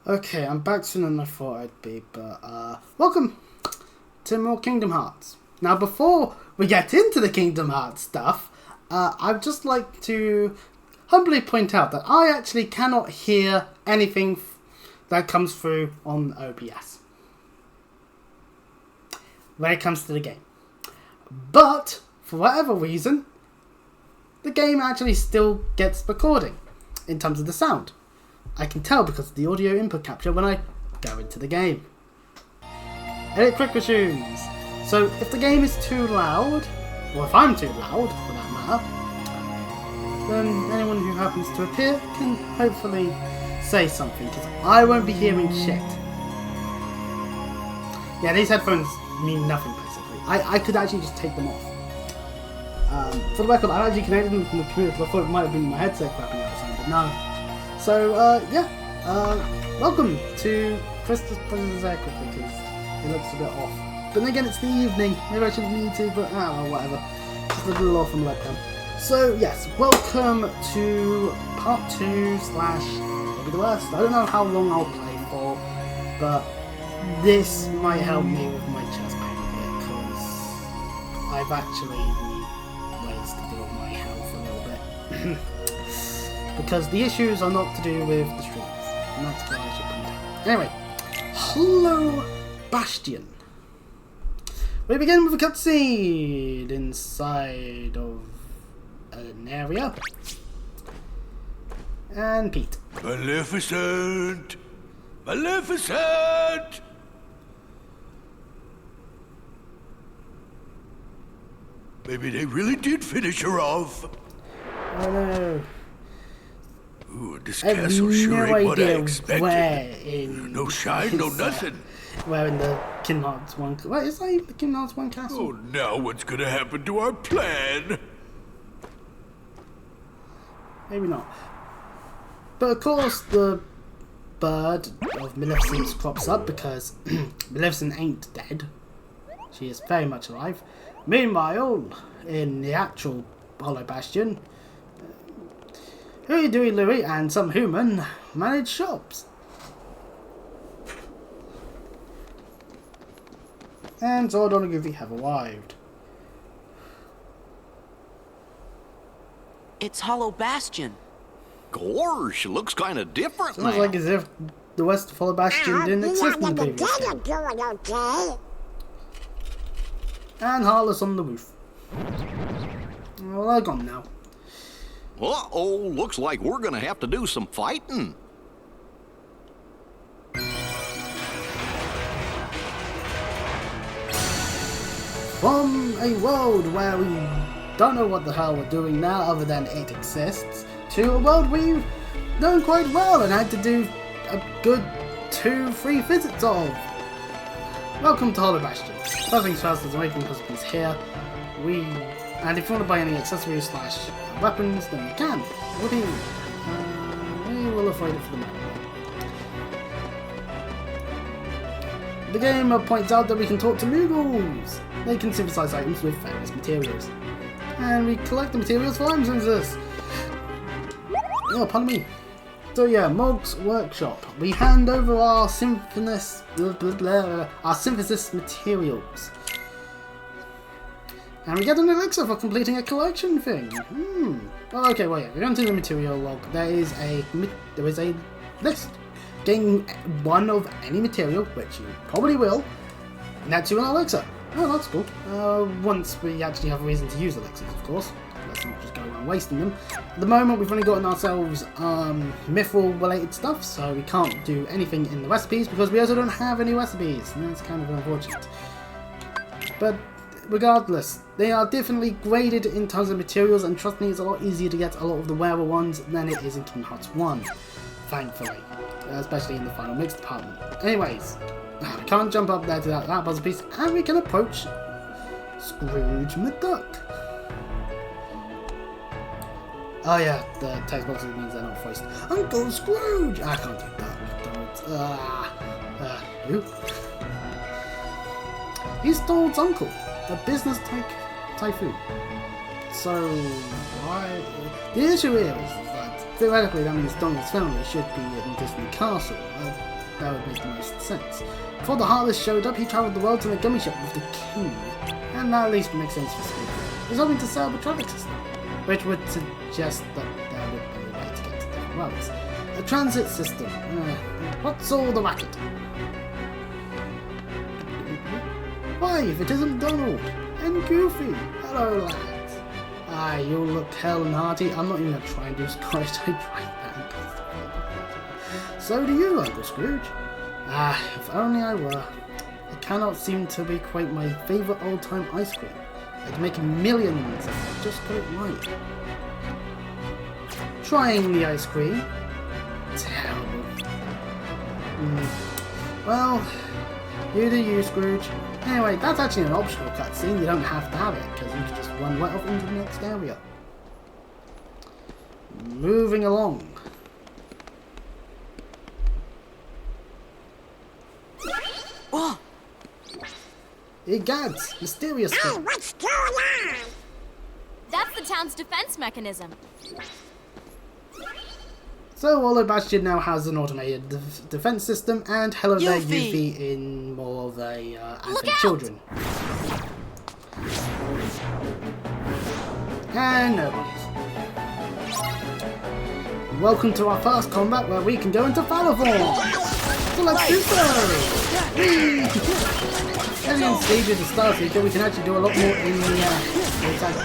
Okay, I'm back sooner than I thought I'd be, but welcome to more Kingdom Hearts. Now, before we get into the Kingdom Hearts stuff, I'd just like to humbly point out that I actually cannot hear anything that comes through on OBS when it comes to the game. But, for whatever reason, the game actually still gets recording in terms of the sound. I can tell because of the audio input capture when I go into the game. Edit quick resumes. So if the game is too loud, or if I'm too loud for that matter, then anyone who happens to appear can hopefully say something, because I won't be hearing shit. Yeah, these headphones mean nothing basically. I could actually just take them off. For the record, I actually connected them from the computer because I thought it might have been my headset crapping out or something, but no. So, welcome to Crystal's Prisoners Air quickly, because it looks a bit off. But then again, it's the evening. Maybe I shouldn't need to, but well, whatever. Just a little off on the webcam. So, yes, welcome to part 2 / maybe the worst. I don't know how long I'll play for, but this might help me with my chest pain a bit, because I've actually need ways to deal with my health a little bit. Because the issues are not to do with the streams, and that's what I should point out. Anyway, hello, Bastion. We begin with a cutscene inside of an area, and Pete. Maleficent! Maleficent! Maybe they really did finish her off. Oh no. Ooh, this I have castle sure no ain't what I idea expected. where in... No shine, no nothing. Where in the Kingdom Hearts 1... Wait, is that the Kingdom Hearts 1 castle? Oh, now what's gonna happen to our plan? Maybe not. But of course the bird of Maleficent crops up because Maleficent ain't dead. She is very much alive. Meanwhile, in the actual Hollow Bastion, Huey, Dewey, Louie and some human manage shops. And Zordon and Goofy have arrived. It's Hollow Bastion. Gosh, looks kind of different Sounds now. like as if the West of Hollow Bastion didn't exist in the previous game. And Heartless on the roof. Well, they're gone now. Uh-oh, looks like we're gonna have to do some fighting. From a world where we don't know what the hell we're doing now other than it exists, to a world we've done quite well and had to do a good 2-3 visits of. Welcome to Hollow Bastion. First things first, there's Awakening Cosmos here. And if you want to buy any accessories / weapons, then you can. We will avoid it for the moment. The game points out that we can talk to Moogles. They can synthesize items with various materials. And we collect the materials for item synthesis. Oh, pardon me. So yeah, Mog's workshop. We hand over our synthesis materials. And we get an elixir for completing a collection thing. Well, okay, well, yeah, we're going to the material log. There is a list. Getting one of any material, which you probably will, nets you an elixir. Oh, that's cool. Once we actually have a reason to use elixirs, of course. Let's not just go around wasting them. At the moment, we've only gotten ourselves mithril-related stuff, so we can't do anything in the recipes because we also don't have any recipes. And that's kind of unfortunate. But regardless, they are definitely graded in terms of materials, and trust me, it's a lot easier to get a lot of the rarer ones than it is in Kingdom Hearts 1. Thankfully. Especially in the final mix department. Anyways, we can't jump up there to that puzzle piece, and we can approach Scrooge McDuck. Oh yeah, the text box means they're not voiced. Uncle Scrooge! I can't do that. Who? He's Donald's uncle, a business typhoon. So, why? The issue is that theoretically that means Donald's family should be in Disney Castle. That would make the most sense. Before the Heartless showed up, he travelled the world to the gummy shop with the king. And that at least makes sense for Squeak. He's hoping to set up a traffic system, which would suggest that there would be a way to get to different worlds. A transit system. What's all the racket? Why, if it isn't Donald and Goofy. Hello, lads. Ah, you look hell and hearty. I'm not even going to try and do Scottish. I tried that. So do you, Uncle Scrooge. Ah, if only I were. It cannot seem to be quite my favourite old-time ice cream. I'd make millions if I just got it right. Trying the ice cream. Terrible. Well, you do you, Scrooge. Anyway, that's actually an optional cutscene. You don't have to have it, because you can just run right off into the next area. Moving along. Oh, Egads, mysterious thing. what's going on? That's the town's defense mechanism. So Wallow Bastion now has an automated defense system, and hello there, Yuffie. Yuffie in more of a Look Advent out! Children. And nobody's. Welcome to our first combat where we can go into Fowler form. So let's do so. Whee! As you can see with the Star Seeker, we can actually do a lot more in the attack.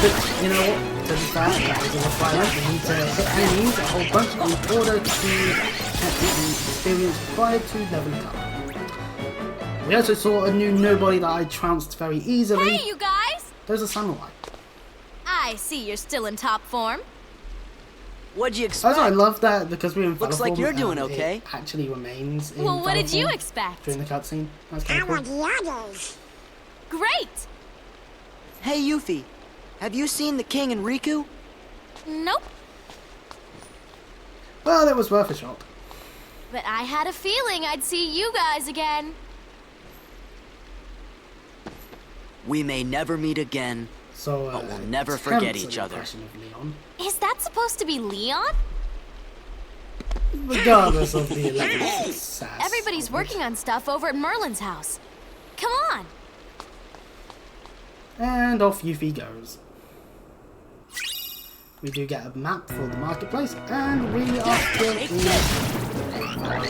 But you know what? To be fair, that is a requirement. We need to hit enemies a whole bunch in order to get the experience prior to leveling up. We also saw a new nobody that I trounced very easily. Hey, you guys! There's a samurai. I see you're still in top form. What'd you expect? Also, I love that because we're in Looks Fowler like you're form, doing and okay. It actually remains in Well, what Fowler did you form expect? during the cutscene. That's kind of cool. the others? Great! Hey, Yuffie. Have you seen the king and Riku? Nope. Well, it was worth a shot. But I had a feeling I'd see you guys again. We may never meet again. So, But we'll never forget attempts each at other. impression of Leon. Is that supposed to be Leon? Regardless of the level of success. Everybody's working on stuff over at Merlin's house. Come on. And off Yuffie goes. We do get a map for the marketplace, and we are still in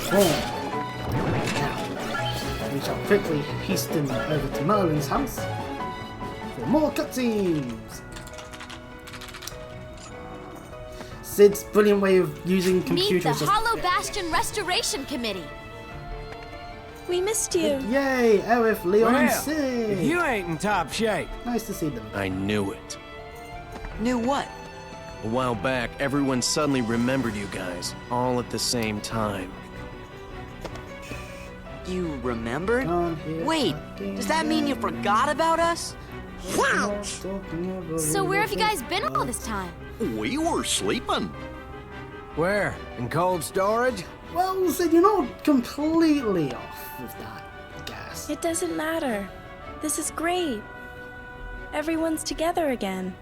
form. Now, we shall quickly hasten over to Merlin's house for more cutscenes. Sid's brilliant way of using Meet computers. the Hollow Bastion Restoration Committee. We missed you. Yay, Aerith, Leon, and Well, Sid. if you ain't in top shape. Nice to see them. I knew it. Knew what? A while back, everyone suddenly remembered you guys, all at the same time. You remembered? Can't hear Wait, fucking does that mean you forgot about us? So where have you guys been all this time? We were sleeping. Where? In cold storage? Well, Sid, you're not completely off with that, I guess. It doesn't matter. This is great. Everyone's together again.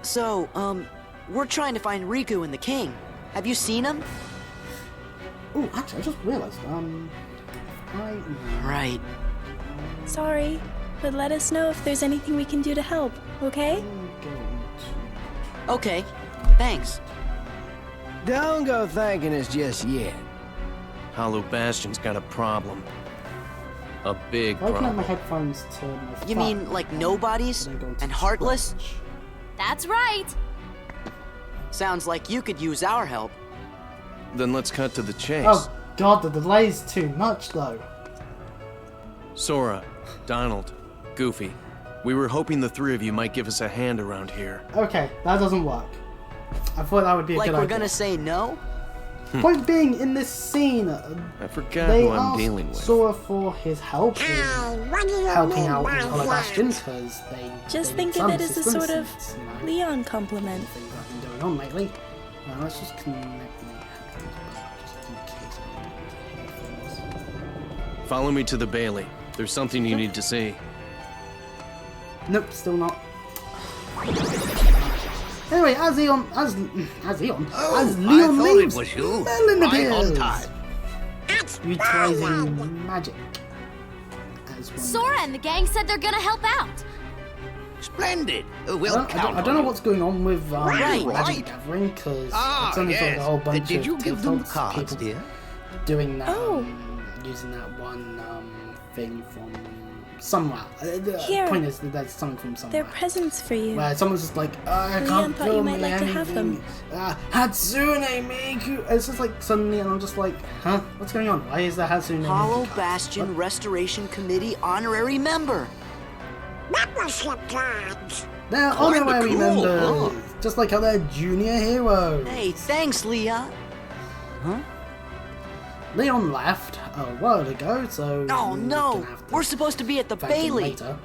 So, we're trying to find Riku and the king. Have you seen him? Oh, actually, I just realized, Right. Sorry, but let us know if there's anything we can do to help, okay? Okay, thanks. Don't go thanking us just yet. Hollow Bastion's got a problem. A big I can have my problem. headphones to my You phone, mean like nobodies then go into and heartless? storage. That's right. Sounds like you could use our help. Then let's cut to the chase. Oh god, the delay's too much though. Sora, Donald, Goofy. We were hoping the three of you might give us a hand around here. Okay, that doesn't work. I thought that would be a Like good we're idea. gonna say no? Point being, in this scene, I forgot they who I'm asked dealing with. Sora for his help in helping out with Hollow Bastion because they Just they think need of some it as a assistance sort of since, you know, Leon compliment. things that have been going on lately. Let's just connect my headphones just in case I need to hear things. Follow me to the Bailey. There's something you need to see. Nope, still not. Anyway, as Leon Oh, I Lee thought it was you. Melon Right on appears. time. That's utilizing magic as one. Sora and the gang said they're gonna help out. Splendid. We'll Well, count I don't on know you. what's going on with Right. magic gathering because Ah, it's only sort of yes. a whole bunch Did of you give them TikToks, cards, people dear? doing that, Oh. using that one thing from somewhere. The Here. point is that there's something from somewhere. They're presents for you. Where someone's just like, I Leon can't thought you film might me like to have anything. Hatsune Miku. It's just like suddenly, and I'm just like, huh? What's going on? Why is there Hatsune Hollow Miku card? Bastion Restoration Committee honorary member. They're Kinda honorary cool, members, huh? just like other junior heroes. Hey, thanks, Leon. Leon left a while ago, so Oh we're no, gonna have to we're supposed to be at the thank him Bailey. later.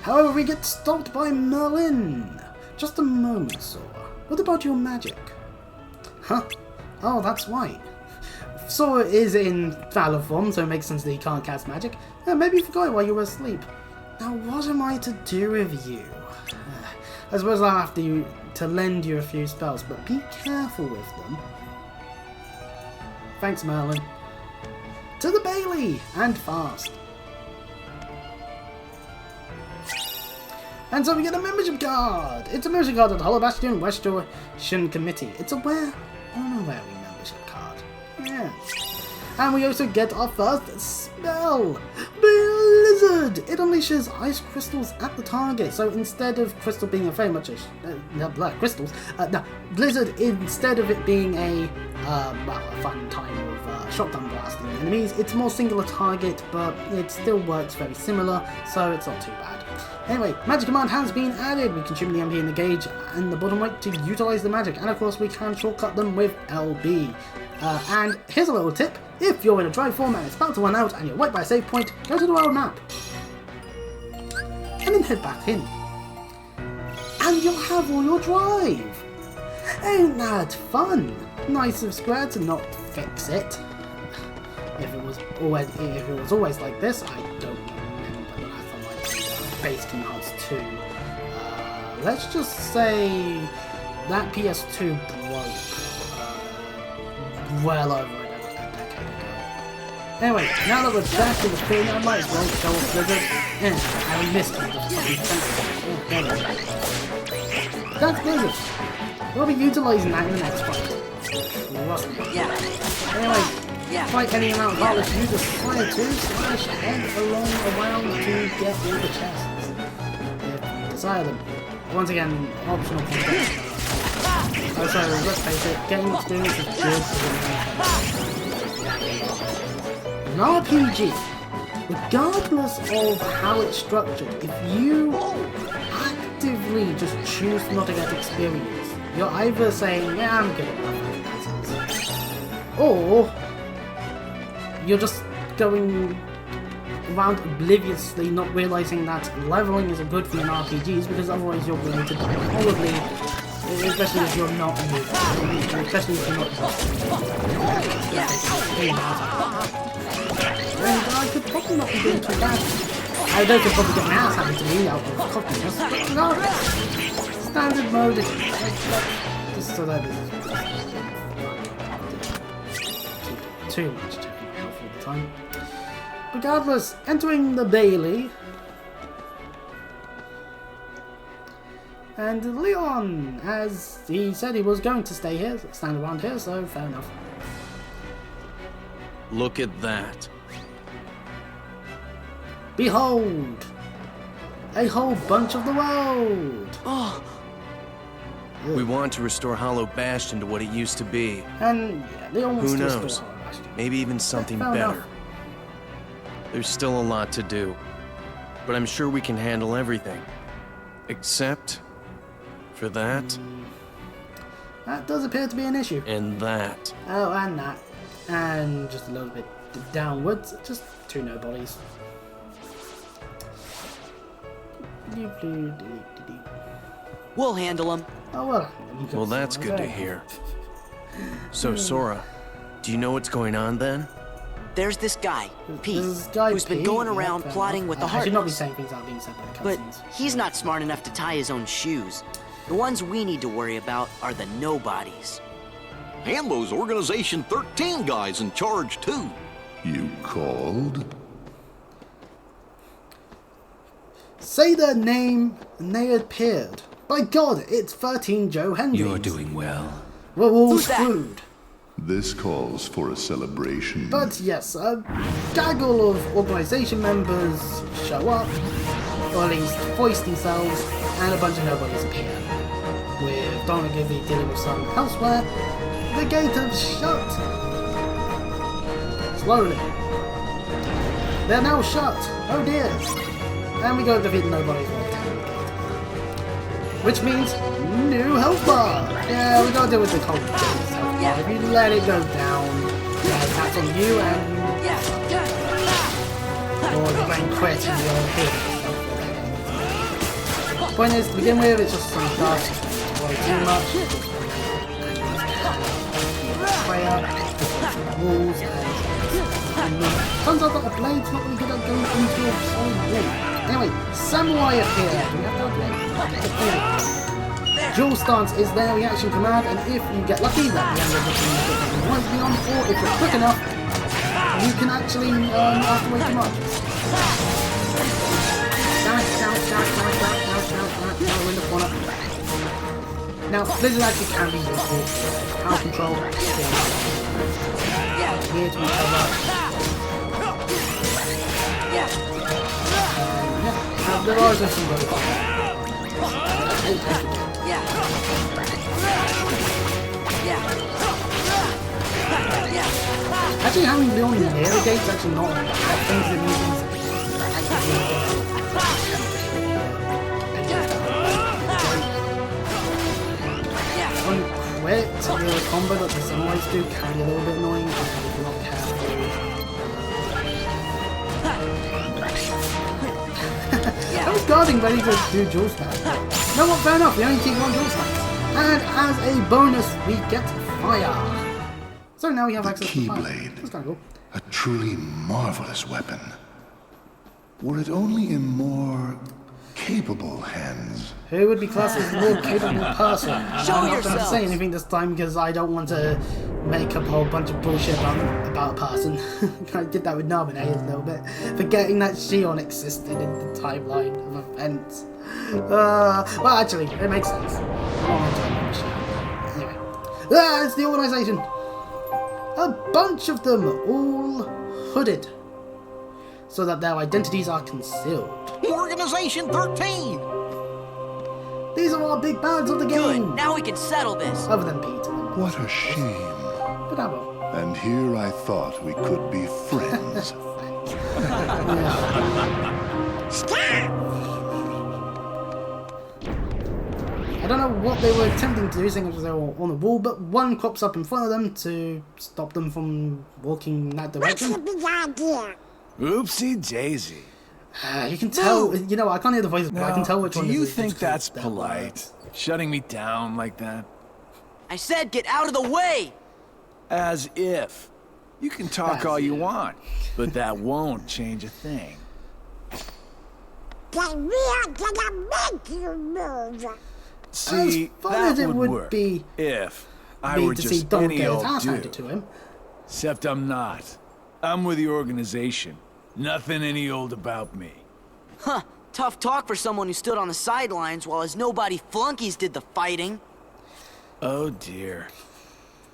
However, we get stopped by Merlin. Just a moment, Sora. What about your magic? Huh? Oh, that's right. Sora is in valor form, so it makes sense that he can't cast magic. Maybe you forgot it while you were asleep. Now, what am I to do with you? I suppose I'll have to lend you a few spells, but be careful with them. Thanks, Merlin. To the Bailey, and fast. And so we get a membership card! It's a membership card at Hollow Bastion Restoration Committee. It's a honorary membership card. Yeah. And we also get our first spell! Blizzard! It unleashes ice crystals at the target. So instead of crystal being a very much a crystals, no, Blizzard, instead of it being a fun time of shotgun blasting enemies, it's more singular target, but it still works very similar, so it's not too bad. Anyway, magic command has been added. We can tune the MP in the gauge and the bottom right to utilize the magic, and of course we can shortcut them with LB. And here's a little tip: if you're in a dry form and it's about to run out and you're right by a save point, go to the world map and then head back in, and you'll have all your drive. Ain't that fun? Nice of Square to not fix it. If it was always like this, I don't remember the last time I played Base Kingdom Hearts 2. Let's just say that PS2 broke well over a decade ago. Anyway, now that we're back to the thing, I might as well show off Blizzard. I missed it. That's Blizzard. We'll be utilising that in the next fight. Trust me. Yeah, Anyway, yeah. fight any amount of Heartless, use a fire to slash head along around to get all the chests. If you desire them. Once again, optional content. Also, let's face it, getting experience is good for the An RPG, regardless of how it's structured, if you actively just choose not to get experience, you're either saying, yeah, I'm good enough as is, or you're just going around obliviously not realizing that leveling is good for an RPGs, because otherwise you're going to probably, especially if you're not especially if you're not and I could probably not be doing too bad. I know could probably get an ass handed to me out of cockiness, but no, standard mode is just so that it's keep too much checking my health all the time. Regardless, entering the Bailey, and Leon, as he said he was going to stay here, stand around here, so fair enough. Look at that. Behold! A whole bunch of the world! Oh, We want to restore Hollow Bastion to what it used to be. And yeah, Leon wants Who to knows? restore Hollow Bastion. Maybe even something Fair better. enough. There's still a lot to do, but I'm sure we can handle everything. Except for that That does appear to be an issue. and that. Oh, and that. And just a little bit downwards. Just two nobodies. we'll handle them. Oh, well. Well, that's good to hear. So, Sora, do you know what's going on then? There's this guy, Pete, This is Guy who's been P, going yeah, around fair plotting enough. with the I should not be Heartless. saying things that are being said by the But cutscenes. he's not smart enough to tie his own shoes. The ones we need to worry about are the nobodies. And those Organization 13 guys in charge, too. You called? Say their name, and they appeared. By God, it's 13 Joe Hendricks. You're doing well. We're all Who's that? screwed. This calls for a celebration. But yes, a gaggle of organisation members show up, or at least voice themselves, and a bunch of nobodies appear. With Donna Givey dealing with some elsewhere, the gate is shut. Slowly. They're now shut. Oh dear. And we go defeat nobodies while attacking the gate. Which means new health bar. Yeah, we gotta deal with the cold health bar. If you let it go down, that's on you and or the brain quit and you're here. Point is, to begin with, it's just some dust. Way too much. Spray up, walls, and turns out that the blade's not really good at going into a solid wall. Anyway, samurai appear. Do we have that anyway, dual stance is their reaction command, and if you get lucky, that the end of the thing you want to be on, or if you're quick enough, you can actually after way too much. We're in the corner. Now, Blizzard actually can be useful. Power control. Here to recover. There are just some very actually, having Leon near the gate's actually not bad. Things that quit, the combo that the samurais do can be a little bit annoying if you're not careful. I was guarding ready to do dual stance. No, what? Fair enough, we only keep one dual stance. And as a bonus, we get fire. So now we have access to fire. Keyblade. That's kind of cool. A truly marvelous weapon. Were it only in more capable hands. Who would be classed as a more capable person? I'm not going to yourselves. say anything this time because I don't want to make up a whole bunch of bullshit about a person. I did that with Naminé a little bit, forgetting that Shion existed in the timeline of events. Well, actually, it makes sense. Anyway, it's the organisation. A bunch of them, all hooded, so that their identities are concealed. Organization 13! These are our big bads of the game. Good. Now we can settle this. Other than Pete. What a shame. But I will. And here I thought we could be friends. I don't know what they were attempting to do, seeing as they were on the wall, but one crops up in front of them to stop them from walking in that direction. Oopsie daisy. You can tell, you know, I can't hear the voice, but I can tell which do one you is think just that's that polite? Shutting me down like that? I said get out of the way! As if. You can talk As all you if. want, but that won't change a thing. See, As fun that as it would work be if I were to see just Don any get his old ass handed dude. to him. Except I'm not. I'm with the organization. Nothing any old about me. Huh. Tough talk for someone who stood on the sidelines while his nobody flunkies did the fighting. Oh dear.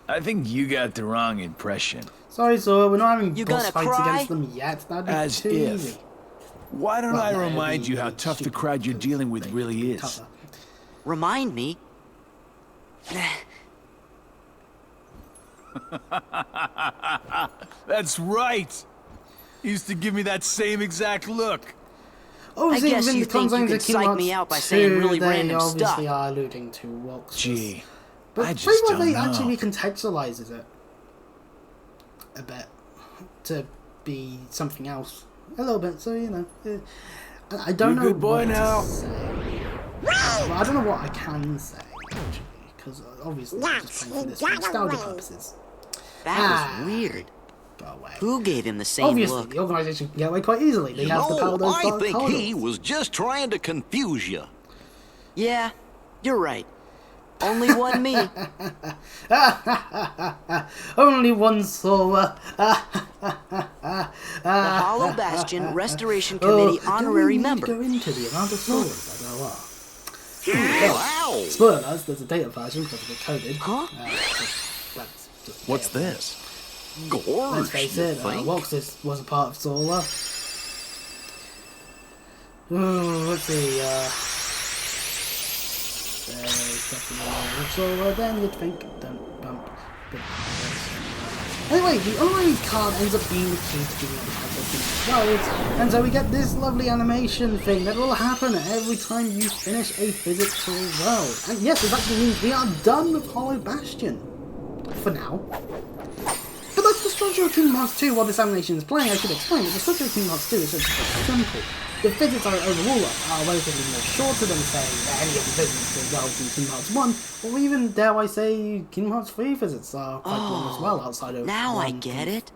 I think you got the wrong impression. Sorry, so we're not having You boss gonna fights cry? against them yet. That'd be As too if. easy. Why don't Well, I no, it'd remind be you how tough the stupid crowd you're because dealing with they'd really be is? tougher. Remind me? That's right! He used to give me that same exact look. Obviously, guess within you the think you confines can of psych Kingdom me Hearts out by saying 2, really they random obviously stuff. are alluding to Roxas. Gee, But I just Free don't They know. actually recontextualizes it a bit to be something else. A little bit, so you know. I don't You know good boy what now? to say. Well, I don't know what I can say, actually, because obviously I'm just playing for this for nostalgia purposes. That was weird. Go away. Who gave him the same Obviously, look? the organisation can get away quite easily. They have the power of those I dark think he corridors. was just trying to confuse you. Yeah, you're right. Only one me. Only one Sora. The Hollow Bastion Restoration Committee honorary member. Go into the amount of Soras that there are. Wow! Spoilers, there's a data version because it's coded. Huh? That's just What's data. this? Let's Gorge, face you it, think? Roxas was a part of Sora. Ooh, let's see, there's definitely more of Sora than you'd think. Don't bump. Anyway, the honorary card ends up being the key to being able to have those worlds, and so we get this lovely animation thing that will happen every time you finish a physical world. And yes, this actually means we are done with Hollow Bastion. For now. But that's the structure of Kingdom Hearts 2 while this animation is playing. I should explain that the structure of Kingdom Hearts 2 is just simple. The physics overall are relatively more shorter than, say, any of the physics that well in Kingdom Hearts 1, or even, dare I say, Kingdom Hearts 3 physics are quite long as well, outside of Now I get it.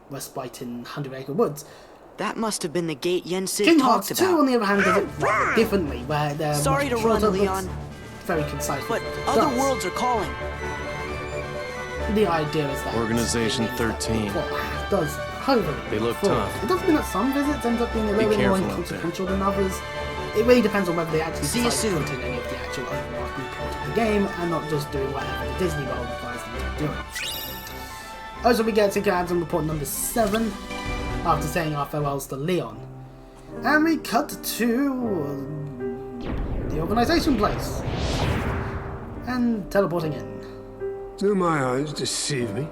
Respite in 100 Acre Woods. That must have been the gate Yen Sid Kingdom talked Hearts 2, about. on the other hand, does it rather differently, where they're Sorry much to run, shorter, but Leon. very concise. But with what it other does. worlds are calling. The idea is that Organization 13. well, it does hopefully. They look full. tough. It does mean that some visits end up being a little bit more careful out there. inconsequential than others. It really depends on whether they actually See you decide to soon. put in any of the actual overarching plot of the game and not just doing whatever the Disney World requires them to do. Also, we get to Gad's on report number 7 after saying our farewells to Leon. And we cut to the organisation place and teleporting in. Do my eyes deceive me?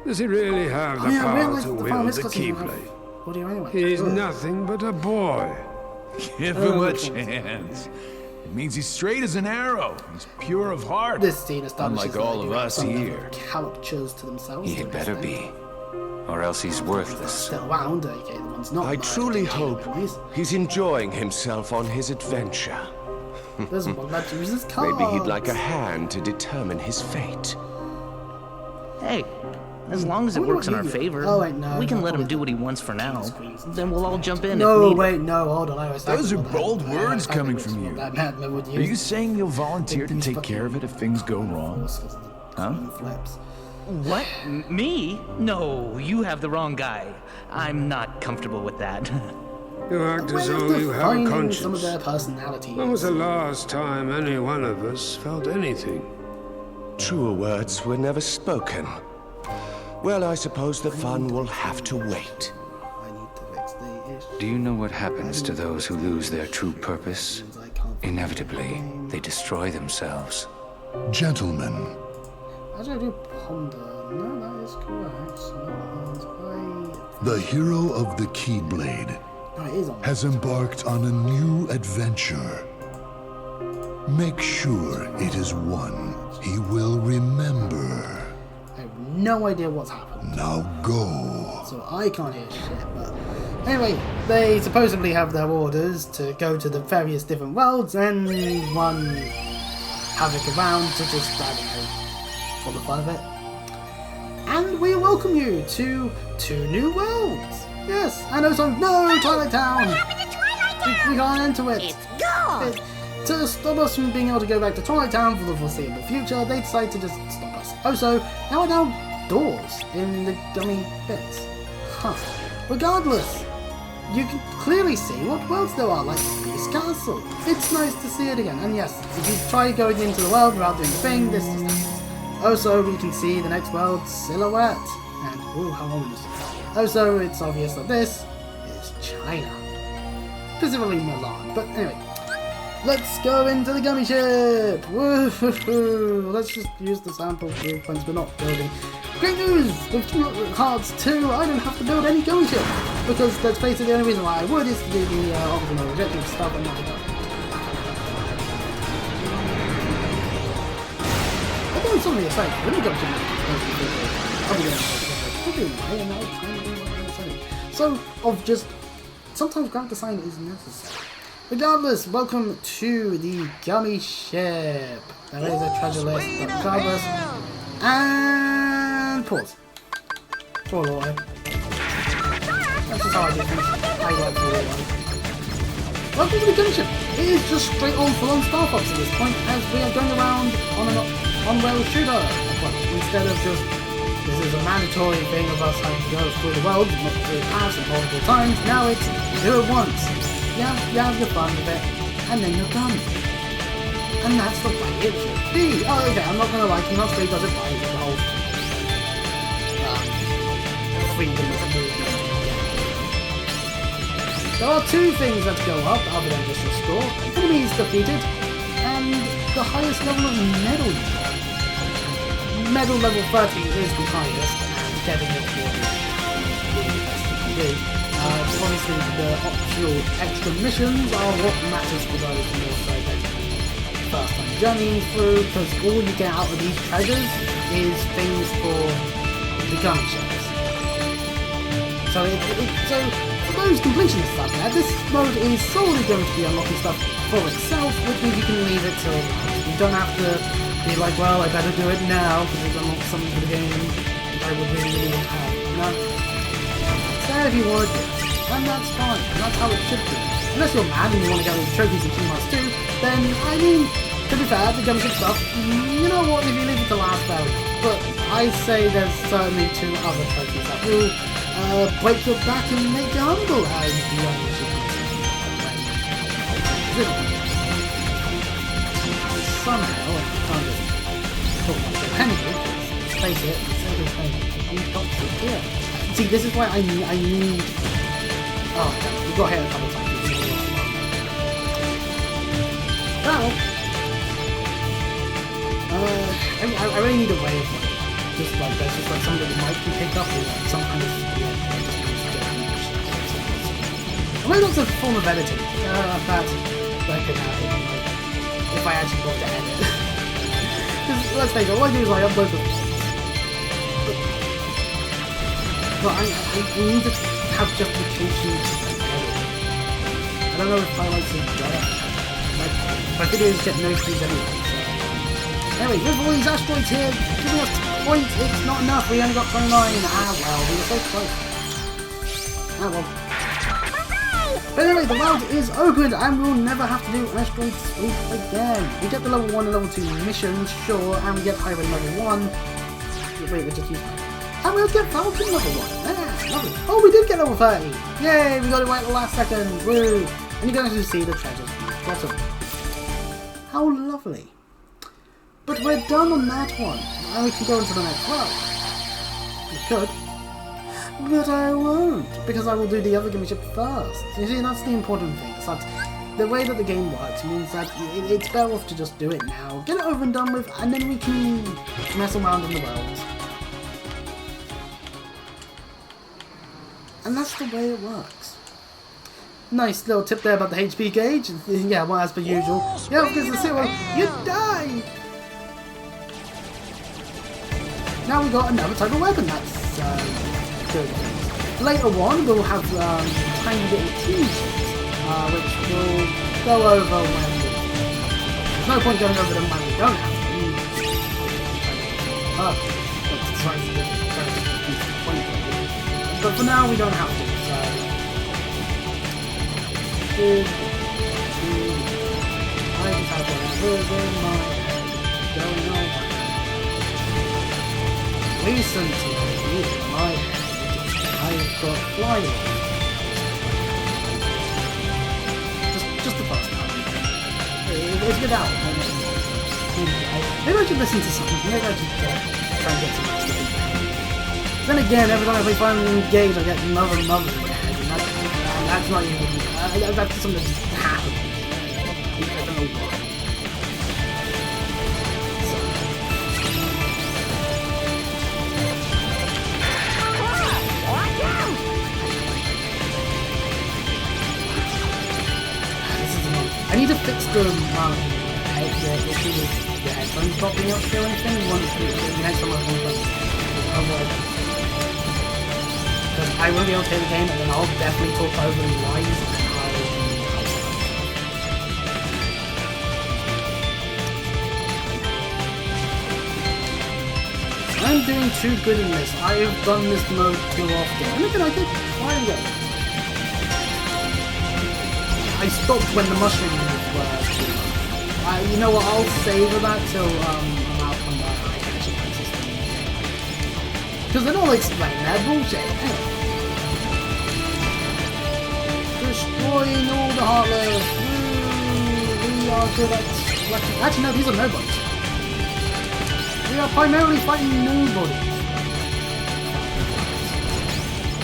Does he really have the I power realised to that the wield Final the Mist doesn't have Keyblade? audio anyway. He's Ugh. nothing but a boy. Give him a chance. It means he's straight as an arrow. He's pure of heart. This scene establishes Unlike all that of they us some level here. of characters to themselves. He to had an better extent. be, or else he's worthless. Still around, aka the ones not. I alive, truly aka hope memories. he's enjoying himself on his adventure. There's one that uses cards. Maybe he'd like a hand to determine his fate. Hey, as long as I it wonder works in what our you- favor, Oh, wait, no, we can no, let him probably do not. what he wants for now. Screens. Then we'll all jump in No, if needed. wait, no, hold on. I was Those are thinking bold about that. words I coming was from thinking you. about that man would Are you use saying you'll volunteer to these take fucking care of it if things go wrong? horses and flips. What? Me? No, you have the wrong guy. I'm not comfortable with that. You act as Way of though you have a defining some of conscience. their personalities. When was the last time any one of us felt anything? Truer words were never spoken. Well, I suppose the fun will have to wait. I need to fix the issue. Do you know what happens to those who lose their true purpose? I can't fix Inevitably, they destroy themselves. Gentlemen, Actually, I do ponder. No, that is correct. No, the hero of the Keyblade no, it is on. has embarked on a new adventure. Make sure it is one he will remember. I have no idea what's happened, Now go. so I can't hear shit. But anyway, they supposedly have their orders to go to the various different worlds and run havoc around to just, I don't know, for the fun of it. And we welcome you to 2 new worlds. Yes, and also no Twilight Town. We can't enter it. It's gone! To stop us from being able to go back to Twilight Town for the foreseeable future, they decided to just stop us. Also, there are now doors in the dummy bits. Huh. Regardless, you can clearly see what worlds there are, like Beast Castle. It's nice to see it again. And yes, if you try going into the world without doing the thing, this just happens. Also, we can see the next world silhouette. And, ooh, how ominous. Also, it's obvious that this is China. Specifically Milan. But anyway, let's go into the gummy ship! Woohoo! Let's just use the sample blueprints we're not building. Great news! With Kingdom Hearts 2, I don't have to build any gummy ship! Because let's face it, the only reason why I would is to do the optional objective stuff and not the gummy. I'm doing something aside. Let me go to I'll be so, of just sometimes graphic design is necessary. Regardless, welcome to the gummy ship. There is a treasure list, but regardless. And pause. Poor Lord. That's just how I do things. I like the real one. Welcome to the gummy ship. It is just straight on full on Star Fox at this point, as we are going around on-rail shooter approach, instead of just, this is a mandatory thing of us having to go through the world, through paths and multiple times. Now it's, do it once. You have your fun with it, and then you're done. And that's the way it should be. Oh, okay, I'm not gonna lie, Kingdom Hearts 3 does it right with the whole freedom of movement. There are two things that go up, other than just your score. Enemies defeated, and the highest level of medal. Medal level 30 is the highest, and getting it for the best you can do. Obviously, the optional extra missions are what matters for those more so that first time journeying through, because all you get out of these treasures is things for the gun ships. So for those completionists out there, this mode is solely going to be unlocking stuff for itself, which means you can leave it till you don't have to be like, well, I better do it now because I've unlocked something for the game that I would really want to have. No. It's there if you want to do it, and that's fine, and that's how it should be. Unless you're mad and you want to get all the trophies in Kingdom Hearts 2, then, I mean, to be fair, the gunship stuff, you know what, if you leave it to last, fair enough. But I say there's certainly two other trophies that will break your back and make you humble as the gunship. Somehow, I can't just talk about it anyway, let's face it, it's toxic here. See, this is why I need... Oh, we got hit a couple times. Well, I really need a way of like, just like that's just like something that might be picked up or like some kind of maybe that's a form of editing. That could happen like, if I actually got to edit. Because let's face it, all I do is I upload the but I need to have justification to edit. I don't know if highlights is better. Like, my videos get no views anyway, so... Anyway, with all these asteroids here, giving us points, it's not enough, we only got 29. Ah well, we were so close. Ah well. But anyway, the world is open, and we'll never have to do asteroid swoop again. We get the level 1 and level 2 missions, sure, and we get Highway level 1. Wait, we just used and we'll get Falcon level 1. Yeah, lovely. Oh, we did get level 30. Yay, we got it right at the last second. Woo. And you're going to see the treasures. Lots of them. How lovely. But we're done on that one. Now we can go into the next world. We could. But I won't. Because I will do the other gimme ship first. You see, that's the important thing. It's that the way that the game works means that it's better off to just do it now. Get it over and done with, and then we can mess around in the world. And that's the way it works. Nice little tip there about the HP gauge. Yeah, well, as per usual. Yeah, because the 0, you die! Now we got another type of weapon. That's good. Later on, we'll have tiny little t-shirts, which we'll go over when there's no point going over them when we don't have them. But for now, we don't have to, so... I just have whatever's in my head going on. Recently, in my head, I've got flying. Just the first time. It's without. Maybe I should listen to something. Maybe I should try and get some extra feedback. Then again, every time I play Final Engage, I get another in my head, and that's not even... that's something that just happens. I don't know why. So. This is annoying. I need to fix the issue with the headphones dropping out or anything. The next time I want to because I won't be able to play the game, and then I'll definitely talk over the lines and I'm doing too good in this. I've done this mode too often. And again, I did try and go. I stopped when the mushrooms were too much. You know what? I'll save that till I'll come back and I can actually play system. Because they're not explaining that bullshit. Anyway. Destroying all the Heartless. We are good at... Actually, no, these are nobodies. We are primarily fighting nobodies.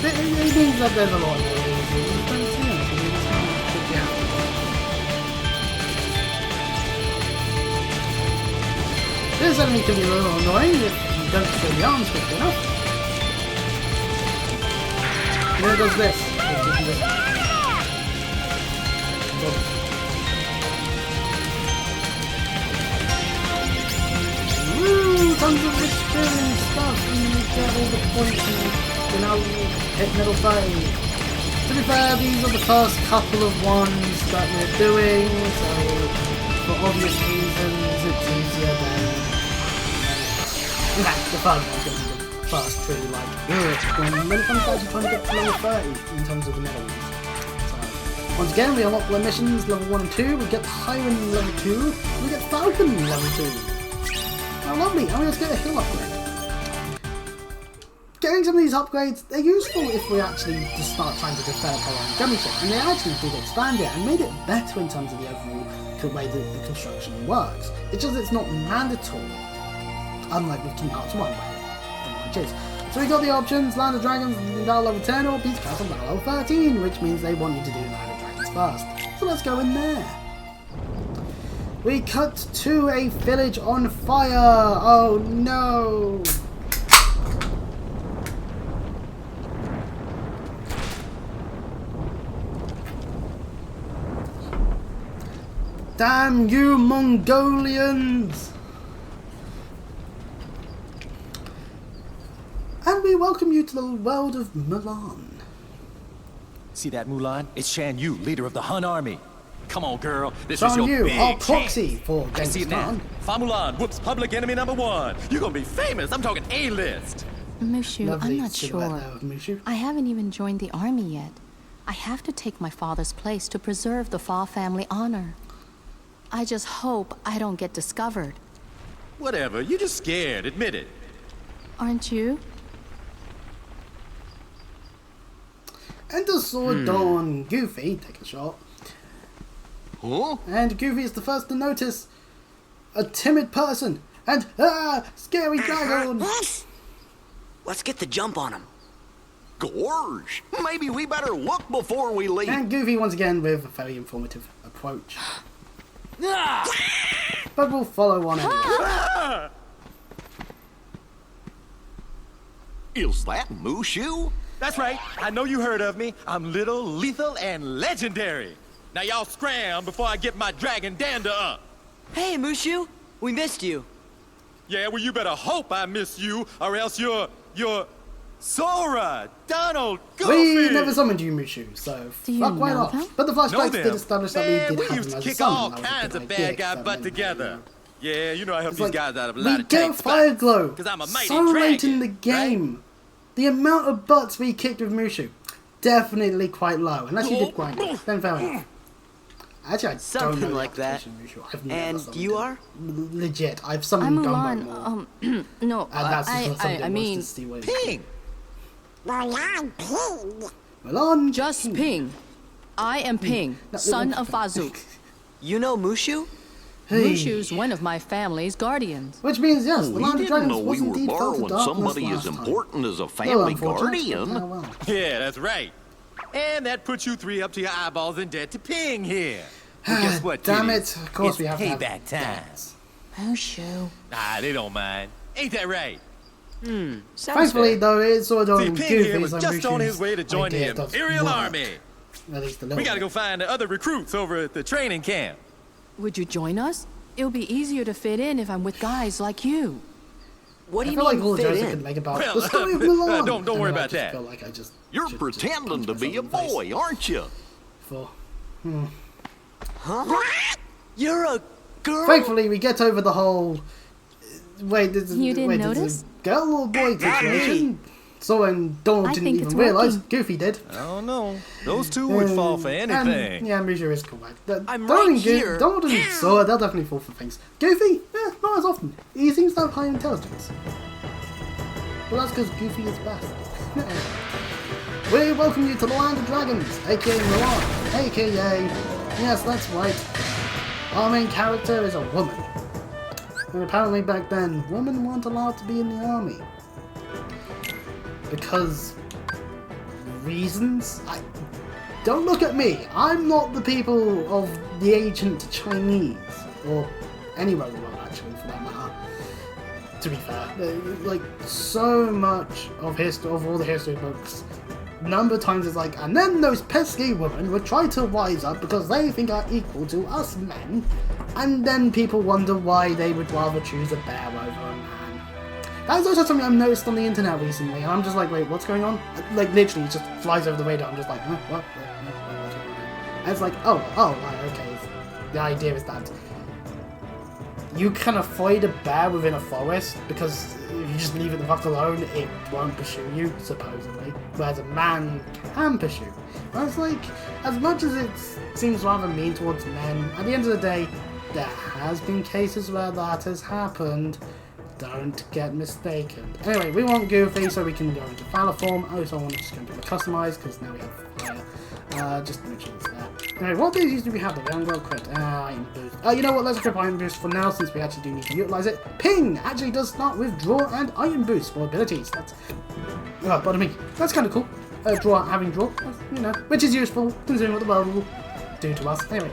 It means that there's a lot of this enemy can be a little annoying if you don't throw the arms quick enough. And then it does this. Woo! Tons of experience stuff and you get all the points and you now hit middle 5. To be fair, these are the first couple of ones that we're doing, so for obvious reasons it's easier than... In fact, the first one's going to be the first truly like, when it comes to actually trying to get to level 30 in terms of the medals. So, once again, we unlock the missions level 1 and 2, we get Highwayman level 2, we get Falcon level 2. Oh lovely, and we just get a hill upgrade. Getting some of these upgrades, they're useful if we actually just start trying to develop our own gummy ship, and they actually did expand it and made it better in terms of the overall way that the construction works. It's just it's not mandatory, unlike with Kingdom Hearts 1 where it is. So we got the options, Land of Dragons, Battle level 10 or Peach Castle Battle level 13, which means they want you to do Land of Dragons first. So let's go in there. We cut to a village on fire! Oh no! Damn you Mongolians! And we welcome you to the world of Mulan. See that, Mulan? It's Shan Yu, leader of the Hun army. Come on, girl. This Shan is your Yu, big our proxy chance. for I can see it now. Genghis Fa Mulan whoops public enemy #1. You're gonna be famous. I'm talking A-list. Mushu, Lovely I'm not silhouette sure. there of Mushu. I haven't even joined the army yet. I have to take my father's place to preserve the Fa family honor. I just hope I don't get discovered. Whatever. You're just scared. Admit it. Aren't you? Enter Sword Dawn. Goofy, take a shot. Huh? And Goofy is the first to notice a timid person and scary dragon. Let's get the jump on him. Gorge. Maybe we better look before we leave. And Goofy once again with a very informative approach. But we'll follow on anyway. Is that Mushu? That's right. I know you heard of me. I'm little, lethal, and legendary. Now y'all scram before I get my dragon dander up. Hey, Mushu. We missed you. Yeah, well, you better hope I miss you, or else you're Sora, Donald, Goofy. We never summoned you, Mushu, so fuck right off. But the flashbacks did establish that we did have used him to as a kick all summon. kinds of bad guy butt together. Yeah, you know I help these guys out of a lot We of get tank Fire spots. Glow 'Cause I'm a mighty so late dragon, in the game. The amount of butts we kicked with Mushu, definitely quite low. Unless you did grind it, then fair enough. Actually, I don't Something know the like that. application of Mushu. I've never And summoned you him. are? Legit, I've I'm summoned Gumbo Mulan. more. No, And that's just I something mean, to see where Ping. Mulan just Ping. Ping. I am Ping, son of Fazuk. You know Mushu? Hey. Mushu's one of my family's guardians. Which means, yes, the We Land of didn't Dragons know was we were indeed felt borrowing to darkness somebody as last time. important as a Well, family unfortunate, but, guardian. well. Yeah, that's right. And that puts you three up to your eyeballs in debt to Ping here. Well, guess what, Damn kiddies? it, of course It's we have to have payback time. Mushu. Nah, they don't mind. Ain't that right? Sounds Thankfully, fair. though, it's sort of See, Ping Goofy, here was so just on his Mushu's way to join the idea does Imperial work. Army. At least a little We gotta bit. go find the other recruits over at the training camp. Would you join us? It'll be easier to fit in if I'm with guys like you. What do I you feel like mean all the fit jokes I in? could make about Well, the story of Mulan. don't And worry then I about just that. feel like I just You're should pretending to punch be a myself in the face boy, aren't you? for- Huh? You're a girl? Thankfully, we get over the whole. Wait, this is, You didn't wait, notice? This is a girl or boy situation? Sora and Donald I didn't think even it's realise. working. Goofy did. I don't know. Those two would fall for anything. And, yeah, Musha is correct. I'm Donald right and here. Donald and Sora, they'll definitely fall for things. Goofy, not as often. He seems to have high intelligence. Well, that's because Goofy is best. We welcome you to the Land of Dragons, aka Milan, aka... Yes, that's right. Our main character is a woman. And apparently back then, women weren't allowed to be in the army. Because... reasons? Don't look at me! I'm not the people of the ancient Chinese. Or anywhere in the world, actually, for that matter. To be fair. Like, so much of all the history books, number of times it's like, and then those pesky women would try to rise up because they think are equal to us men, and then people wonder why they would rather choose a bear over a man. That is also something I've noticed on the internet recently, and I'm just like, wait, what's going on? Like, literally, it just flies over the radar. I'm just like, what? What's going on? And it's like, oh, right, okay. The idea is that you can avoid a bear within a forest because if you just leave it the fuck alone, it won't pursue you, supposedly. Whereas a man can pursue. And it's like, as much as it seems rather mean towards men, at the end of the day, there has been cases where that has happened. Don't get mistaken. Anyway, we want Goofy so we can go into Valor form. Also, I want to just go into the customize because now we have Fire. Just to make sure it's there. Anyway, what abilities do we have? The Round World Crit. Item Boost. You know what? Let's equip Item Boost for now since we actually do need to utilize it. Ping actually does start with Draw and Item Boost for abilities. That's. Pardon me. That's kind of cool. Having draw, you know, which is useful considering what the world will do to us. Anyway,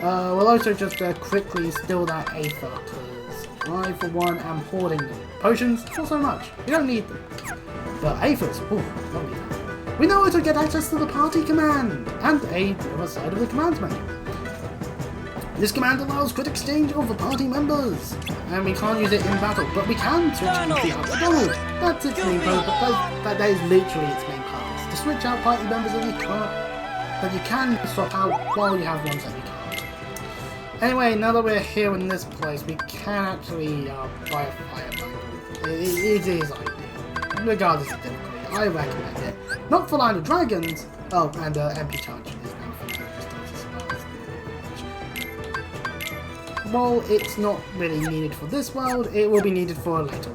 we'll also just quickly steal that Aether because I, for one, am hoarding them. Potions, not so much. You don't need them. But Aethers, lovely. We know how to get access to the party command and the other side of the commands menu. This command allows quick exchange of the party members, and we can't use it in battle, but we can switch into Donald. That's its main purpose. That is literally its main purpose. To switch out party members that you can't, but you can swap out while you have ones that you can't. Anyway, now that we're here in this place, we can actually buy a fire bangle. It is ideal, regardless of difficulty. I recommend it. Not for Land of Dragons. Oh, and MP charge is now for the While it's not really needed for this world, it will be needed for a later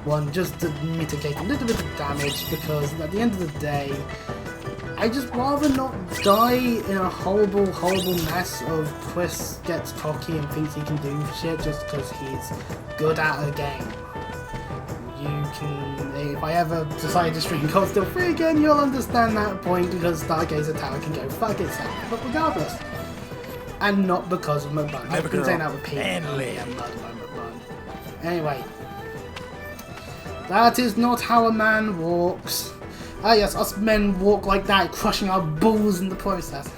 one. Just to mitigate a little bit of damage, because at the end of the day, I just rather not die in a horrible mess of Chris gets cocky and thinks he can do shit just because he's good at a game. If I ever decide to stream Cold Steel 3 again, you'll understand that point because Stargazer Tower can go fuck itself. But regardless. And not because of Mudbun. I've been saying that repeatedly. Anyway. That is not how a man walks. Ah yes, us men walk like that, crushing our balls in the process.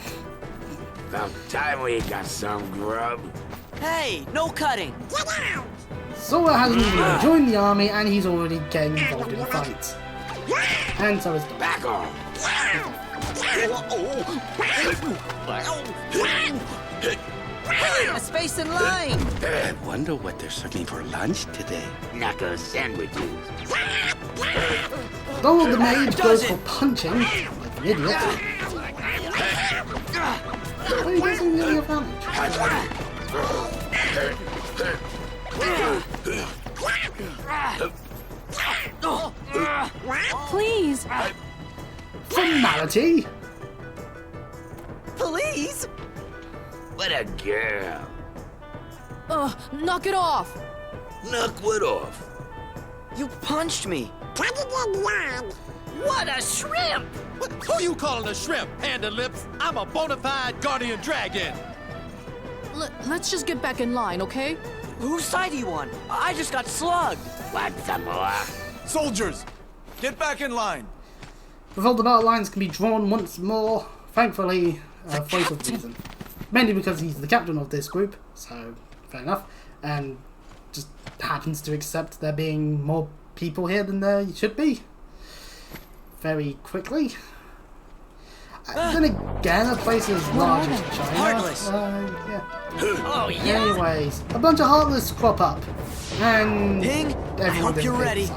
About time we got some grub. Hey, no cutting! Sora hasn't even joined the army and he's already getting involved in fights. And so is Donald. Back off! A space in line! I wonder what they're serving for lunch today. Knuckle sandwiches. Donald the Mage goes for punching, like an idiot. But he doesn't really advantage. Please! Formality! Please? What a girl. Knock it off! Knock what off? You punched me! What a shrimp! Who you calling a shrimp, Panda Lips? I'm a bona fide guardian dragon. Let's just get back in line, okay? Whose side are you on? I just got slugged! Want some more? Soldiers, get back in line! Before the battle lines can be drawn once more, thankfully, voice of reason. Mainly because he's the captain of this group, so fair enough, and just happens to accept there being more people here than there should be. Very quickly. Then again, a place as large as China. Heartless. Yeah. Oh yeah. Anyways, a bunch of Heartless crop up, and Ping, I hope you're ready.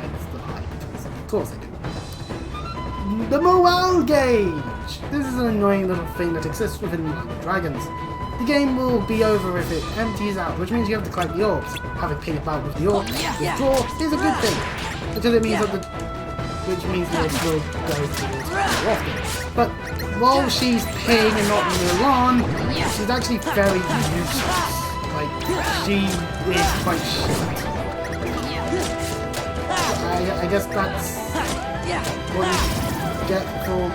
course they do. The morale gauge! This is an annoying little thing that exists within Dragons. The game will be over if it empties out, which means you have to collect the orbs. Having paid about with the orbs, withdraw is a good thing, because it means that which means the orbs will go towards more often. But while she's paying and not Mulan, she's actually very useless. Like, she is quite shit. I guess that's what you get for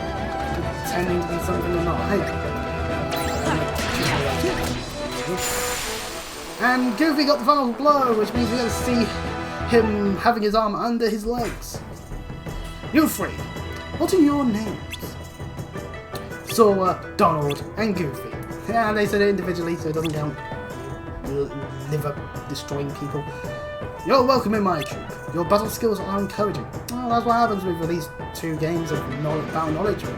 pretending to be something or not. And Goofy got the final blow, which means we're going to see him having his arm under his legs. You three, what are your names? Sora, Donald, and Goofy. Yeah, they said it individually, so it doesn't count liver destroying people. You're welcome in my troop. Your battle skills are encouraging. Well, that's what happens with these 2 games of battle knowledge. They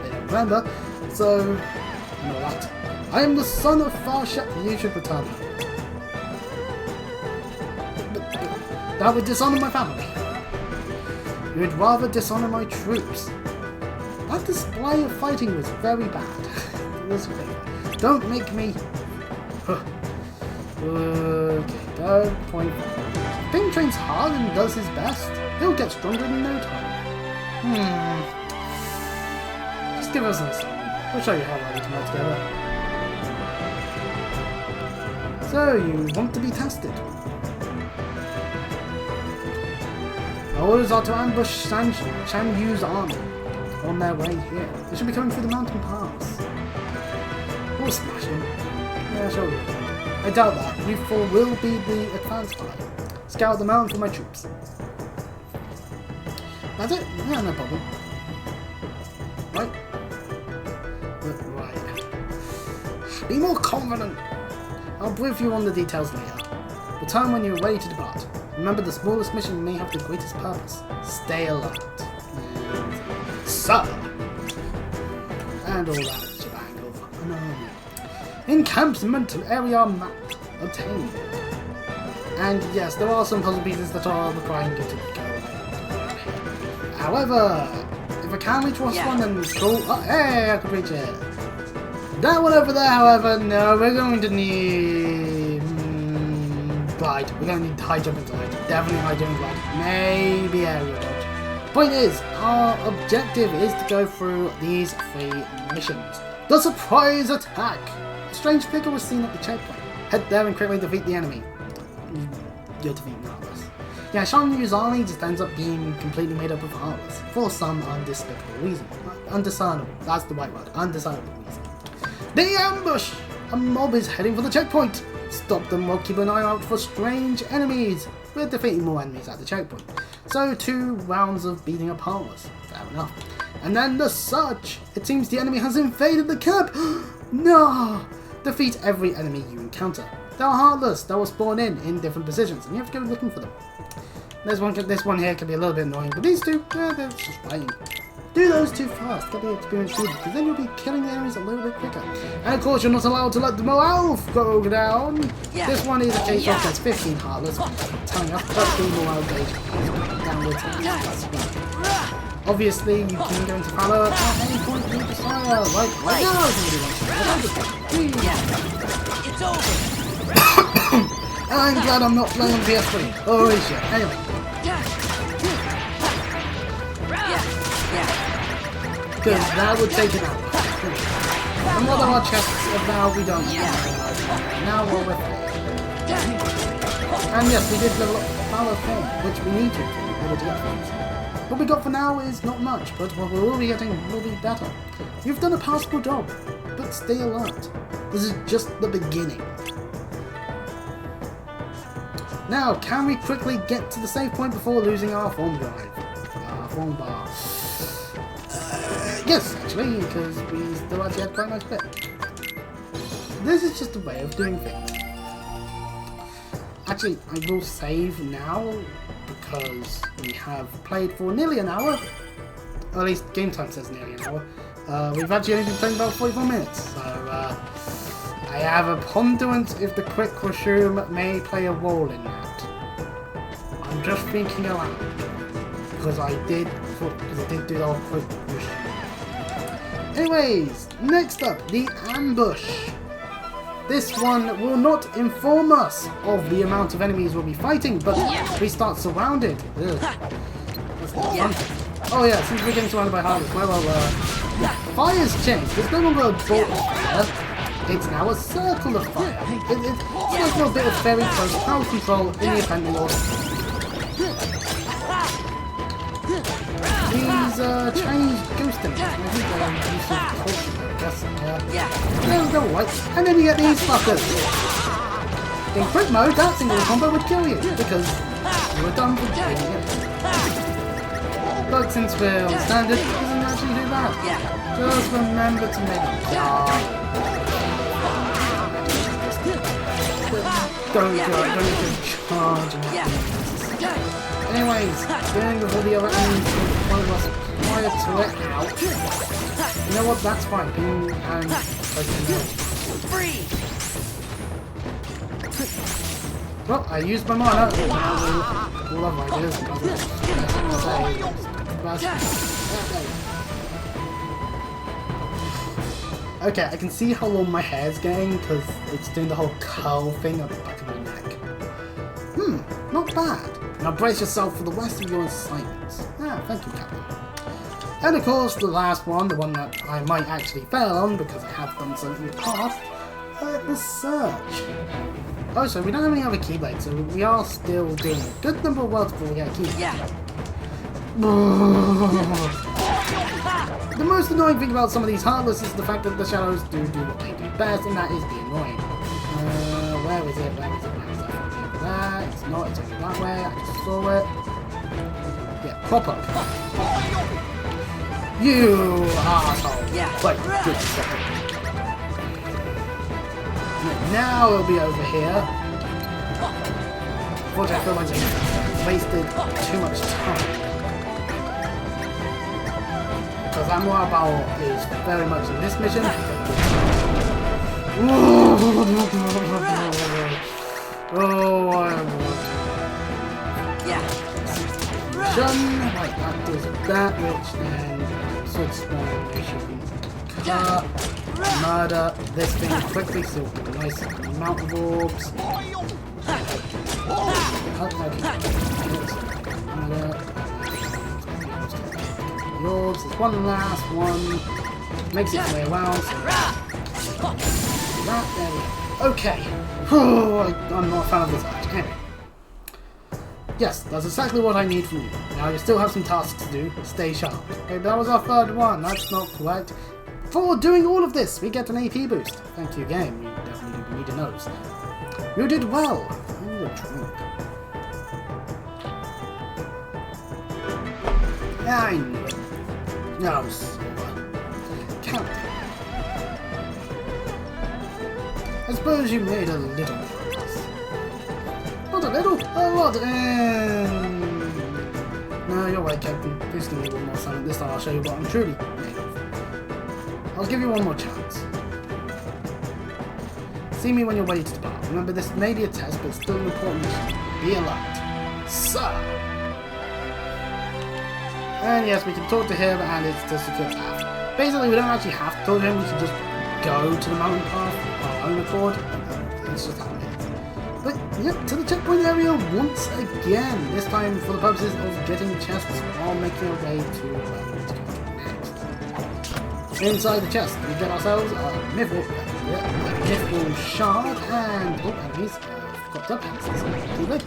don't remember, so you know that. I am the son of Farshak. You should return. But that would dishonor my family. You would rather dishonor my troops. That display of fighting was very bad. Don't make me... Okay, go point. Bing trains hard and does his best. He'll get stronger in no time. Just give us an assignment. We'll show you how well we can work together. So, you want to be tested? Our orders are to ambush Shan Yu's army on their way here. They should be coming through the mountain pass. We'll smash him. Yeah, sure. I doubt that. You four will be the advance party. Scout the mountain for my troops. That's it? Yeah, no problem. Right? Right. Be more confident. I'll brief you on the details later. Return when you're ready to depart. Remember, the smallest mission may have the greatest purpose. Stay alert. Sir! And all that shebang of an army. Encampment area map obtained. And yes, there are some puzzle pieces that are requiring you to go. However, if I can reach one, then it's cool. Oh, hey, I could reach it. That one over there, however, no, we're going to need... glide. We're going to need high jump and glide. Definitely high jump and glide. Maybe aerial dodge. Point is, our objective is to go through these 3 missions. The surprise attack! A strange figure was seen at the checkpoint. Head there and quickly defeat the enemy. You're defeating Heartless. Yeah, Shan Yu's army just ends up being completely made up of Heartless. For some undespicable reason. Undiscernible. That's the right word. Undiscernible reason. The ambush! A mob is heading for the checkpoint. Stop them while keep an eye out for strange enemies. We're defeating more enemies at the checkpoint. So 2 rounds of beating up Heartless. Fair enough. And then the search. It seems the enemy has invaded the camp. No! Defeat every enemy you encounter. They are Heartless. They will spawn in different positions, and you have to go looking for them. This one here can be a little bit annoying, but these 2, they're just fine. Do those 2 first, get the experience shooting, because then you'll be killing the enemies a little bit quicker. And of course, you're not allowed to let the morale go down. This one is a case of there's 15 Heartless, telling us that the morale gauge downwards. Obviously, you can go into Valor at any point you desire, like right now if somebody wants to. It's over. I'm glad I'm not playing on PS3. Holy shit. Anyway. Because that would take it out. And what are our chests of now we don't now we're with it. And yes, we did level up Valor form, which we need to in order to get things. What we got for now is not much, but what we will be getting will be better. You've done a passable job, but stay alert. This is just the beginning. Now, can we quickly get to the save point before losing our form drive? Our form bar. Yes, actually, because we still actually had quite a nice bit. This is just a way of doing things. Actually, I will save now, because we have played for nearly an hour. Or at least game time says nearly an hour. We've actually only been playing about 44 minutes, so I have a ponderance if the quick resume may play a role in that. I'm just thinking aloud. because I did do the whole quick push. Anyways, next up, the ambush. This one will not inform us of the amount of enemies we'll be fighting, but we start surrounded. Ugh. That's not fun. Oh yeah, since we're getting surrounded by Harvest, well, fire's changed. It's no longer a ball of fire. It's now a circle of fire. It's like a little bit of very close power control in the event we lost. These Chinese ghost enemies, I think they're use of culture, I guess. There we go, right? And then you get these fuckers. In quick mode, that single combo would kill you, because you were done for doing it. But since we're on standard, it doesn't actually do that. Just remember to make don't charge. Anyways, dealing with all the other enemies one of us prior to it. Ow. You know what? That's fine. Being and free. Well, I used my mana. All of my ideas. Okay, I can see how long my hair's getting because it's doing the whole curl thing at the back of my neck. Not bad. Now brace yourself for the rest of your assignments. Ah, thank you, Captain. And of course, the last one, the one that I might actually fail on because I have done so in the past, the search. Oh, so we don't have any other keyblades, so we are still doing a good number of worlds before we get a keyblade. The most annoying thing about some of these Heartless is the fact that the shadows do what they do best, and that is be annoying. Where is it? Where is it? Where is it? There. It's not. It's only that way. I just saw it. Yeah, pop up. You asshole. Wait, good. Now it'll be over here. Unfortunately, I feel like I wasted too much time. Because Amwabao is very much in this mission. Oh, I'm... Right, that does that, which then... Sword spawn mission. Cut. Murder this thing quickly so we can nice amount of orbs. Orbs, there's one last one. Makes its way around. So that, there we go. Okay. I'm not a fan of this match. Anyway. Yes, that's exactly what I need from you. Now you still have some tasks to do. Stay sharp. Okay, that was our third one. That's not correct. For doing all of this, we get an AP boost. Thank you, game. You definitely need to know. You did well. I need a drink. I knew it. No, Count. I suppose you made a little progress. Not a little, a lot. No, you're right, Captain. Please give me one more time. This time I'll show you what I'm truly made of. I'll give you one more chance. See me when you're ready to depart. Remember, this may be a test, but it's still an important mission. Be alert. Sir! And yes, we can talk to him, and it's the secure path. Basically, we don't actually have to talk to him, we can just go to the mountain path on our own accord. It's just how it is. But, yep, to the checkpoint area once again. This time for the purposes of getting chests while making our way to where we need to go next. Inside the chest, we get ourselves a Mithril shard and... Oh, enemies. Got up axes. Too big.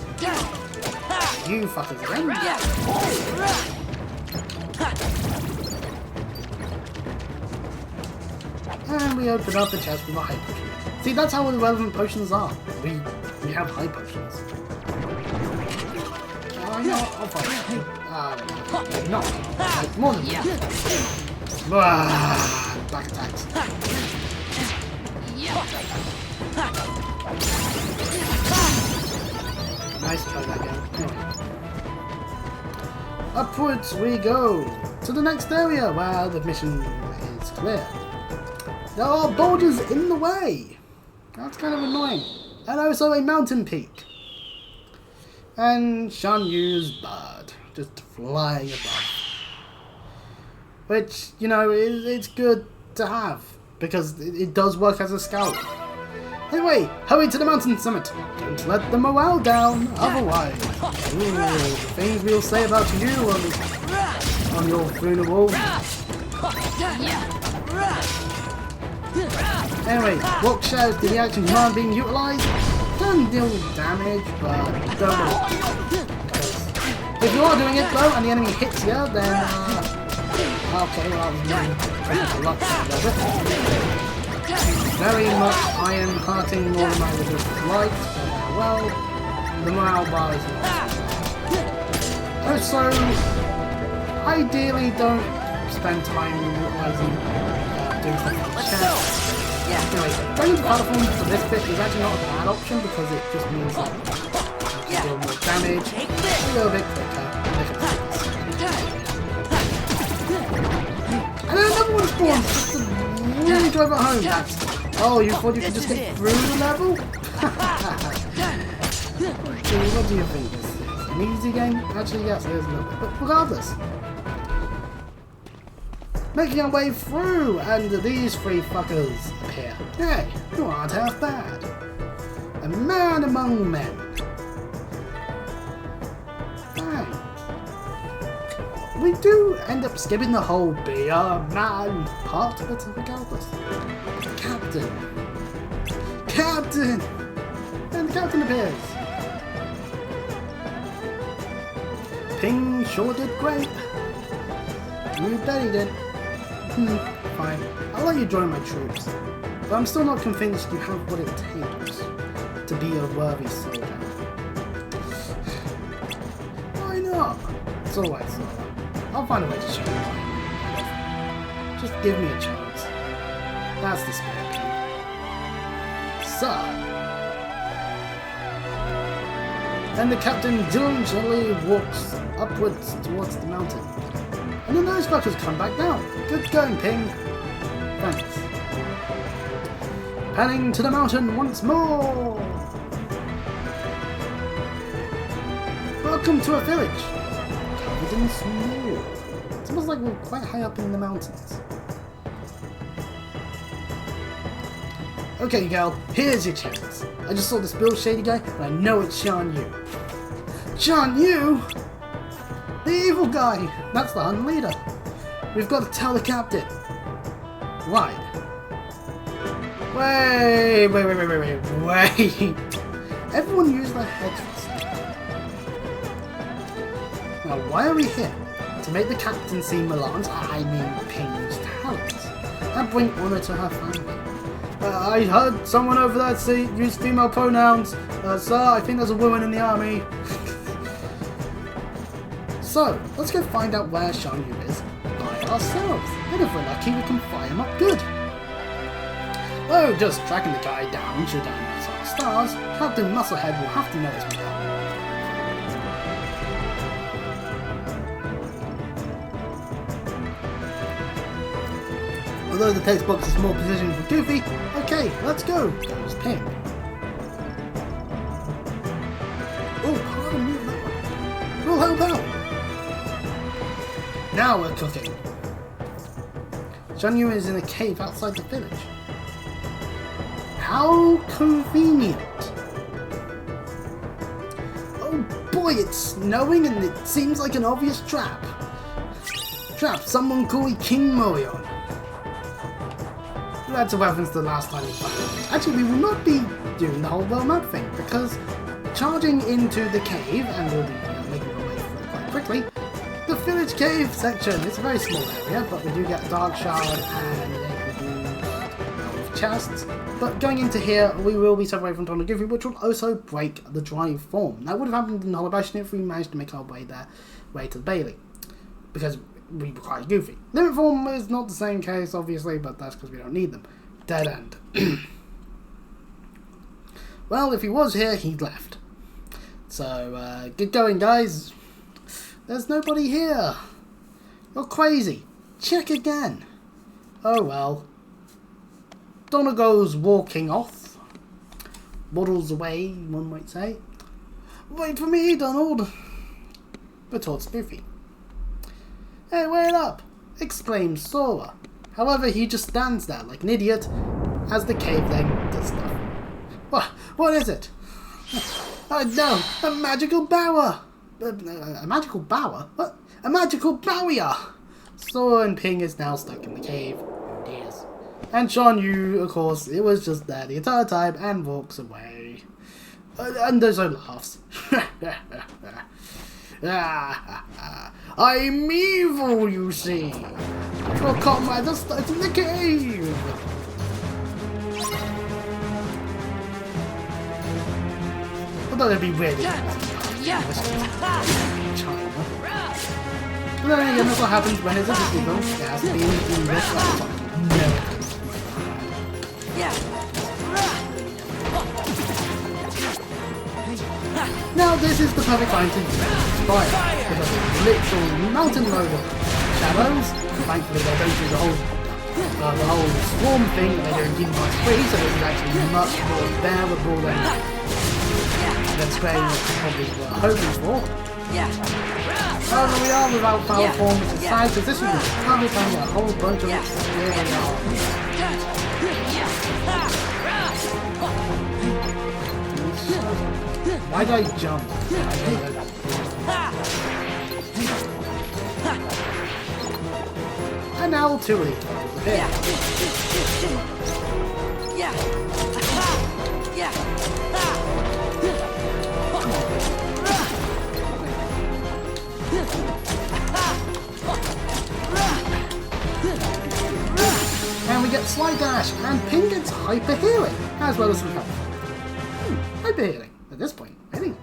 You fuckers again. And we open up the chest with a high potion. See, that's how the relevant potions are. We have high potions. No, I'll fight. No. Like, more than that. Back attacks. Nice try that game. Anyway. Upwards we go to the next area where the mission is clear. There are boulders in the way. That's kind of annoying. And also a mountain peak. And Shan Yu's bird. just flying above. Which, you know, it's good to have, because it does work as a scout. Anyway, hurry to the mountain summit. Don't let the morale down, otherwise. Ooh, the things we'll say about you on your funeral. Anyway, what shares the reaction command being utilised? Can deal damage, but don't worry. If you are doing it though, and the enemy hits you, then okay, well, that was luck. Very much iron hearting more than I would have liked. Well, the morale bar is lost. Also, ideally don't spend time utilising doing something on the chest. Anyway, going into battle form for this bit is actually not a bad option because it just means that you deal more damage, a little bit quicker. And then another one spawns just to really drive it home. Oh, you thought you could just get through the level? What do you think? Is this an easy game? Actually, yes, it is a little bit. But regardless, making our way through, and these three fuckers appear. Hey, you aren't half bad. A man among men. Fine. We do end up skipping the whole be a man part, but regardless. Captain! Captain! And the captain appears. Ping sure did great. You bet he did. Fine. I'll let you join my troops. But I'm still not convinced you have what it takes to be a worthy soldier. Why not? It's alright, soldier. I'll find a way to show you why. Just give me a chance. That's the spirit, Ping. Sir. Then the captain diligently walks upwards towards the mountain. And then those fuckers come back down. Good going, Ping. Thanks. Panning to the mountain once more. Welcome to a village. Covered in snow. It's almost like we're quite high up in the mountains. Okay, girl, here's your chance. I just saw this Bill Shady guy, and I know it's Shan Yu. Shan Yu? The evil guy! That's the Hun leader. We've got to tell the captain. Right. Wait. Everyone use their heads. Now, why are we here? To make the captain see Milan's, Ping's talents, and bring honor to her family. I heard someone over there use female pronouns. Sir, I think there's a woman in the army. So, let's go find out where Shan Yu is by ourselves. And if we're lucky, we can fire him up good. Oh, just tracking the guy down should miss our stars. Captain Musclehead will have to know his way up. Although the text box is more positioned for Goofy, okay, let's go. Goes Ping. Oh, pardon me on that one. We'll help out. Now we're cooking. Shan Yu is in a cave outside the village. How convenient. Oh boy, it's snowing and it seems like an obvious trap. Trap someone called King Morion. That's a reference to the last time we played. Actually, we will not be doing the whole world map thing, because charging into the cave, and we'll be making our way through it quite quickly, the village cave section, it's a very small area, but we do get Dark Shard and chests. But going into here, we will be separated from Tom and Goofy, which will also break the drive form. That would have happened in Hollow Bastion if we managed to make our way to the Bailey, because we require Goofy. Limit form is not the same case, obviously, but that's because we don't need them. Dead end. Well, if he was here, he'd left. So, get going, guys. There's nobody here. You're crazy. Check again. Oh well. Donegal's walking off. Waddles away, one might say. Wait for me, Donald. retorts Luffy. Hey, wait up! Exclaims Sora. However, he just stands there like an idiot as the cave then does stuff. What is it? Oh no! A magical bower! A magical bower? What? A magical barrier! Sora and Ping is now stuck in the cave. Oh dear. And Sean Yu, of course, it was just there the entire time and walks away. And there's no laughs. I'm evil, you see. Your comrades are stuck in the cave. Although it'd be weird. But then again, that's what happens when it's a Disney film. It has to be in this no. Now this is the perfect time to use fire, because of the literal mountain load of shadows. Thankfully they don't do the whole swarm thing that they do in Kingdom Hearts 3, so this is actually much more bearable than Square probably were hoping for. However, we are without power form, which is sad, because this is the perfect time to get a whole bunch of Why did I jump? And now two of these appear. And we get Slide Dash, and Ping gets Hyper Healing, as well as some health. Hyper Healing, at this point, really.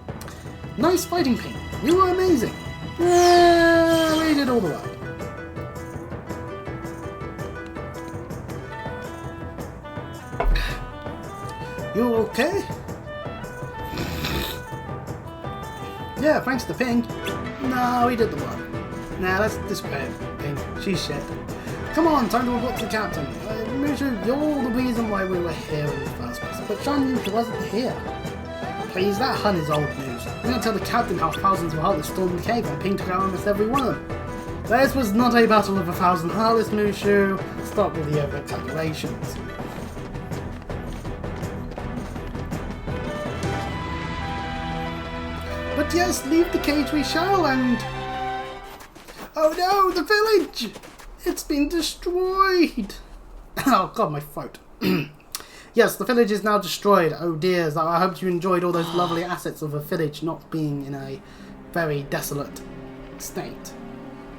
Nice fighting, Ping. You were amazing. Yeah, we did all the work. You okay? Yeah, thanks to Ping. No, he did the work. Nah, let's discredit Ping. She's shit. Come on, time to report to the captain. Mushu, you're the reason why we were here in the first place. But Sean wasn't here. Please, that Hun is old news. I'm going to tell the captain how thousands of Heartless stormed the cave and Ping took out almost every one of them. This was not a battle of 1,000 Heartless, Mushu. Stop with the over-exaggerations. But yes, leave the cage we shall, and... Oh no, the village! It's been destroyed! Oh god, my throat. Yes, the village is now destroyed. Oh dear, I hope you enjoyed all those lovely assets of a village not being in a very desolate state.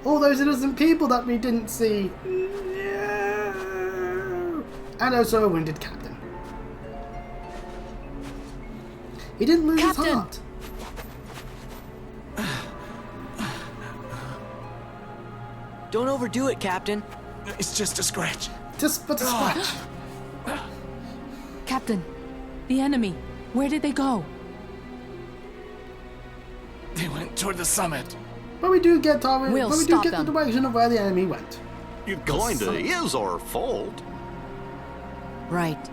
All those innocent people that we didn't see. No. And also a wounded captain. He didn't lose his heart. Don't overdo it, Captain. It's just a scratch. Just but a scratch. Captain, the enemy, where did they go? They went toward the summit. But we do get the them. direction of where the enemy went. It kinda is our fault. Right.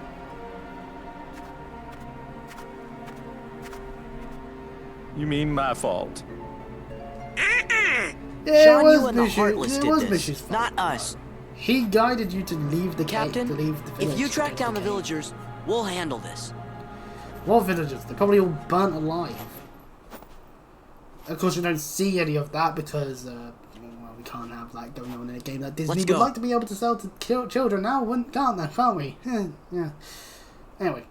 You mean my fault? Yeah, Sean, it was you and the Heartless Mushu. did It was this, Mushu's fault. not us. He guided you to leave the Captain, cave, to leave the village. if you to track take down the cave. villagers, we'll handle this. What villagers? They're probably all burnt alive. Of course, we don't see any of that because, well, we can't have that going on in a game that Disney would like to be able to sell to children now, can't we? Yeah. Anyway.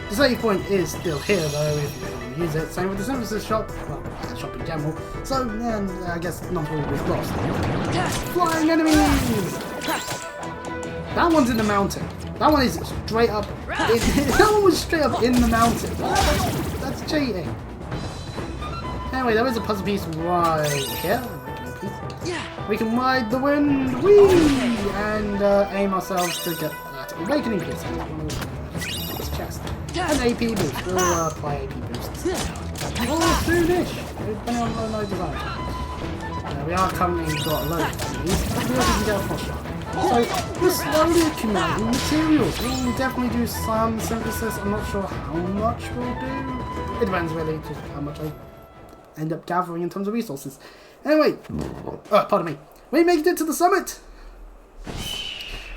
The save point is still here though, if you want to use it. Same with the services shop, well, shop in general. So, then I guess not all was lost. Flying enemies! That one's in the mountain. That one is straight up. That one was straight up in the mountain. That's cheating. Anyway, there is a puzzle piece right here. We can ride the wind, whee, and aim ourselves to get that awakening piece. Chest. An AP boost. We'll apply AP boosts. Oh, soonish! Depending on low design. We are currently got a load of these, but we also can get a frost shot. So we're slowly accumulating materials. We'll definitely do some synthesis. I'm not sure how much we'll do. It depends really just how much I end up gathering in terms of resources. Anyway, pardon me. We made it to the summit.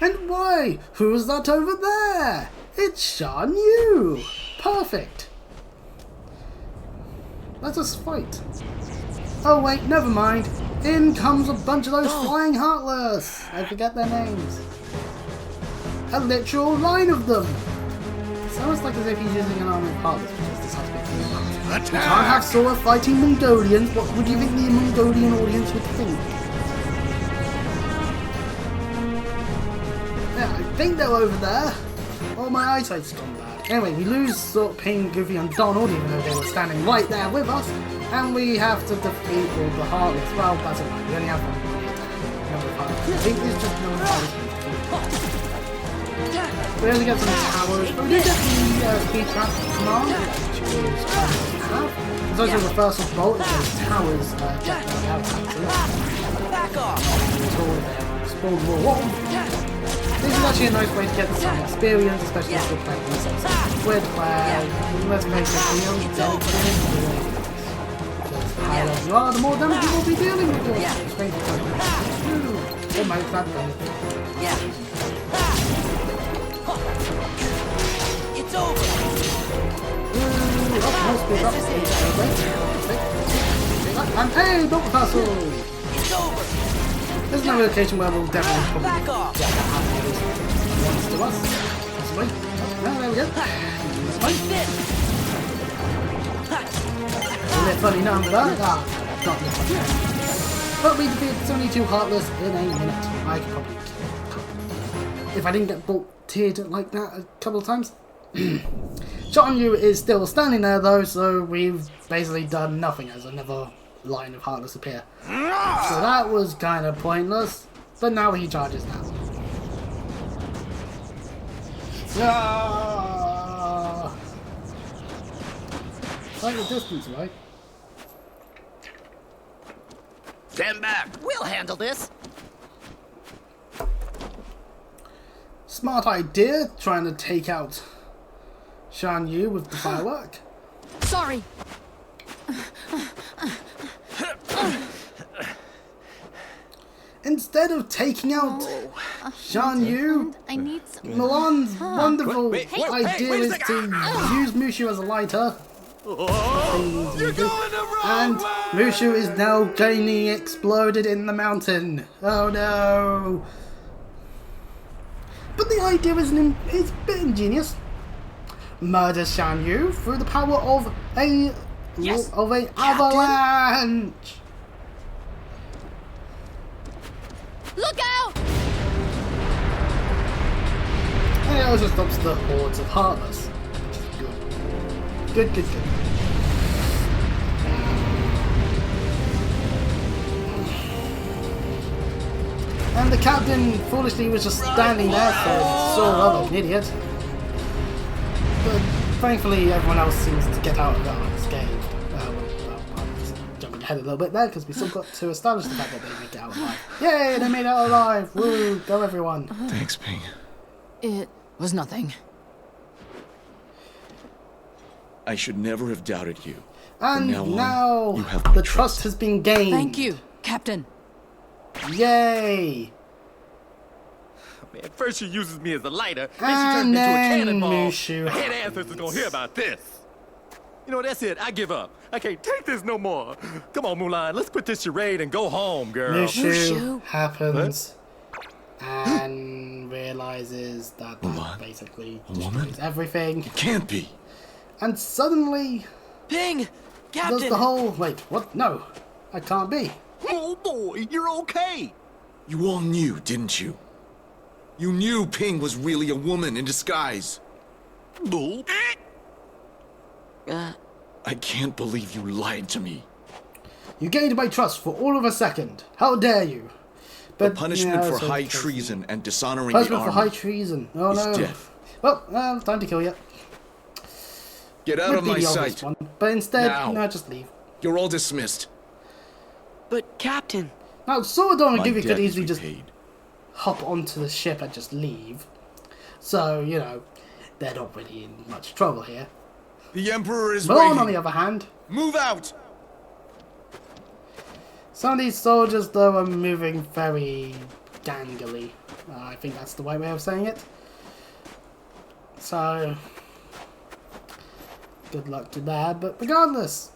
And why? Who's that over there? It's Shan Yu. Perfect. Let us fight. Oh wait, never mind. In comes a bunch of those flying Heartless. I forget their names. A literal line of them. Sounds like as if he's using an army of Heartless, which is the suspect. We can't have Sora fighting Mongolians. What would you think the Mongolian audience would think? Yeah, I think they're over there. Oh, my eyesight's gone bad. Anyway, we lose Sort, Ping, Goofy, and Donald, even though they were standing right there with us. And we have to defeat all the Heartless. Well, that's alright. We only have one Heartless. I think there's just no Heartless. We only get some towers, but we do get the speed trap command, which is quite nice to have. There's also the reversal bolt, if those towers get the power factory. Back off! Spawn more walls. This is actually a nice way to get some experience, especially if you're playing this with where, let's face it, we don't get experience in the way. Because the higher level you are, the more damage you will be dealing with your strength. Oh my god. It's over! And hey, don't hustle! It's over! There's no location where we'll definitely probably back off! Get that to us. Possibly. Oh, there we go. A bit funny number. Not this one. But we defeated 72 Heartless in a minute. I could probably if I didn't get bolted like that a couple of times. Shan Yu is still standing there though, so we've basically done nothing as another line of Heartless appear. So that was kind of pointless, but now he charges down. Like the distance, right? Stand back. We'll handle this. Smart idea, trying to take out Shan Yu with the firework. Sorry. Instead of taking out Shan Yu, Milan's wonderful idea is to use Mushu as a lighter. And Mushu is now getting exploded in the mountain. Oh no! But the idea is a bit ingenious. Murder Shan Yu through the power of a avalanche. Look out! And it also stops the hordes of Heartless. Good. Good. And the captain foolishly was just standing there, so rather an idiot. But thankfully, everyone else seems to get out of that unscathed. I'm just jumping ahead a little bit there because we still got to establish the fact that they make it out alive. Yay, they made it out alive! Woo, go everyone! Thanks, Ping. It was nothing. I should never have doubted you. And now you have the trust has been gained. Thank you, Captain. Yay! Man, first she uses me as a lighter, then she turns me into a cannonball. Mushu. The head ancestors gonna hear about this. You know, that's it. I give up. I can't take this no more. Come on, Mulan. Let's quit this charade and go home, girl. Mushu happens and realizes that basically destroys everything. It can't be. And suddenly, Ping! Captain! does the whole... Wait, what? No, I can't be. Oh boy, you're okay. You all knew, didn't you? You knew Ping was really a woman in disguise. Bull. I can't believe you lied to me. You gained my trust for all of a second. How dare you? But the punishment for high treason and dishonoring the punishment army for high treason. Oh is no. death. Well, time to kill you. Get out of my sight. One, but instead, now. no, just leave. You're all dismissed. But, Captain... Now, Sordon and My Goofy could debt is easily just... repaid. hop onto the ship and just leave. So, you know, they're not really in much trouble here. The Emperor is Milan, waiting. on the other hand, Move out! some of these soldiers, though, are moving very gangly. I think that's the right way of saying it. So, good luck to that, but regardless.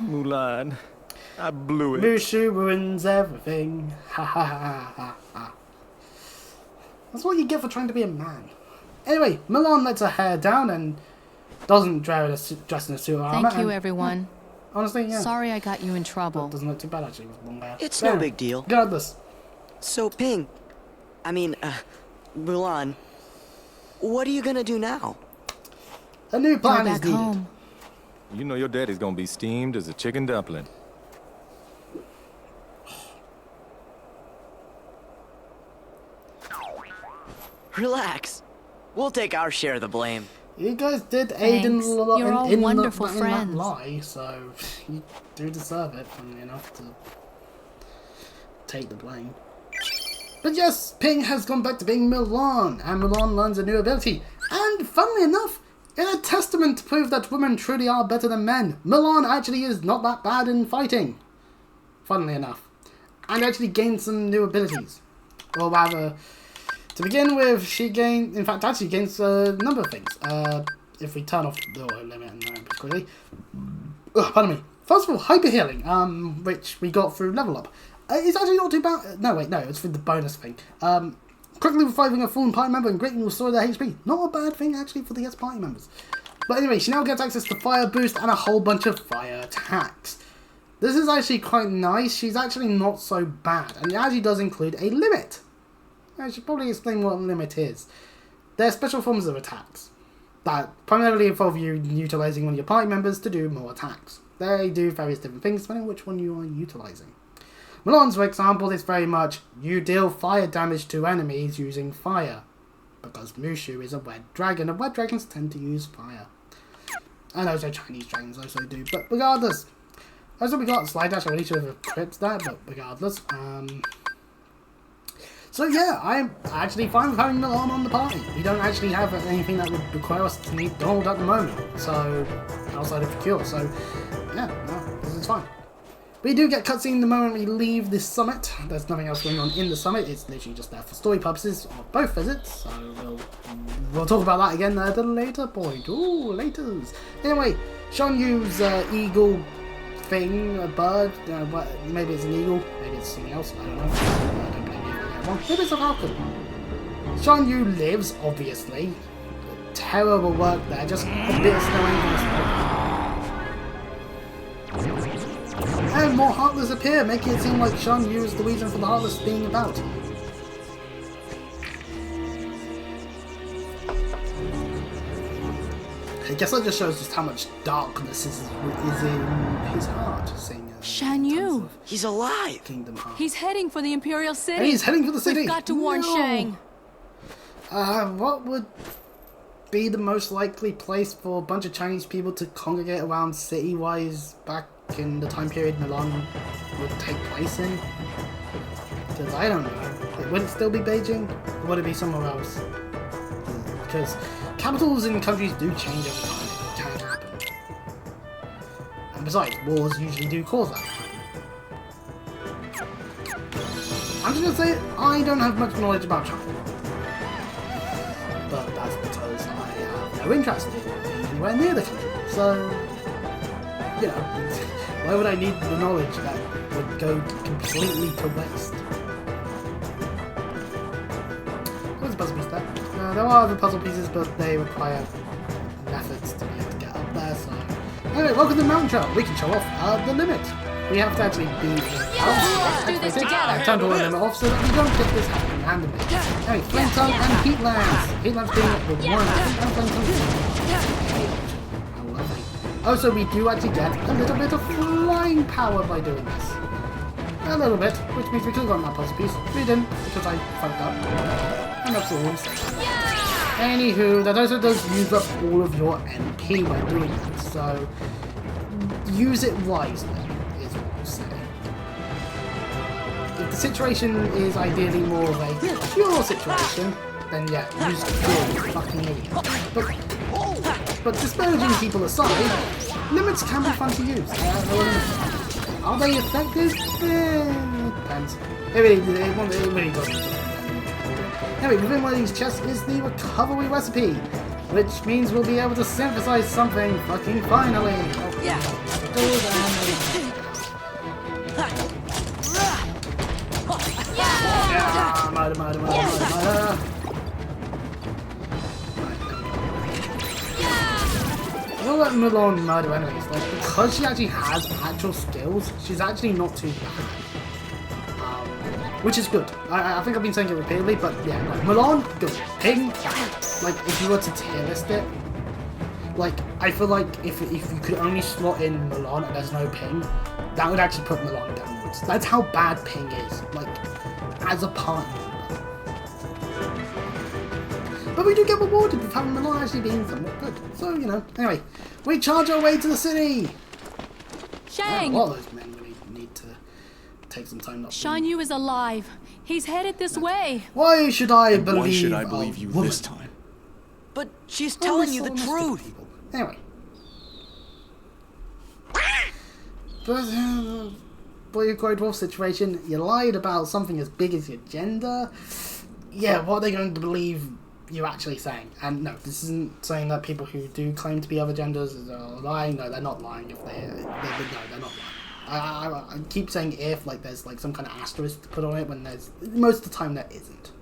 Mulan, I blew it. Mushu ruins everything. Ha ha ha ha ha. That's what you get for trying to be a man. Anyway, Milan lets her hair down and doesn't dress in a suit of armor. Thank you, everyone. Honestly, yeah. Sorry I got you in trouble. Doesn't look too bad, actually, with long hair. It's no big deal. Regardless. So, Ping, Mulan, what are you gonna do now? A new plan Go is back needed. home. You know your daddy's gonna be steamed as a chicken dumpling. Relax. We'll take our share of the blame. You guys did aid in, Thanks. You're all in wonderful that friends. lie, so you do deserve it, funnily enough, to take the blame. But yes, Ping has gone back to being Milan, and Milan learns a new ability. And funnily enough, in a testament to prove that women truly are better than men, Milan actually is not that bad in fighting. Funnily enough. And actually gained some new abilities. Or rather, to begin with, she gains, in fact, actually gains a number of things. If we turn off the auto limit and pretty quickly. Pardon me. First of all, hyper healing, which we got through level up. It's actually not too bad. No, wait, no, it's for the bonus thing. Quickly reviving a fallen party member and greatly restore their HP. Not a bad thing, actually, for the party members. But anyway, she now gets access to fire boost and a whole bunch of fire attacks. This is actually quite nice. She's actually not so bad. And it actually does include a limit. I should probably explain what a limit is. They're special forms of attacks that primarily involve you utilising one of your party members to do more attacks. They do various different things depending on which one you are utilising. Milan's, for example, is very much you deal fire damage to enemies using fire. Because Mushu is a red dragon, and red dragons tend to use fire. And also Chinese dragons also do, but regardless. Also we got Slide Dash, I really should have equipped that, but regardless. So yeah, I'm actually fine with having Milan on the party. We don't actually have anything that would require us to need Donald at the moment. So, outside of the cure, so yeah, no, this is fine. We do get cutscene the moment we leave this summit. There's nothing else going on in the summit. It's literally just there for story purposes of both visits. So we'll talk about that again at a later point. Ooh, laters. Anyway, Shan Yu's eagle thing, a bird. Maybe it's an eagle. Maybe it's something else. I don't know. I don't blame you. Maybe it's a falcon. Shan Yu lives, obviously. Terrible work there. Just a bit of snow ain't gonna snow. And more Heartless appear, making it seem like Shan Yu is the reason for the Heartless being about. I guess that just shows just how much darkness is in his heart, seeing Shan Yu. He's alive. Kingdom Hearts. He's heading for the Imperial City. And he's heading for the city. We've got to warn Shang. What would be the most likely place for a bunch of Chinese people to congregate around city-wise back in the time period Milan would take place in? Because I don't know. Would it still be Beijing? Or would it be somewhere else? Because capitals in countries do change over time. It can happen. And besides, wars usually do cause that. I'm just going to say, I don't have much knowledge about China. But that's because I have no interest in being anywhere near the country. So, you know, why would I need the knowledge that would go completely to waste? There's a puzzle piece there. There are other puzzle pieces, but they require methods to be able to get up there, so... Anyway, welcome to the Mountain Trail. We can show off the limit. We have to actually be... Let's do this together. I turned all the limit off so that we don't get this happening randomly. Anyway, Flame Tongue and Heatlands. Heatlands being the one and Flame Tongue. How lovely. Also, we do actually get a little bit of flying power by doing this. A little bit, which means we could have gotten that puzzle piece. We didn't, because I fucked up. And that's all. Anywho, that also does use up all of your MP by doing that, so use it wisely, is what I'll say. It the situation is ideally more of a pure situation, then yeah, use pure, you fucking idiot. But disparaging people aside, limits can be fun to use. Are they effective? Depends. It really doesn't. Anyway, within one of these chests is the recovery recipe, which means we'll be able to synthesize something fucking finally. Yeah. Murder. We'll let Mulan murder enemies. Like, because she actually has actual skills, she's actually not too bad. Which is good. I think I've been saying it repeatedly, but yeah, no. Mulan, good. Ping, bad. Like, if you were to tier list it, like, I feel like if you could only slot in Mulan and there's no Ping, that would actually put Mulan downwards. That's how bad Ping is, like, as a partner. But we do get rewarded with having Mulan actually being somewhat good. So, you know, anyway, we charge our way to the city! Shang! Yeah, a lot of those men really need to take some time not to... Shan Yu is alive. He's headed this way. Why should I believe... Why should I believe you this time? But she's telling you the truth. Anyway. But, for your Grey Dwarf situation, you lied about something as big as your gender. Yeah, what are they going to believe you're actually saying? And no, this isn't saying that people who do claim to be other genders are lying. No, they're not lying if they're not lying. I keep saying if, like there's like some kind of asterisk to put on it when there's, most of the time there isn't.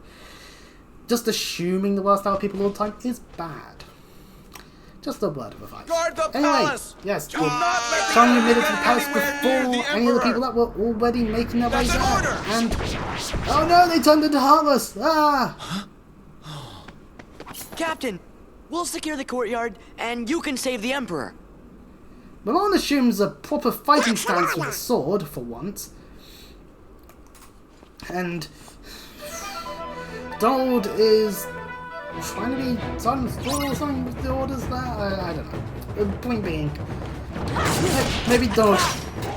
Just assuming the worst out of people all the time is bad. Just a word of advice. Guard the anyway, palace! yes, Shang admitted to the palace before any of the people that were already making their way there. And oh no, they turned into Heartless! Ah! Captain, we'll secure the courtyard, and you can save the Emperor. Mulan assumes a proper fighting stance with a sword, for once. And Donald is trying to be starting to store or something with the orders there? I don't know. The point being, maybe Donald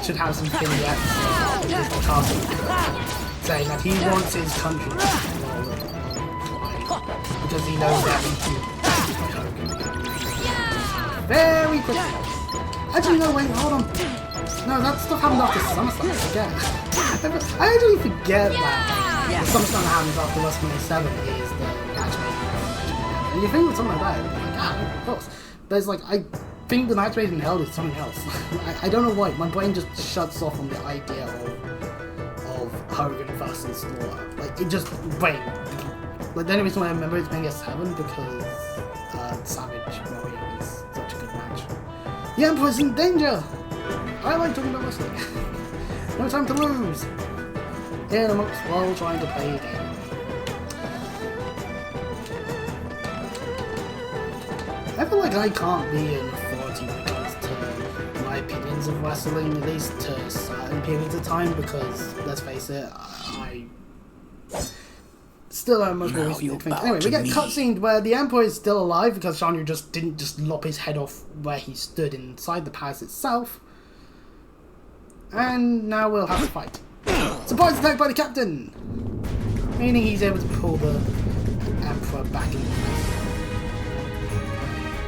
should have some vignettes in his castle saying that he wants his country to be because he knows that he can. Very quickly. Actually, no, wait, hold on. No, that stuff happened after SummerSlam, I forget. I actually forget that the SummerSlam that happens after WrestleMania 7 is the matchmaking. And you think with something like that, like, of course. But it's like, I think the matchmaking held is something else. I don't know why, my brain just shuts off on the idea of Hogan versus Slaughter. Like, it just, brain. Like, the only reason why I remember it's being a 7 because Savage Warrior is such a good match. The Emperor's in danger! I like talking about wrestling. No time to lose! In amongst while trying to play a game. I feel like I can't be an authority when it comes to my opinions of wrestling, at least to certain periods of time, because, let's face it, I still am much more recently think. Anyway, we get cutscene where the Emperor is still alive because Shan Yu just didn't just lop his head off where he stood inside the palace itself. And now we'll have a fight. Surprise attack by the captain! Meaning he's able to pull the Emperor back in place.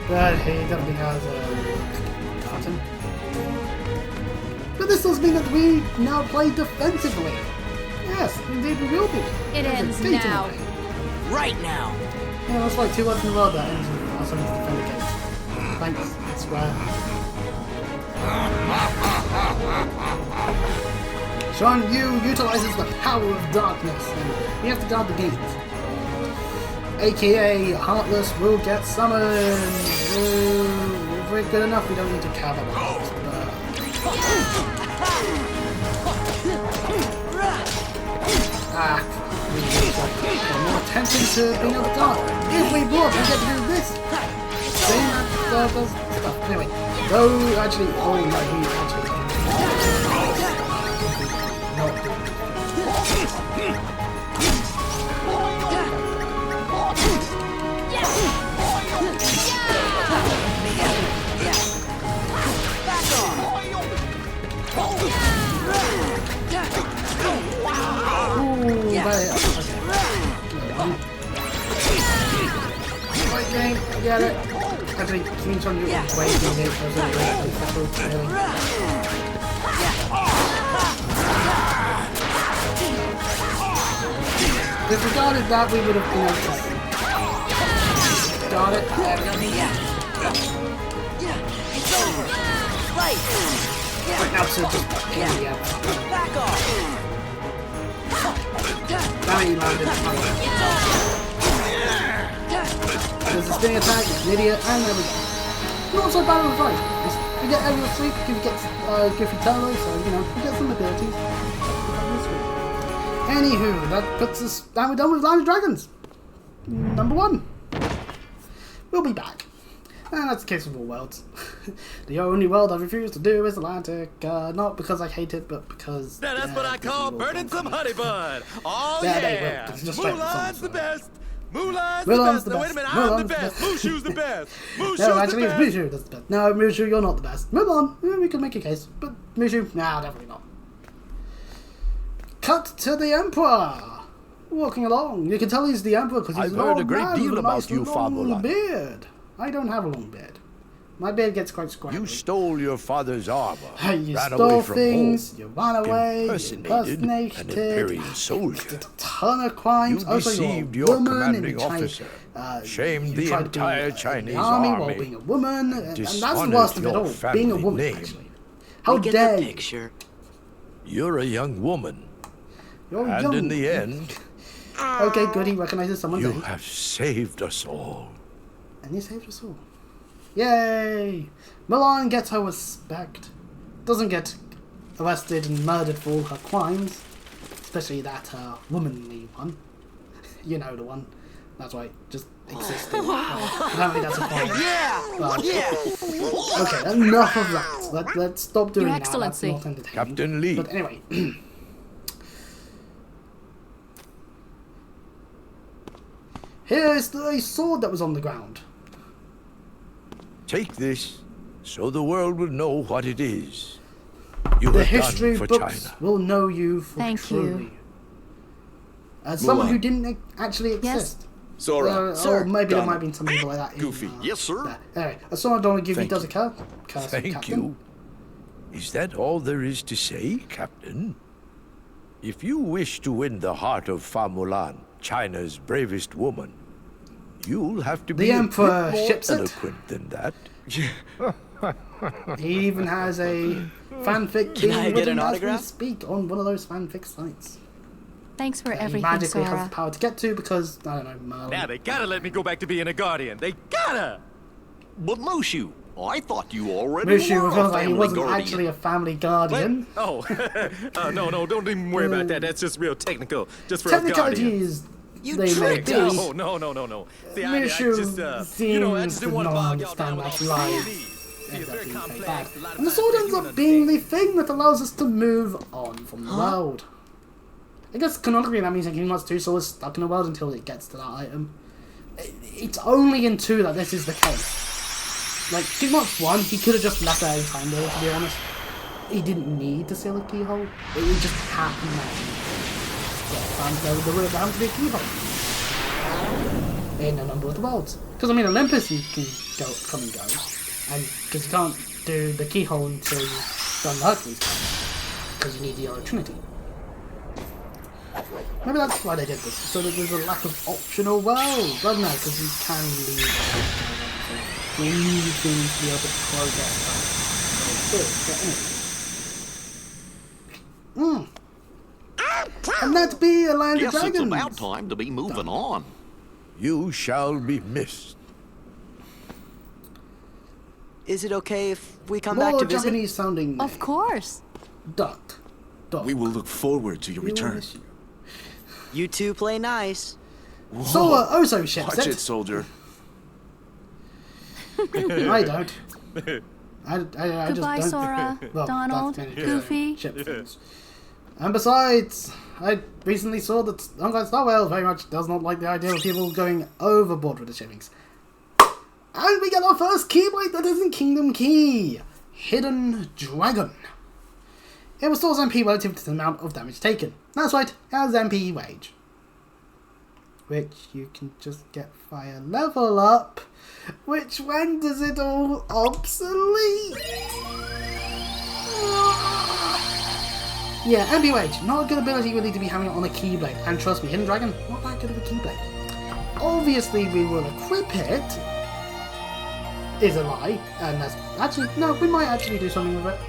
But he definitely has a curtain. But this does mean that we now play defensively. Yes, indeed we will be. It ends now. Right now. Yeah, that's like 2 words in a row that ends with us having to defend the gates. Thanks, Square. Shan Yu utilizes the power of darkness, and we have to guard the gates. AKA Heartless will get summoned. If we're good enough, we don't need to cover that. We need to pay more attention to being able to guard. If we block, we get to do this. Same that does stuff. Anyway, though actually, oh no, he's actually not doing game, I get it. Actually, King Chun was way too late. I was really settled, really. If we got it that, we would have been okay. Got it. It's over. Right. Right now, so just Back off. Damn it, you landed. There's a sting attack, an idiot, and there we go. Not so bad of a fight. We get everyone asleep, we get Goofy Turbo, so you know, we get some abilities. Anywho, that puts us down. We're done with Land of Dragons. Number 1. We'll be back. And that's the case with all worlds. The only world I refuse to do is Atlantic. Not because I hate it, but because... Now that's what I call burning some honey bun. Oh yeah! Mulan's the best. Mulan's the best. No, wait a minute, I'm the best. Mushu's the best. Mushu's no, actually, the best. it's Mushu that's the best. No, Mushu, you're not the best. Mulan, we could make a case. But Mushu, nah, definitely not. Cut to the Emperor. Walking along. You can tell he's the Emperor because he's I've heard a great deal about you, long beard. I don't have a long beard. My beard gets quite scrappy. You stole your father's armor, You ran stole away from things, home, you ran away, impersonated an Imperial soldier. did a ton of crimes. You Also, deceived you're a your woman commanding and officer, shamed you the tried to be entire in the Chinese army while army, being a woman, and that's the dishonored worst of it your all. Being a family woman, name. actually. How We get dare the you? picture. You're a young woman, You're and young. in the end, Okay, good. He recognizes someone's you name. have saved us all. And he saved us all. Yay! Milan gets her respect. Doesn't get arrested and murdered for all her crimes. Especially that womanly one. You know the one. That's right, just existing. Apparently that's a crime. Okay, enough of that. Let's stop doing Your that. Excellency. That's not entertaining. Captain Lee. But anyway. Here is the sword that was on the ground. Take this, so the world will know what it is. You The have history done for books China. will know you for Thank truly. you. As someone Mulan. who didn't actually exist. Sora. Or maybe there Donald. might have been some people like that. Goofy. Yes, sir. Anyway, as someone don't give you Thank does you. occur. Curse Thank Captain. you. Is that all there is to say, Captain? If you wish to win the heart of Fa Mulan, China's bravest woman, you'll have to be The a Emperor bit more ships it. eloquent than that. He even has a fanfic Can I being get written an as we autograph? speak on one of those fanfic sites. Thanks for That he everything, magically has Sora. the power to get to because, I don't know, Merlin. Now they gotta let me go back to being a guardian. They gotta. But Mushu, I thought you already Mushu were a reveals that he family wasn't guardian. actually a family guardian. Oh, no, don't even worry about that. That's just real technical. Just for a guardian. Technicalities they may tricked be. us. Oh, no. See, I Mushu just, you know, I just seems didn't to want to not bog y'all down understand with that all life the ends See, up it's very being very complex. bad. A lot of And the times sword you ends don't up being the thing that allows us to move on from the world. I guess canonically that means that Kingdom Hearts 2 Soul is stuck in the world until it gets to that item. It's only in 2 that this is the case. Like, Kingdom Hearts 1, he could have just left that any time there, to be honest. He didn't need to seal a keyhole. It would just happen that he found there would have to be a keyhole. In a number of the worlds. Because, I mean, Olympus you can come and go. And because you can't do the keyhole until you've done Hercules. Because you need the Aura Trinity. Maybe that's why they did this, so that there's a lack of optional worlds, doesn't there? Because you can leave things to be able to progress back. And that'd be a Land of Guess it's Dragons. about time to be moving on. You shall be missed. Is it okay if we come More back to visit? Japanese sounding. Of course. Duck. We will look forward to your return. You two play nice. Sora also ships Watch it. it, soldier. I don't. I just Goodbye, don't. Sora, Well, Donald, that's Goofy. ship things. And besides, I recently saw that Uncle Star Whale very much does not like the idea of people going overboard with the shippings. And we get our first Keyblade that isn't Kingdom Key. Hidden Dragon. It restores MP relative to the amount of damage taken. That's right, it has MP wage. which you can just get via level up, which renders it all obsolete. Yeah, MBH, not a good ability really to be having it on a Keyblade, and trust me, Hidden Dragon, not that good of a Keyblade. Obviously we will equip it, is a lie, and that's actually, no, we might actually do something with it,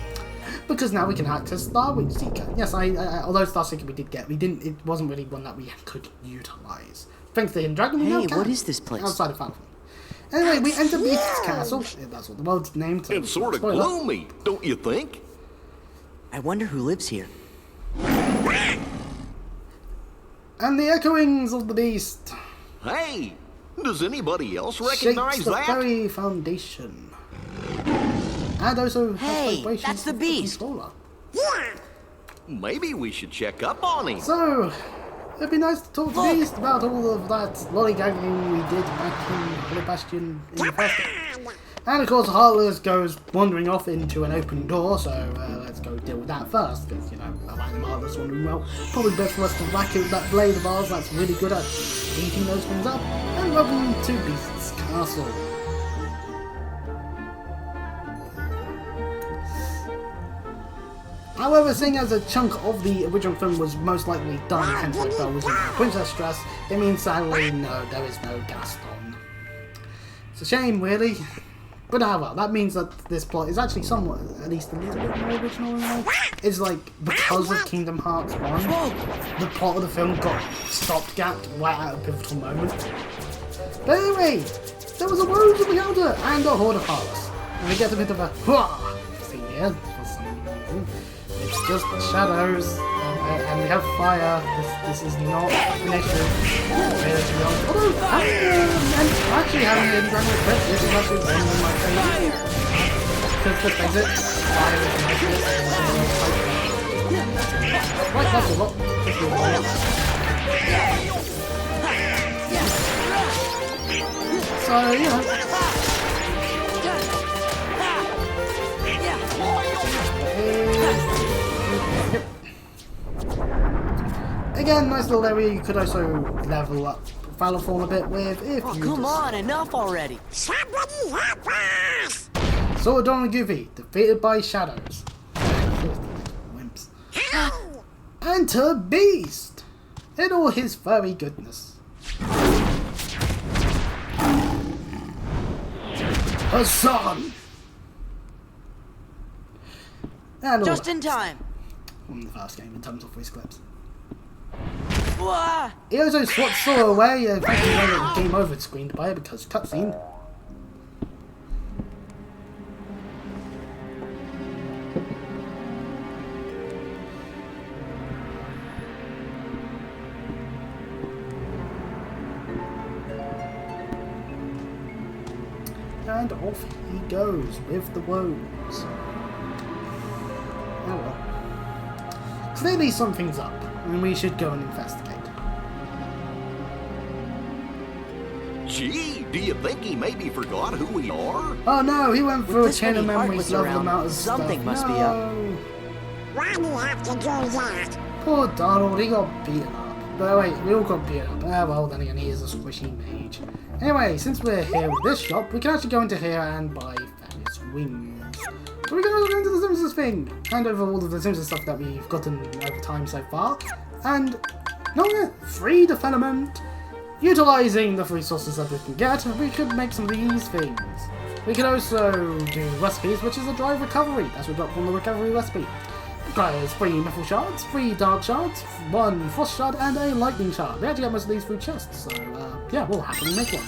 because now we can access Starwing Seeker. Yes, although Star Seeker it wasn't really one that we could utilize. Thanks to Hidden Dragon, we now can. What is this place? Outside of Final Fantasy. Anyway, we enter Beast's castle, that's what the world's named. So It's sort of gloomy, don't you think? I wonder who lives here. And the echoings of the beast. Hey, does anybody else Shakes recognize the that? very foundation. And also has Hey, vibrations that's the of beast. controller. Maybe we should check up on him. So, it'd be nice to talk to Beast about all of that lollygagging we did back in Holy Bastion in the first game. And of course, Heartless goes wandering off into an open door, so let's go deal with that first, because, you know, I like them Heartless wandering well. Probably best for us to whack it with that blade of ours that's really good at eating those things up. And welcome to Beast's Castle. However, seeing as a chunk of the original film was most likely done, hence like Belle was in Princess dress, it means sadly, no, there is no Gaston. It's a shame, really. But well, that means that this plot is actually somewhat, at least a little bit more original in a way. It's like, because of Kingdom Hearts 1, the plot of the film got stopgapped right at a pivotal moment. But anyway, there was a Rose of the Elder and a Horde of Heartless. And we get a bit of a see here, for some reason. It's just shadows, and we have fire. This is not an issue. Although, and actually having the Hidden Dragon equipped, this is actually one of my favourites. Because let's face it, fire is an issue. Right, that's a lot. So, you know. Again, nice little area you could also level up Valor Form a bit with if you come on, enough already. Somebody help us! Sword Dawn and Goofy, defeated by shadows. Wimps. Enter Beast! In all his furry goodness. Hassan! And just in time. From the first game in terms of voice clips. Wah! He also swats Sora away, in fact he made a game over screened by it because cutscene. And off he goes with the woes. Oh well. Clearly something's up, and we should go and investigate. Gee, do you think he maybe forgot who we are? Oh no, he went through a chain of many memories, leveled them out of something stuff. must be up. Why do you have to do that? Poor Donald, he got beaten up. But wait, we all got beaten up. Ah well, then again, he is a squishy mage. Anyway, since we're here with this shop, we can actually go into here and buy various wings. But we can also go into the Simpsons thing, hand over all of the Simpsons stuff that we've gotten over time so far, and free development. Utilizing the resources that we can get, we could make some of these things. We can also do recipes, which is a dry recovery. That's what we got from the recovery recipe. Requires 3 Mythal Shards, 3 Dark Shards, 1 Frost Shard, and a Lightning Shard. We actually got most of these through chests, so yeah, we'll happily make one.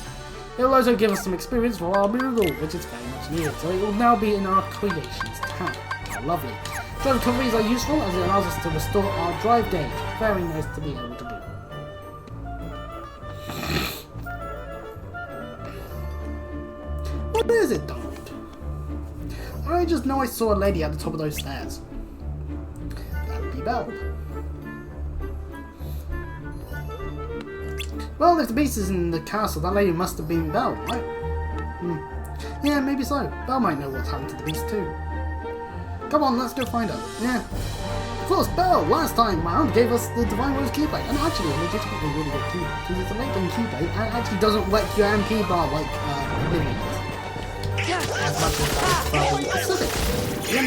It will also give us some experience for our Moogle, which is very much needed, so it will now be in our Creations tab. Oh, lovely. Dry recoveries are useful as it allows us to restore our drive gauge. Very nice to be able to do. What is it, Donald? I just know I saw a lady at the top of those stairs. That would be Belle. Well, if the beast is in the castle, that lady must have been Belle, right? Yeah, maybe so. Belle might know what's happened to the beast too. Come on, let's go find her. Yeah. course, Belle, last time my aunt gave us the Divine Rose keyblade, and actually a legitimately really good keyblade, because it's a late game keyblade, and it actually doesn't wreck your MP bar like Oblivion does. As much as it's specific. Yeah,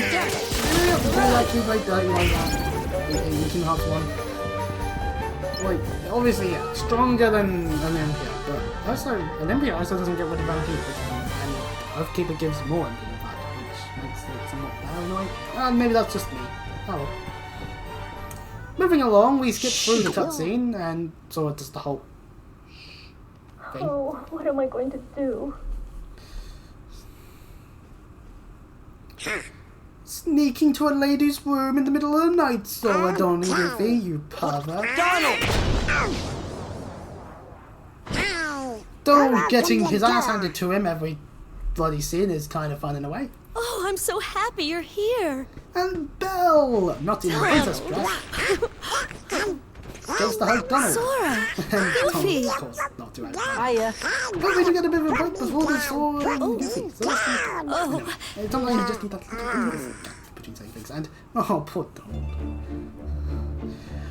I like keyblade dirty like that, in Kingdom Hearts 1. Like, obviously, yeah, stronger than Olympia, but also, Olympia also doesn't get rid of MP, and Earthkeeper gives more MP back, which makes it somewhat paranoid. Maybe that's just me. Oh well. Moving along, we skip through the cutscene and saw just the whole thing. Oh, what am I going to do? Sneaking to a lady's room in the middle of the night, Sora Dorothy, you pervert. Though getting his ass handed to him every bloody scene is kind of fun in a way. Oh, I'm so happy you're here. And Belle! Not in princess dress. Goes to hug Donald. Sora! And Tom, Goofy! of course, not too angry. Hiya. But we do get a bit of a break before the Sora and Goofy. So let's Oh. anyway, Tom and I just need that little between saying things. And, oh, poor Donald.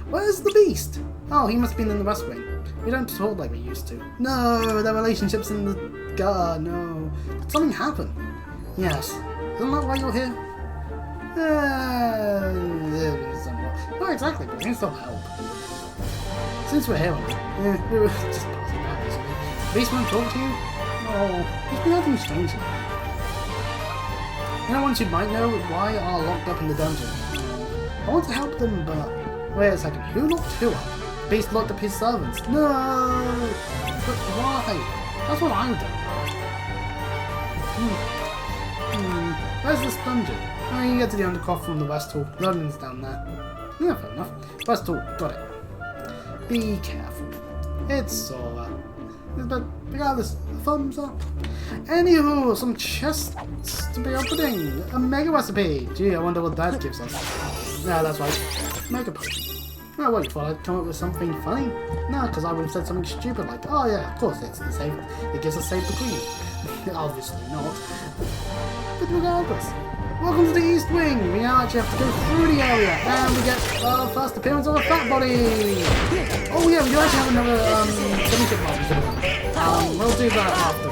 Where's the Beast? Oh, he must have been in the West Wing. We don't talk like we used to. No, their relationship's in the guard. No. Did something happen? Yes. Isn't that why you're here? Somewhat. Not exactly, but I can still help. Since we're here, we were just passing by, basically. Beast won't talk to you? Oh, he's been acting strangely. You know, once you might know why are locked up in the dungeon. I want to help them, but... Wait a second, who locked who up? Beast locked up his servants. No! But why? That's what I would do. Where's this dungeon? Oh, you can get to the Undercroft from the West Hall. London's down there. Yeah, fair enough. West Hall, got it. Be careful. It's Sora. But regardless, thumbs up. Anywho, some chests to be opening. A mega recipe. Gee, I wonder what that gives us. Yeah, that's right. Mega potion. Oh, what, you thought I'd come up with something funny? No, because I would have said something stupid like, oh yeah, of course, it's the save. It gives us Save the Queen. Obviously not. But regardless. Welcome to the East Wing! We now actually have to go through the area, and we get our first appearance of a fat body! Oh yeah, we do actually have another, championship match. We'll do that after.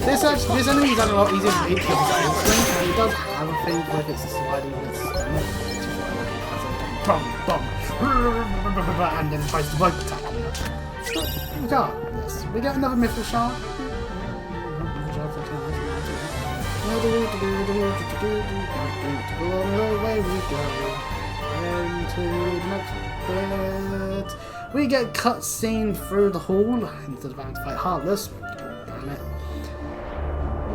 This enemy is a lot easier to beat because it's East Wing, and it does have a thing where it's sliding with its and then tries to rope attack you. But regardless, we get another Mythril Shard. Away we go into the next bit. We get cutscene through the hall instead of having to fight Heartless. Damn it.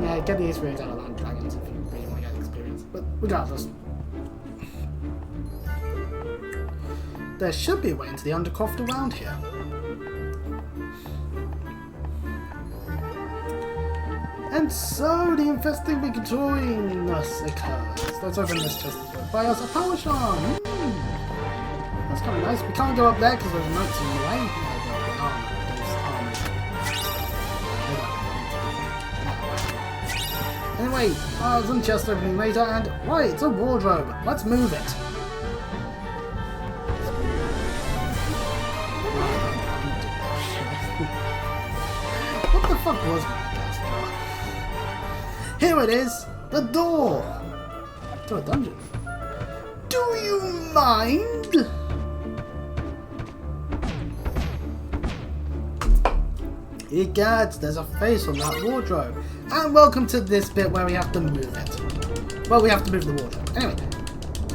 Yeah, get the experience out of Land Dragons if you really want to get experience. But regardless, there should be a way into the Undercroft around here. And so the infesting Victorious occurs. Let's open this chest as well. Buy us a power charm. That's kind of nice. We can't go up there because there's notes in the way. Anyway, some chest opening later, and right, it's a wardrobe. Let's move it. What the fuck was that? Here it is! The door! To a dungeon. Do you mind? Egads, there's a face on that wardrobe. And welcome to this bit where we have to move it. Well, we have to move the wardrobe. Anyway,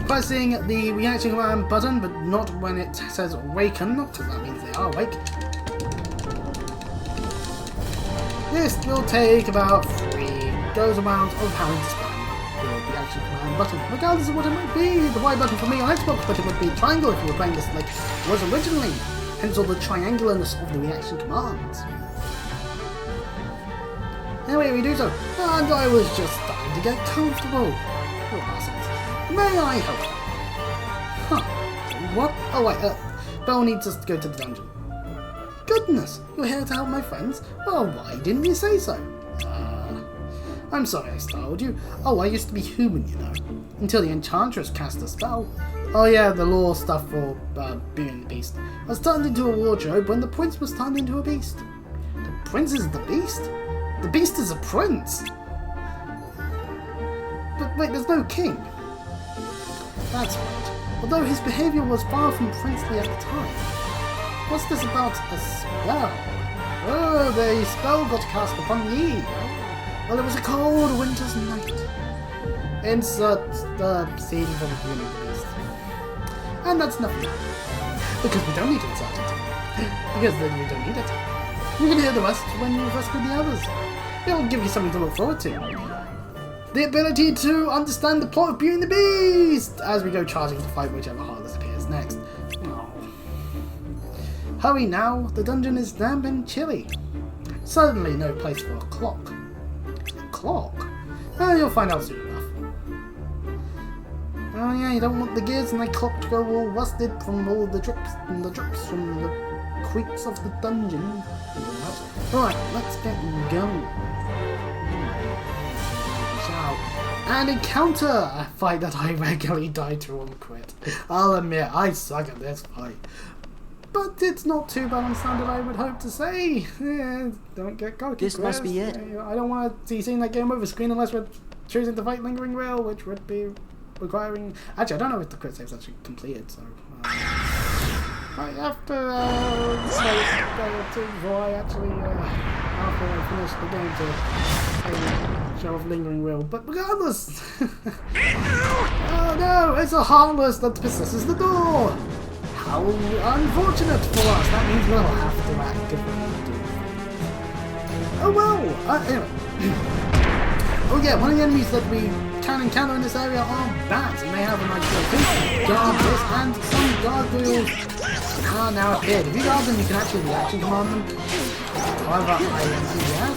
pressing the reaction command button, but not when it says awaken, because that means they are awake. This will take about 3 goes around of having to spam the reaction command button, regardless of what it might be. The Y button for me on Xbox, but it would be triangle if you were playing this like it was originally, hence all the triangularness of the reaction commands. Anyway, we do so, and I was just starting to get comfortable. Poor assholes. May I help you? Huh. What? Oh wait, Belle needs us to go to the dungeon. Goodness, you're here to help my friends? Well, why didn't you say so? I'm sorry I startled you. Oh, I used to be human, you know. Until the Enchantress cast a spell. Oh yeah, the law stuff for Beauty and the Beast. I was turned into a wardrobe when the prince was turned into a beast. The prince is the beast? The beast is a prince? But wait, there's no king. That's right. Although his behaviour was far from princely at the time. What's this about a spell? Oh, the spell got cast upon me. Well, it was a cold winter's night. Insert the scene from the Beauty and the Beast. And that's nothing. Because we don't need to insert it. Because then we don't need it. You can hear the rest when you rescue the others. It'll give you something to look forward to. The ability to understand the plot of Beauty and the Beast as we go charging to fight whichever Heartless appears next. Oh. Hurry now, the dungeon is damp and chilly. Certainly no place for a clock. A clock? You'll find out soon enough. Oh yeah, you don't want the gears and the clock to go all rusted from all the drips from the creaks of the dungeon. Right, let's get going. And encounter a fight that I regularly die to and quit. I'll admit, I suck at this fight. But it's not too bad on standard, I would hope to say. Don't get cocky. This must be it. I don't want to see seeing that game over screen unless we're choosing to fight Lingering Will, which would be requiring... Actually, I don't know if the crit save's actually completed, so... I have to say a day or two before I actually, after I finish the game to show off Lingering Will. But regardless... Oh no, it's a Heartless that possesses the door! How unfortunate for us, that means we'll have to actively. Oh well, anyway. Oh yeah, one of the enemies that we can encounter in this area are bats, and they have a nice little guardrails, and some gargoyles are now appeared. If you guard them, you can actually reaction command them. However, I am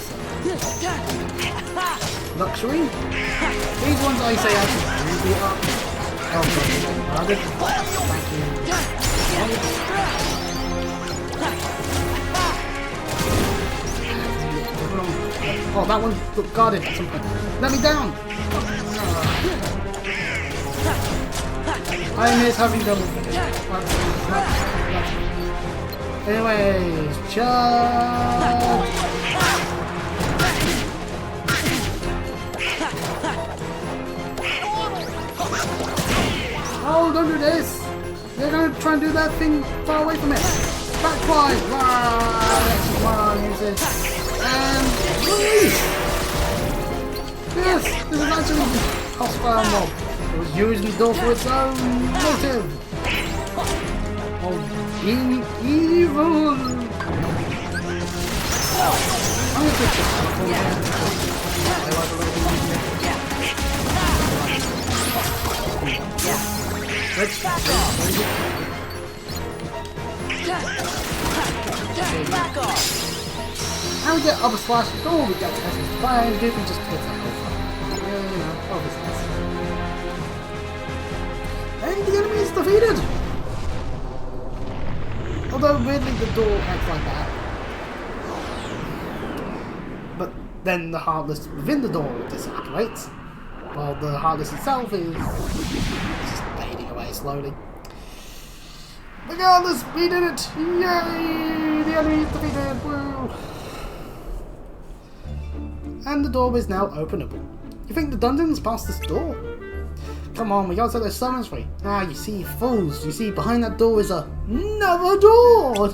Luxury. These ones I say actually do beat up. Oh, good. Thank you. Oh, that one looked guarded at some point. Let me down! I miss having double. Anyways, charge! Oh, don't do this! They're gonna try and do that thing far away from it. Backfire! Use it. And release! Yes! This is actually hostile mob. It was using the door for its own motive. Of being evil. I'm gonna fix this. Let's back off. And we get upper slash. Oh, we got Tessa's fire. We can just put that over. You know, obviously. And the enemy is defeated. Although weirdly the door acts like that. But then the Heartless within the door disintegrates. While the Heartless itself is just fading away slowly. Regardless, we did it! Yay! The enemy is defeated! Woo! And the door is now openable. You think the dungeon's past this door? Come on, we gotta set those summons free. Ah, you see, fools. You see, behind that door is another door!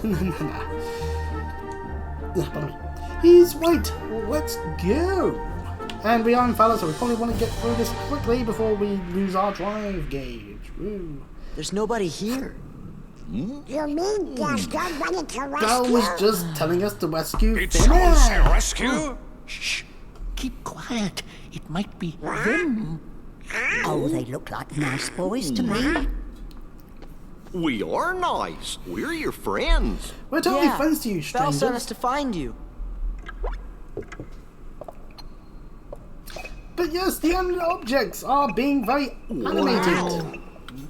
He's right. Let's go! And we are in Fallon, so we probably want to get through this quickly before we lose our drive gauge. Woo. There's nobody here. You mean there's nobody to rescue? Belle was just telling us to rescue Did someone say rescue? Shh. Keep quiet. It might be them. Oh, they look like nice boys to me. We are nice. We're your friends. We're totally friends to you, Belle strangers. sent us to find you. But yes, the objects are being very animated. Wow.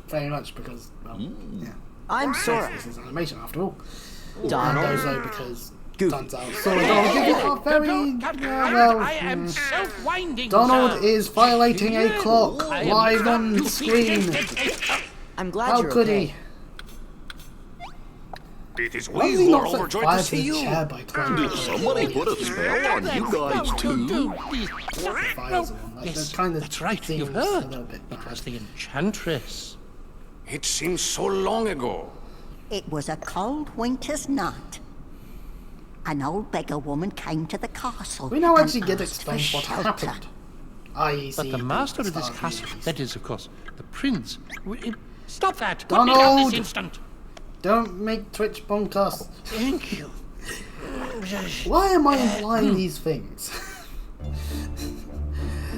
Very much because, well, yeah. I'm Sora. This is animation after all. Donald. And also because turns out Sora Donald are very, self-winding. Donald is violating a clock live on screen. I'm glad How you're could okay. he? It is Why we was he who not are set overjoyed fire to to see the you. chair by climbing Did over it? somebody put a spell on you guys too? Yes, kind of that's right, you've heard. It was the Enchantress. It seems so long ago. It was a cold winter's night. An old beggar woman came to the castle. We now and actually get asked for explained what shelter. happened. I But see. the master of this castle, that is, of course, the prince... Stop that! Put Donald! me down this instant! Don't make Twitch bonkers. Thank you. Why am I implying these things?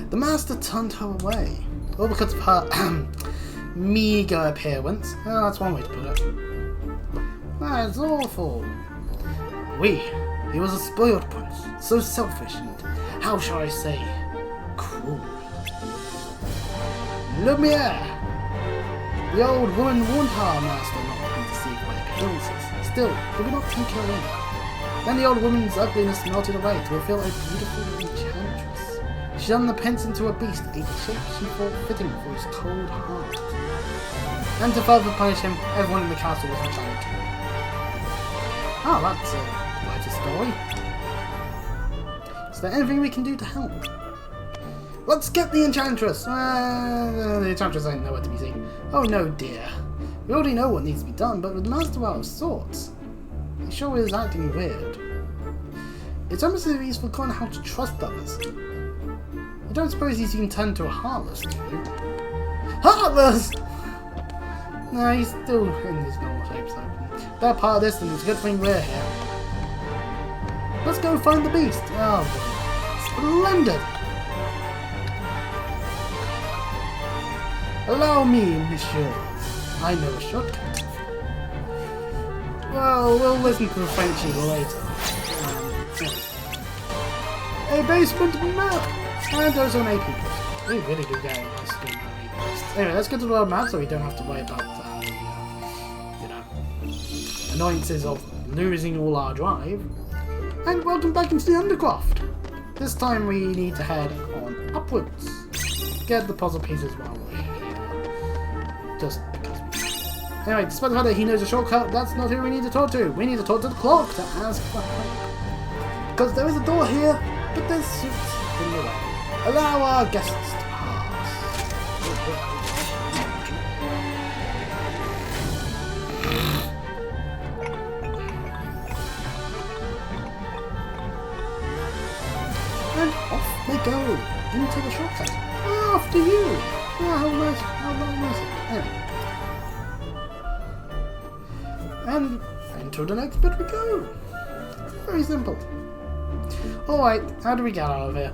The master turned her away. All because of her meager appearance. Oh, that's one way to put it. That's awful. He was a spoiled prince. So selfish and, how shall I say, cruel. Lumiere! The old woman warned her master not to be deceived by appearances. Still, he would not take her in. Then the old woman's ugliness melted away to reveal a beautiful enchantress. She turned the prince into a beast, a shape she thought fitting for his cold heart. And to further punish him, everyone in the castle was enchanted. Oh, that's quite a story. Is there anything we can do to help? Let's get the Enchantress! The Enchantress ain't nowhere to be seen. Oh no, dear. We already know what needs to be done, but with the Master out of sorts, he sure is acting weird. It's almost as if he's forgotten how to trust others. You don't suppose he's even turned to a Heartless, do you? Heartless! No, he's still in his normal shape, so they're part of this, and it's a good thing we're here. Let's go find the beast! Oh, splendid! Allow me, monsieur. I know a shortcut. Well, we'll listen to the Frenchy later. A basement map! And those are people. We really do get nice to do maps. Anyway, let's get to the world map so we don't have to worry about annoyances of losing all our drive. And welcome back into the Undercroft. This time we need to head on upwards. Get the puzzle pieces while we're here. Just because. Anyway, despite the fact that he knows a shortcut, that's not who we need to talk to. We need to talk to the clock to ask for help. Because there is a door here, but there's suits in the way. Allow our guests to pass. And off they go into the shortcut. After you! Oh, how nice, how nice. Anyway. And into the next bit we go. Very simple. Alright, how do we get out of here?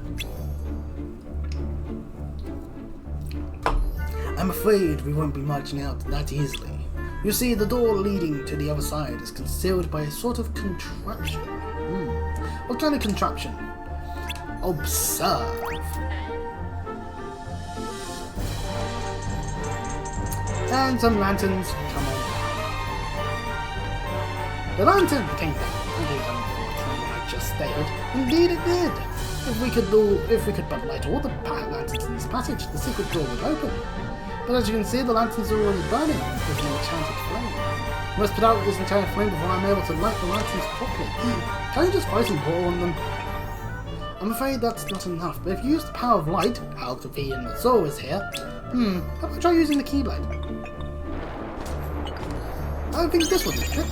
I'm afraid we won't be marching out that easily. You see, the door leading to the other side is concealed by a sort of contraption. What kind of contraption? Observe. And some lanterns come on. The lantern came down. Indeed, unfortunately, what I just stated. Indeed it did. If we could but light all the lanterns in this passage, the secret door would open. But as you can see, the lanterns are already burning with an enchanted flame. We must put out this enchanted flame before I'm able to light the lanterns properly. Can you just throw some water on them? I'm afraid that's not enough, but if you use the power of light, Alcathy and Soul is here. How about try using the Keyblade? I think this will do the trick.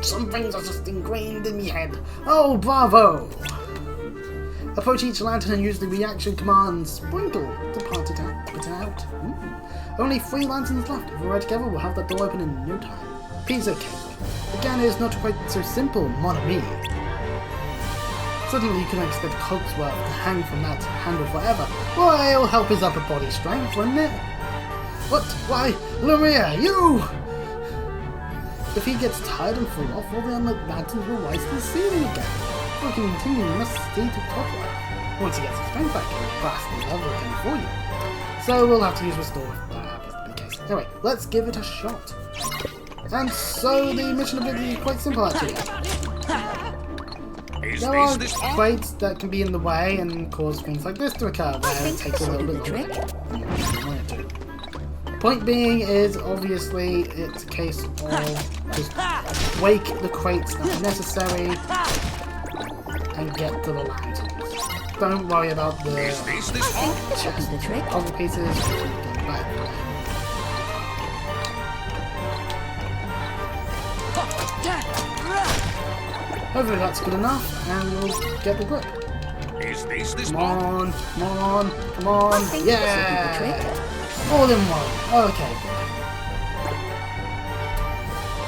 Some things are just ingrained in my head. Oh, bravo! Approach each lantern and use the reaction command Sprinkle to put it out. Only 3 lanterns left. If we're right together, we'll have that door open in no time. Piece of cake. Again, it is not quite so simple, mon ami. Suddenly you can expect Cogsworth to hang from that handle forever. Why, it'll help his upper body strength, wouldn't it? What? Why, Lumiere, you! If he gets tired and fall off, all the other lanterns will rise to the ceiling again. If we can continue, we must stay to Cogsworth. Once he gets his strength back, he'll blast the level again for you. So we'll have to use Restore if that happens to be the case. Anyway, let's give it a shot. And so the mission ability is quite simple actually. There are crates that can be in the way and cause things like this to occur, where it takes a little bit longer. Point being is, obviously, it's a case of just wake the crates that are necessary and get to the lanterns. Don't worry about the puzzle pieces. Hopefully that's good enough, and we'll get the grip. Come on, come on, come on, yeah! All in one, okay.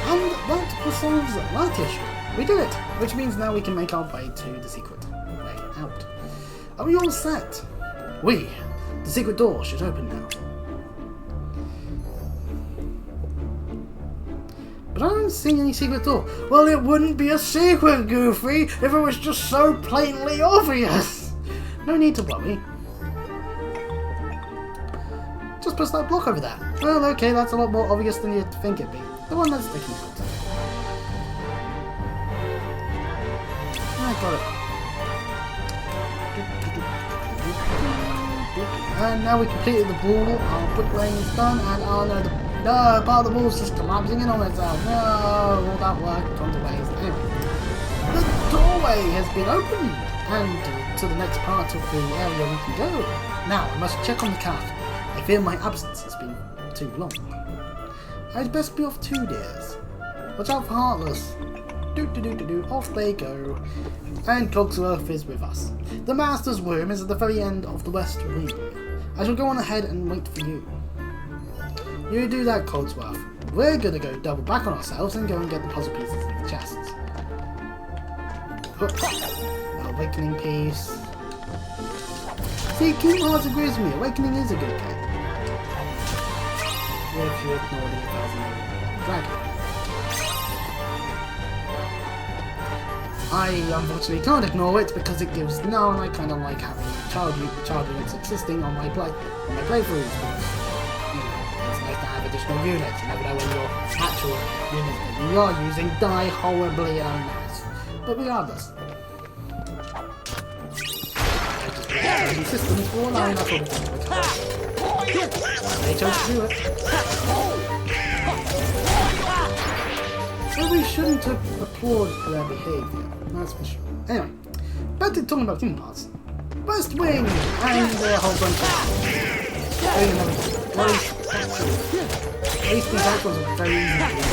And that resolves that issue. We did it, which means now we can make our way to the secret way out. Are we all set? The secret door should open now. But I don't see any secret door. Well, it wouldn't be a secret, Goofy, if it was just so plainly obvious. No need to worry. Just press that block over there. Well, okay, that's a lot more obvious than you'd think it'd be. The one that's sticking out. I got it. And now we completed the wall. Our bricklaying is done, and oh no, part of the wall's just collapsing in on itself. No, all that work gone to waste. Anyway, the doorway has been opened, and to the next part of the area we can go. Now, I must check on the cat. I fear my absence has been too long. I'd best be off too, dears. Watch out for Heartless. Off they go. And Cogsworth is with us. The Master's room is at the very end of the west wing. I shall go on ahead and wait for you. You do that, Cogsworth. We're gonna go double back on ourselves and go and get the puzzle pieces in the chests. Awakening piece. See, Kingdom Hearts agrees with me. Awakening is a good game. If you ignore the 1,000 dragon. I unfortunately can't ignore it because it gives now, and I kind of like having child units existing on my playthroughs. It's nice to have additional units. You never know when your actual units that you are using die horribly en masse. But regardless, systems for allowing that sort of thing. They chose to do it. So we shouldn't have applauded their behaviour, that's for sure. Anyway, back to talking about Kingdom Hearts. West Wing! And a whole bunch of... At least these actuals are very easy to do.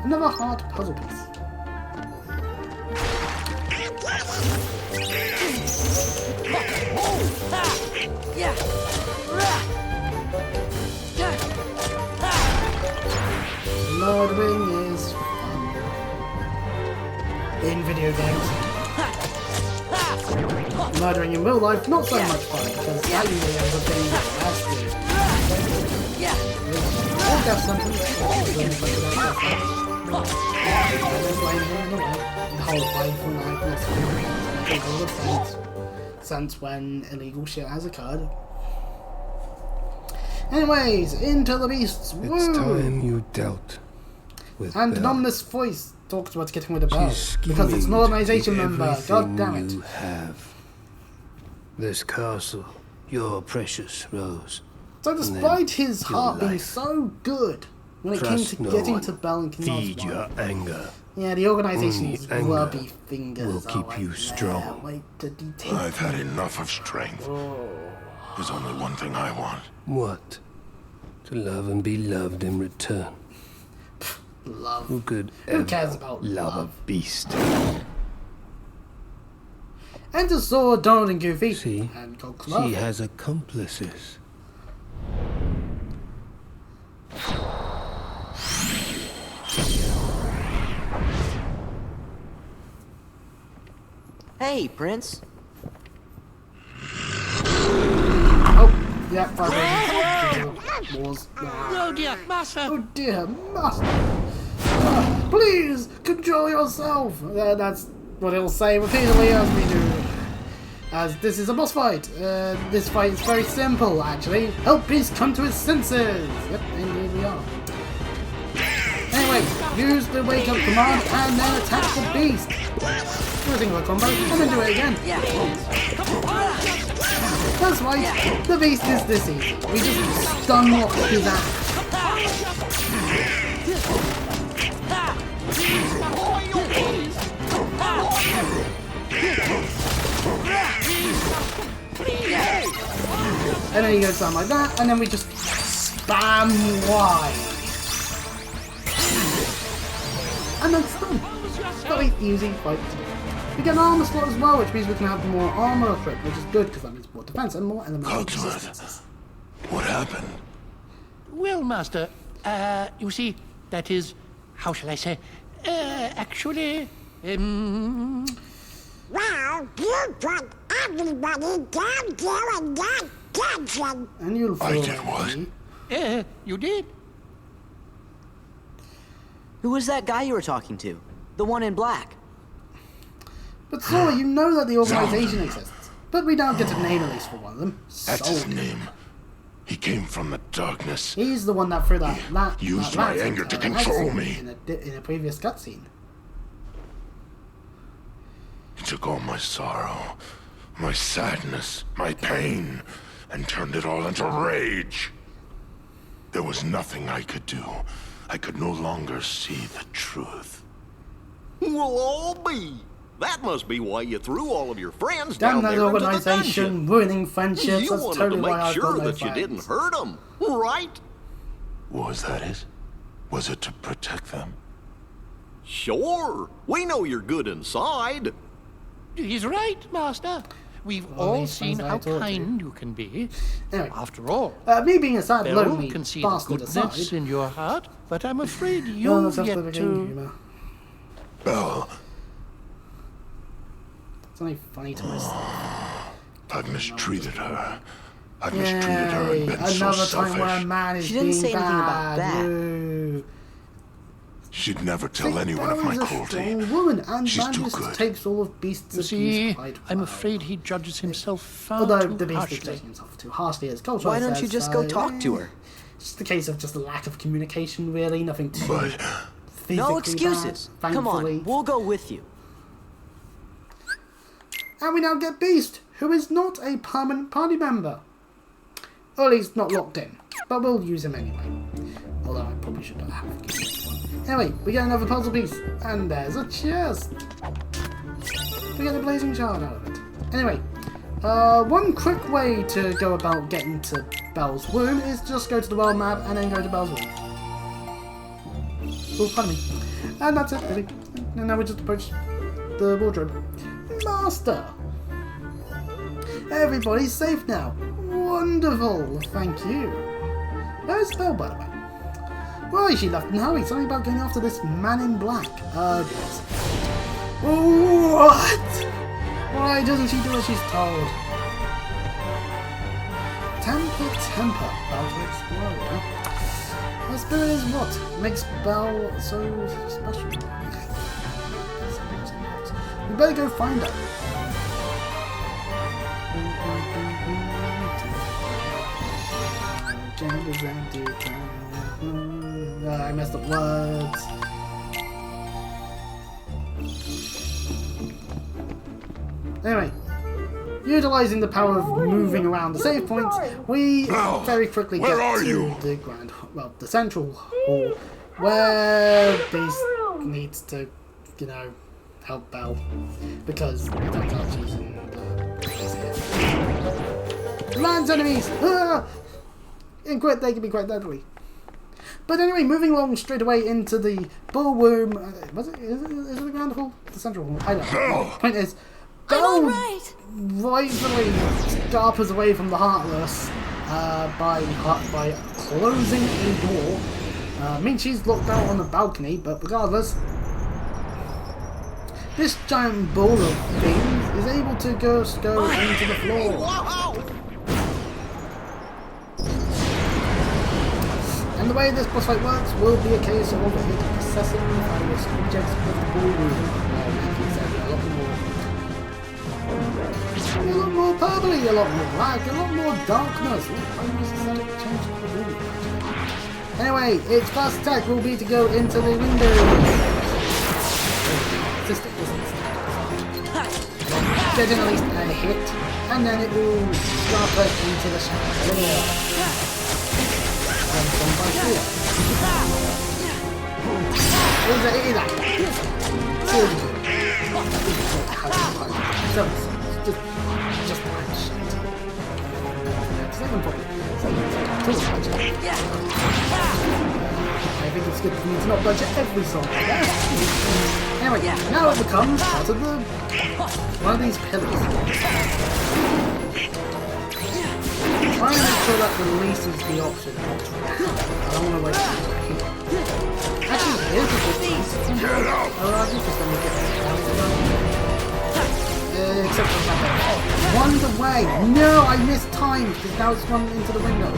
Another hard puzzle piece. Murdering is fun. In video games. Murdering in real life, not so much fun, because that usually ends up being arrested. Or death sentence. I don't blame him in a way. The whole life and life since when illegal shit has occurred. Anyways, into the beasts. Woo! It's time you dealt with And Belle. anonymous voice talks about getting rid of Belle because it's an organization member. God damn it. You have this castle, your precious Rose. So despite his heart being so good when it came to getting to Belle and Kingdom Feed your anger. yeah, the organization's Only anger grubby fingers will keep are you right strong. there. Wait to detect I've had enough of strength. There's only one thing I want. What? To love and be loved in return. love. Who could Who cares about love love? a beast? And to Sword, Donald and Goofy. See, and Cogsworth. she has accomplices. Hey, Prince. Oh, yeah, Wars. Oh dear, Master! Oh dear, Master! Please, control yourself! That's what he'll say repeatedly as we do. As this is a boss fight. This fight is very simple, actually. Help Beast come to his senses! Yep, indeed we are. Anyway, use the wake up command and then attack the Beast! do a single combo, and then do it again. That's right, the beast is this easy. We just stun lock his ass. And then he goes down like that, and then we just spam Y. And then stun. Very easy fight. We get an armor slot as well, which means we can have more armor equipped, which is good because that means more defense and more elemental resistance. What happened? Well, Master, you see, that is, how shall I say, actually, Well, you put everybody down there in that dungeon. And you'll I did what? You did. Who was that guy you were talking to? The one in black. But Sora, you know that the organization exists. But we don't get to name at least for one of them. That's his name. He came from the darkness. He's the one that threw that Used my anger to control me. In a previous cutscene. He took all my sorrow, my sadness, my pain, and turned it all into rage. There was nothing I could do. I could no longer see the truth. We'll all be. That must be why you threw all of your friends Damn down that there into the organization, dungeon. ruining friendships. You That's wanted totally to why make I've sure got no that you friends. didn't hurt them, right? Was that it? Was it to protect them? Sure. We know you're good inside. He's right, Master. We've all seen how kind you can be. Anyway, after all, me being a sad, Beryl lonely can see the bastard goodness aside. in your heart, but I'm afraid No, you've that's just yet the to. humour. Belle, It's only funny to myself. I've mistreated her. I've mistreated her and been so Another time where a selfish. man is She didn't being say anything about bad. that. No. She'd never tell anyone of my Belle's a cruelty. strong woman, and She's too Mantis good. takes all of Beast's You see, abuse quite I'm well. afraid he judges himself far Although too the Beast is harshly. taking himself too harshly as culture. Why don't you just go talk to her? It's just a case of just a lack of communication, really. Nothing too physically No excuses. bad, Come thankfully. on, we'll go with you. And we now get Beast, who is not a permanent party member. Or at least not locked in. But we'll use him anyway. Although I probably should not have given him one. Anyway, we get another puzzle piece. And there's a chest. We get a blazing shard out of it. Anyway, one quick way to go about getting to Belle's womb is just go to the world map and then go to Belle's womb. Oh, pardon me. And that's it, really. And now we just approach the wardrobe. Master! Everybody's safe now. Wonderful, thank you. Where's Belle, by the way? Why is she left in a hurry? Something about going after this man in black. Yes. What? Why doesn't she do what she's told? Temper. Belle to explode, huh? Her spirit is what makes Belle so special. We better go find her. I messed up words. Anyway, utilizing the power of moving around the save points, we very quickly get to the grand, well, the central hall, where Beast needs to, you know, help Belle, because it turns out she's in the Lands enemies! Ah! They can be quite deadly. But anyway, moving along straight away into the ballroom. Is it the grand hall? The central hall? I don't know. Point is, Belle rightfully scarpers away from the Heartless by closing a door. I mean, she's locked out on the balcony, but regardless, this giant ball of things is able to go into the floor. And the way this boss fight works will be a case of assessing various objects of the ballroom, making it a lot more purpley, a lot more black, a lot more darkness. Anyway, its first attack will be to go into the window. getting at least a hit, and then it will scarper into the chandelier. And some by here. Easy. Seriously. Just like shit. Second problem. I think it's good for me to not budget every song. Anyway, now it becomes part of the one of these pillars. Try and make sure that releases the option. I don't want to waste time. Actually, here's a good thing. Oh, I think just let me get it. Except for that. One's away. No, I missed time because now it's run into the window.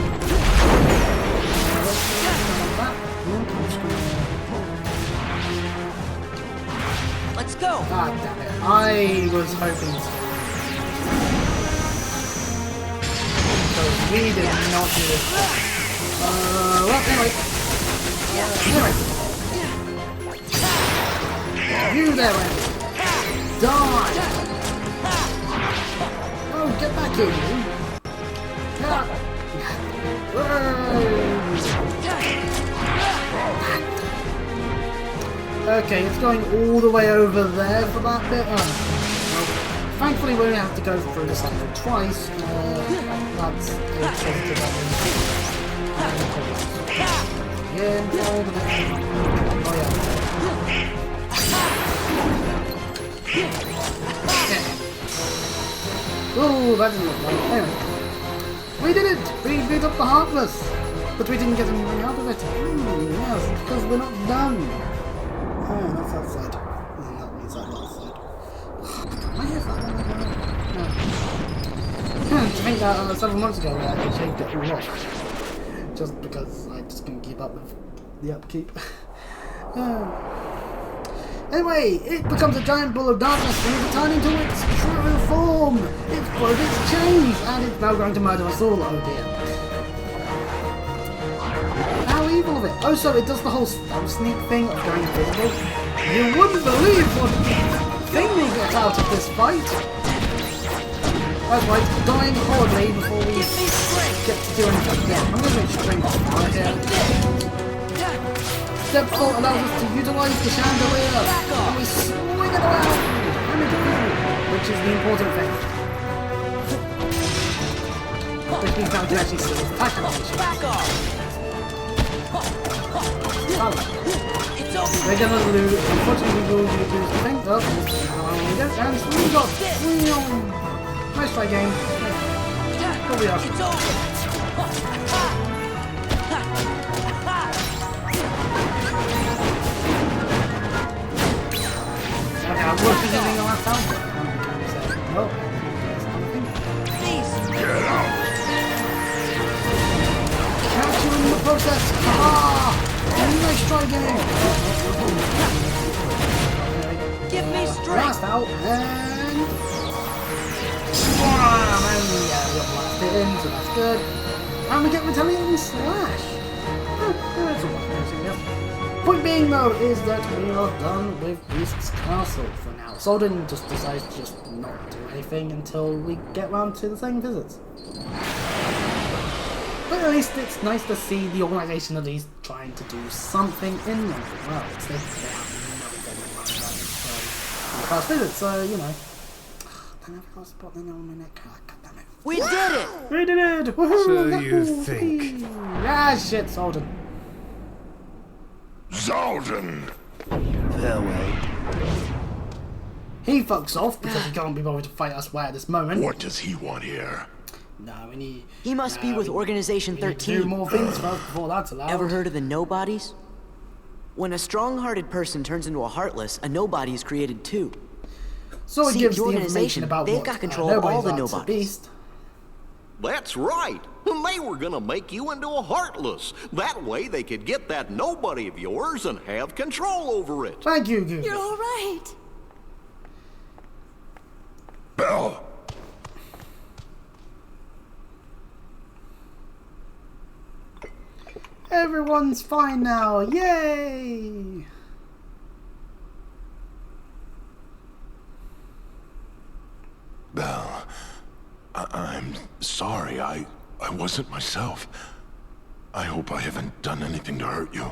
Let's go. Ah, damn it. I was hoping to. So we did not do this. Well, anyway. You there, Randy. Die! Oh, get back here, you. Okay, it's going all the way over there for that bit. Well, thankfully, we only have to go through the cycle twice. That's a positive yeah, all the way. Oh, yeah. Oh, that didn't look right. Anyway, we did it! We beat up the Heartless! But we didn't get anything out of it. Yes, because we're not done. Oh, that's outside. That means I'm outside. Why is that? I think that several months ago I actually shaved it all off. Just because I just couldn't keep up with the upkeep. Anyway, it becomes a giant ball of darkness and it's returning to its true form. It's broke its chains and it's now going to murder us all. Oh dear. How evil of it. Oh, so it does the whole stealth sneak thing of going invisible. You wouldn't believe what thing we get out of this fight. That's right, dying horribly before we get to do anything. Yeah, I'm going to make strength right here. Step 4 allows us to utilize the chandelier, and we swing it around, and it's invisible, which is the important thing. Which means now we can actually see his attack animation. We're gonna lose, unfortunately we will lose the thing. Oh, we go, and swing off. Nice try, game. Probably awesome. Okay, I'm looking at the last time. No. Please. Get out. Catch you in the process. Ah! Nice try, game. Give me strength. Last out and. Bam! And yeah, we got blasted in, so that's good. And we get retaliating slash. That's alright. Point being though is that we are done with Beast's Castle for now. Solden just decides to just not do anything until we get round to the second visits. But at least it's nice to see the organisation at least trying to do something in them. Well, it's they have no the first visit, so you know. I never got a spot then on my neck. God damn it. We did it! We did it! Woohoo! So you think? Ah shit, Solden. Zaldin! Farewell. He fucks off because he can't be bothered to fight us at this moment. What does he want here? No, we need... He must be with Organization 13. Do more things first before that's allowed. Ever heard of the Nobodies? When a strong-hearted person turns into a Heartless, a Nobody is created too. So it See, gives the the information organization, about they've what got control of all the Nobodies. Beast. That's right. They were gonna make you into a Heartless. That way they could get that nobody of yours and have control over it. Thank you, Google. You're all right. Belle! Everyone's fine now. Yay! Belle, I'm sorry. I wasn't myself. I hope I haven't done anything to hurt you.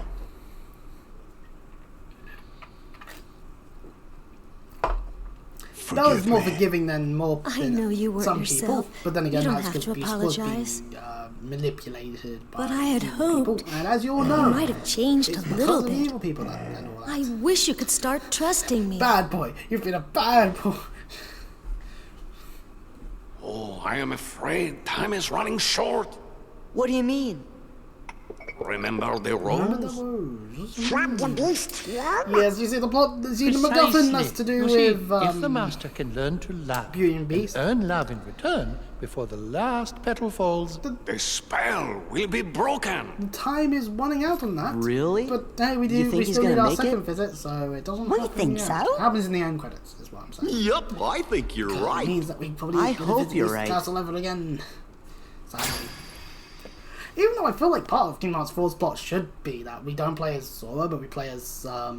That was more forgiving than more. I know you weren't some yourself. people, but then again, You don't that's have to because people was being apologize. manipulated by But I had evil hoped people. And as you all know, you might have changed it's a because little of the bit. evil people and all that. I wish you could start trusting me. Bad boy, you've been a bad boy. Oh, I am afraid time is running short. What do you mean? Remember the rose? From the beast, yeah? Yes, you see the plot. See the MacGuffin that's to do You see, with if the master can learn to love Beauty and Beast, earn love in return before the last petal falls, The spell will be broken. time is running out on that. Really? But hey, we You do. think We he's still need gonna our make second it? visit, so it doesn't. We happen think yet. so. It happens in the end credits, is what I'm saying. Yup, I think you're It right. means that we probably I gonna hope visit you're this right. castle level again. Sadly. Even though I feel like part of Kingdom Hearts 4's plot should be that we don't play as Sora, but we play as I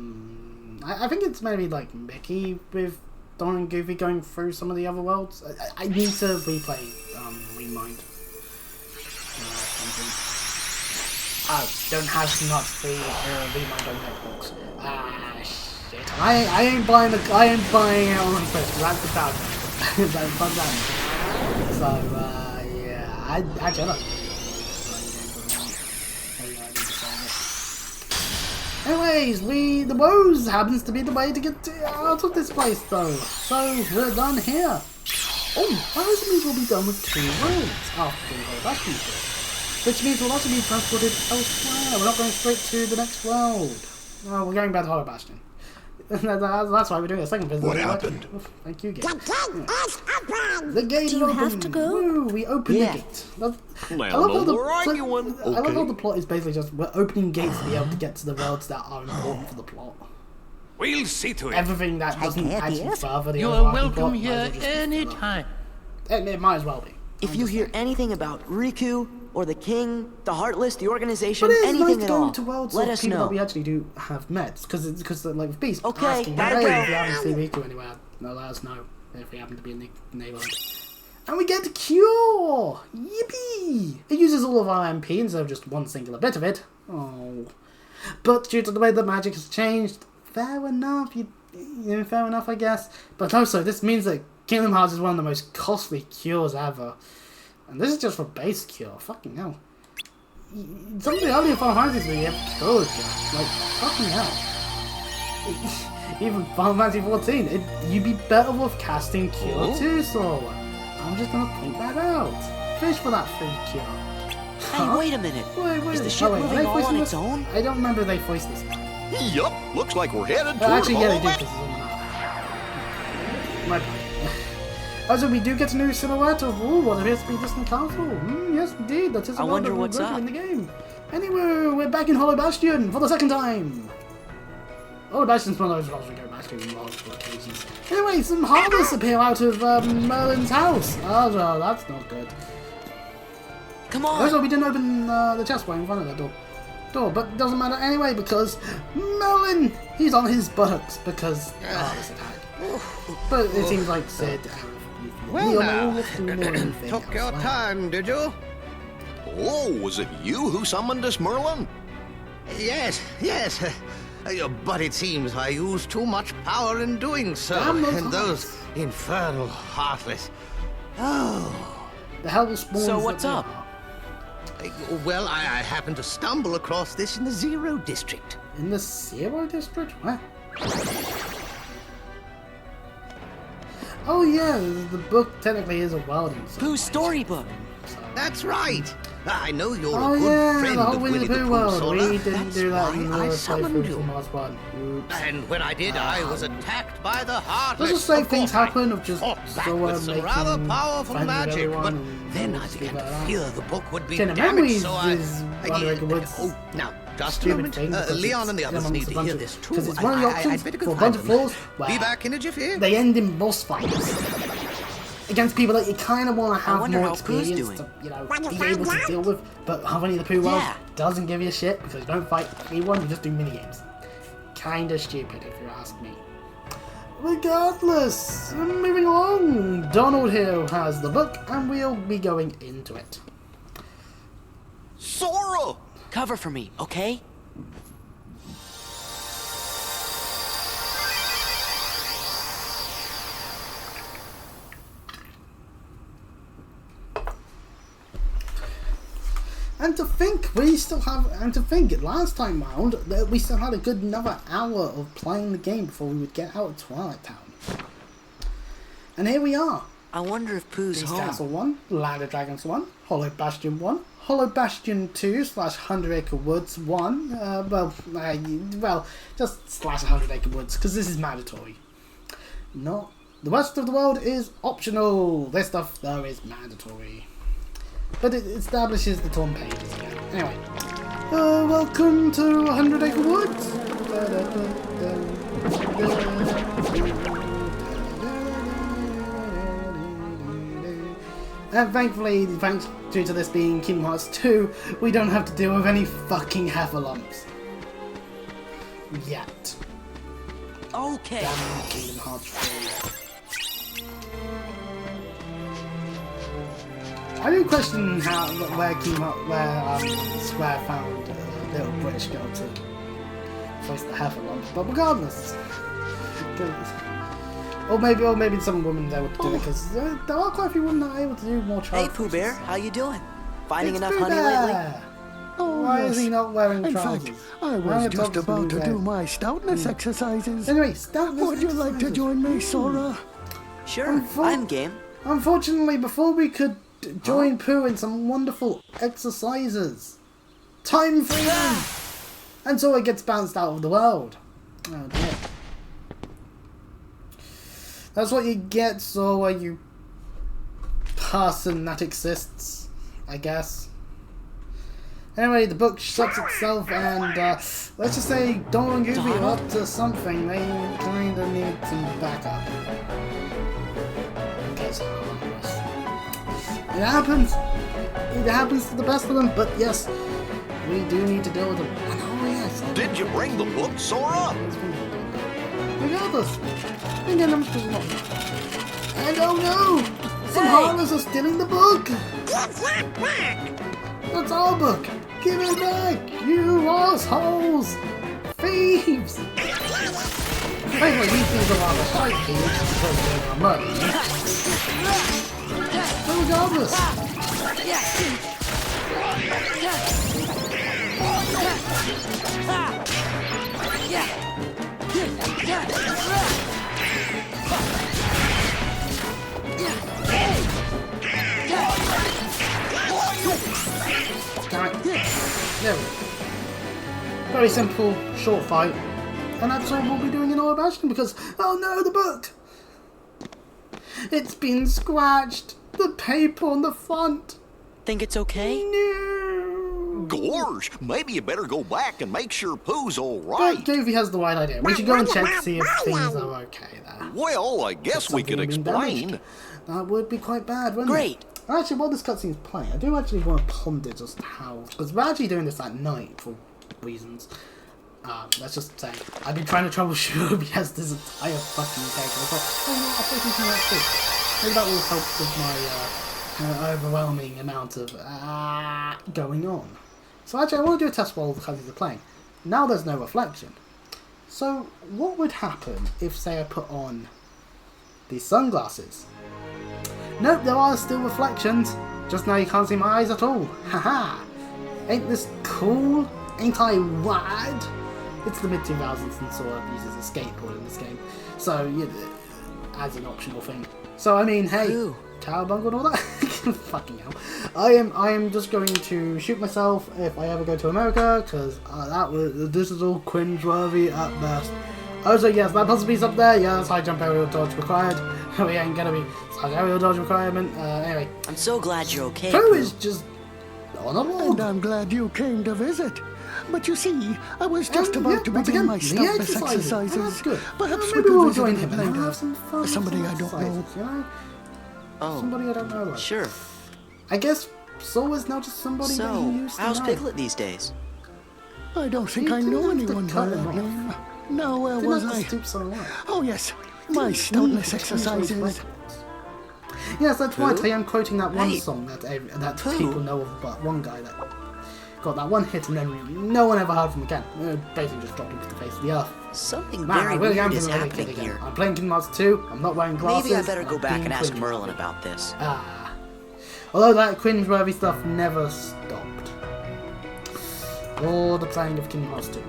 think it's maybe like Mickey with Donald and Goofy going through some of the other worlds. I need to replay Remind. Oh, don't have Kingdom Hearts 3 Remind on Xbox. Ah shit. I ain't buying it on Switch. That's the bad. That's bad. So yeah, I don't know. Anyways, the Woes happens to be the way to get out of this place, though. So we're done here. Oh, that also means we'll be done with 2 worlds after the Hollow Bastion trip, which means we'll also be transported elsewhere. We're not going straight to the next world. Well, we're going back to Hollow Bastion. That's why we're doing a second visit. What happened? Thank you, Gate. The gate is open! The gate Do you is have open. to go? Woo, we open Yeah. the gate. Now, I love how no more arguing. I love how Okay. the plot is basically just we're opening gates to be able to get to the worlds that are important for the plot. We'll see to it. Everything that doesn't care, actually yes. further the you are overarching plot welcome might as well here just be filler. anytime. It might as well be. If you hear anything about Riku or the King, the Heartless, the organization, But it's anything nice to at go all, to worlds let of us people that know. we actually do have met, because like with Beast, Okay, asking, gotta hey, go. if you haven't seen Riku anywhere, let us know if we happen to be in the neighborhood. And we get Cure! Yippee! It uses all of our MP instead of just one singular bit of it. Oh. But due to the way the magic has changed, fair enough, fair enough, I guess. But also, this means that Kingdom Hearts is one of the most costly cures ever. And this is just for base cure, fucking hell. Some of the earlier Final Fantasies where you have cures, like, fucking hell. Even Final Fantasy 14, you'd be better off casting Cure too, so I'm just gonna point that out. Fish for that free Cure. Hey, wait a minute. Wait. Is the ship are moving they all foisting on its this? own? I don't remember they foist this. Yup, looks like we're headed toward Actually, yeah, they Hollow do. This is on the My bad. Also, we do get a new silhouette of what appears to be distant castle. Yes, indeed, that is a I world wonder that we're what's working up. in the game. Anyway, we're back in Hollow Bastion for the second time. Hollow Bastion's one of those worlds we go back to on multiple occasions. Anyway, some harvests appear out of Merlin's house. Oh, well, that's not good. Come on! Also, we didn't open the chest right in front of that door. But it doesn't matter anyway because Merlin, he's on his buttocks because this attack. But it seems like Sid. Well, now, took your time, did you? Oh, was it you who summoned us, Merlin? Yes. But it seems I used too much power in doing so. Damn those And those infernal Heartless. Oh. The hell spawns. So what's up? Well, I happened to stumble across this in the Zero District. In the Zero District? What? Oh yeah, the book technically is a world in some Pooh's ways. storybook. That's right. I know you're Oh a good yeah, friend the whole of Winnie Winnie the the Pooh Pooh, world. Sora. We didn't do that in the I playthrough summoned you. from last one. Oops. And when I did, I was attacked by the Heartless. Let's just say Of things course, I happen of just fought back Sora with some making rather powerful friends with magic, everyone but and then I just began leave to it at fear the book would be Chain of damaged, Memories so I... is Roderick Woods. Oh, now, just a stupid moment. thing because Leon it's and the others amongst need a to bunch hear of- this too. Because it's one of the options I'd better go for a find bunch of them. flaws where Be back in a jiffy. they end in boss fights against people that you kind of want to have wonder more how Pooh's experience to, doing. be able to deal with. But Winnie the Pooh world Yeah. doesn't give you a shit because you don't fight anyone, you just do minigames. Kinda stupid if you ask me. regardless, moving along. Donald here has the book, and we'll be going into it. Sora! Cover for me, okay? And to think we still have, and to think last time round that we still had a good another hour of playing the game before we would get out of Twilight Town. And here we are. I wonder if Pooh's Beast home. Castle 1, Land of Dragons 1, Hollow Bastion 1, Hollow Bastion 2 / 100 Acre Woods 1, well, just / 100 Acre Woods, because this is mandatory. Not, the rest of the world is optional. This stuff, though, is mandatory. But it establishes the torn pages again. Anyway, welcome to 100 Acre Woods. And thankfully, thanks due to this being Kingdom Hearts 2, we don't have to deal with any fucking Heffalumps. Yet. Okay. Damn Kingdom Hearts 3. I do question where Square found a little British girl to place the Heffalump, but regardless. Or maybe some women able to do it, because there are quite a few women that are able to do more trousers. Hey, Pooh Bear, how you doing? Finding It's enough Pooh honey Bear. lately? Oh, Why yes. is he not wearing In trousers? fact, I was just about to do my stoutness exercises. Anyway, stoutness Would you like to join me, Sora? Sure, I'm game. Unfortunately, before we could join Pooh in some wonderful exercises, time freezes, and Sora gets bounced out of the world. Oh dear. That's what you get, Sora, you person that exists, I guess. Anyway, the book shuts itself, and let's just say Donald and Goofy are up to something. They kinda need some backup. In case they're harmless. It happens. It happens to the best of them, but yes, we do need to deal with them. And oh yes. Did you bring the book, Sora? Regardless, we get them to not. And oh no! Some harmless are stealing the book! Give that back! That's our book! Give it back! You assholes! Thieves! Thankfully, these things are rather slight thieves because they are murder. But regardless. There we go. Very simple, short fight. And that's all we'll be doing in Hollow Bastion because, oh no, the book! It's been scratched! The paper on the front! Think it's okay? No! Gorge, maybe you better go back and make sure Pooh's all But right. Goofy has the right idea. We should go and check to see if things are okay there. Well, I guess we could explain. That would be quite bad, wouldn't it? Actually, while this cutscene's playing, I do actually want to ponder just how... Because we're actually doing this at night for reasons. Let's just say, I've been trying to troubleshoot OBS this entire fucking day. I thought, oh no, I think we can like this. Maybe that will help with my overwhelming amount of going on. So actually, I want to do a test while the cutscenes are playing. Now there's no reflection. So, what would happen if, say, I put on these sunglasses? Nope, there are still reflections. Just now you can't see my eyes at all. Haha! Ain't this cool? Ain't I rad? It's the mid-2000s and Sora uses a skateboard in this game. So, as an optional thing. So, I mean, hey, cowabunga and all that? Fucking hell. I am just going to shoot myself if I ever go to America, because this is all cringe-worthy at best. Also, yes, that puzzle piece up there, yes, high jump aerial dodge required. We ain't gonna be high aerial dodge requirement. Anyway. I'm so glad you're okay. Pooh is just on a log. And I'm glad you came to visit. But you see, I was just about to begin my stoutness exercises. That's good. Perhaps maybe we we'll could join visit him a bit and later. have some fun. Somebody I don't know. You know? Oh. Somebody I don't know. Like. Sure. I guess Sora's now just somebody that he used to how's know. Piglet these days? I don't think I know anyone by that name. Now, where was I? Stoop so low. Oh, yes. My stoutness exercises. Yes, that's right. I am quoting that one song that people know of, but one guy that got that one hit and then no one ever heard from again. Basically just dropped into the face of the earth. Something Man, very I really weird am is feeling happening again. here. I'm playing Kingdom Hearts 2. I'm not wearing glasses. Maybe I better go I'm back being and ask cringeworthy. Merlin about this. Although that cringeworthy stuff never stopped. Or the playing of Kingdom Hearts 2.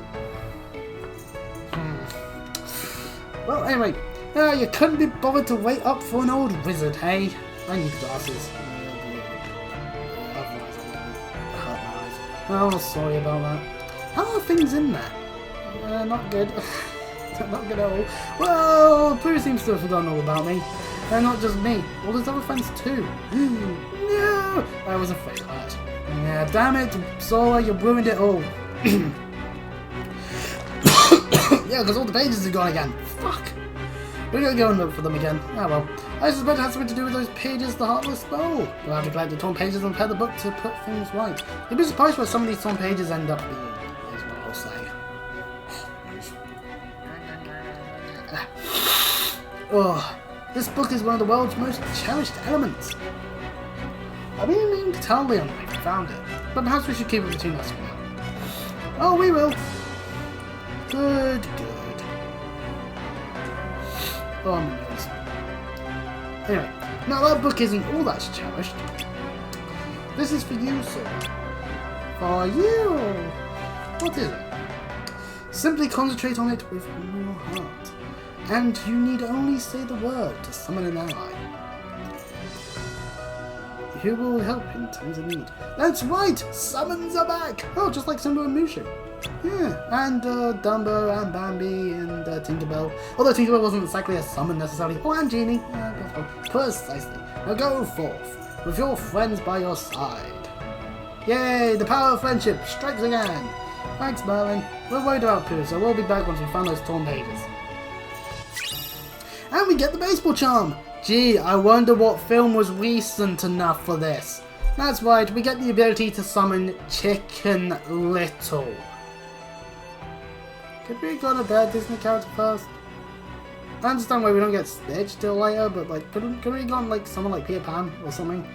Well, anyway, you couldn't be bothered to wait up for an old wizard, hey? I need glasses. Otherwise I'm gonna hurt my eyes. Oh, sorry about that. How are things in there? Not good. Not good at all. Well, Pooh seems to have forgotten all about me. And not just me, all his other friends too. No! I was afraid of that. Yeah, damn it, Sora, you ruined it all. Yeah, because all the pages are gone again. Fuck. We're gonna go and look for them again. Ah well. I suspect it has something to do with those pages the Heartless stole. We'll have to collect the torn pages and repair the book to put things right. You'd be surprised where some of these torn pages end up being, is what I'll say. Oh, this book is one of the world's most cherished elements. I've been meaning to tell Leon if I found it, but perhaps we should keep it between us for now. Oh, we will. Good, good. Oh, my nose. Anyway, now that book isn't all that's cherished. This is for you, Sora. For you! What is it? Simply concentrate on it with all your heart. And you need only say the word to summon an ally. Who will help in times of need. That's right! Summons are back! Oh, just like Simba and Mushu. Yeah, and Dumbo and Bambi and Tinkerbell. Although Tinkerbell wasn't exactly a summon necessarily. Oh, and Genie. Precisely. Now go forth, with your friends by your side. Yay, the power of friendship strikes again. Thanks, Merlin. We're worried about Pooh, so we'll be back once we found those torn pages. And we get the baseball charm! Gee, I wonder what film was recent enough for this. That's right, we get the ability to summon Chicken Little. Could we have got a bad Disney character first? I understand why we don't get Stitch till later, but like, could we have gone like someone like Peter Pan or something?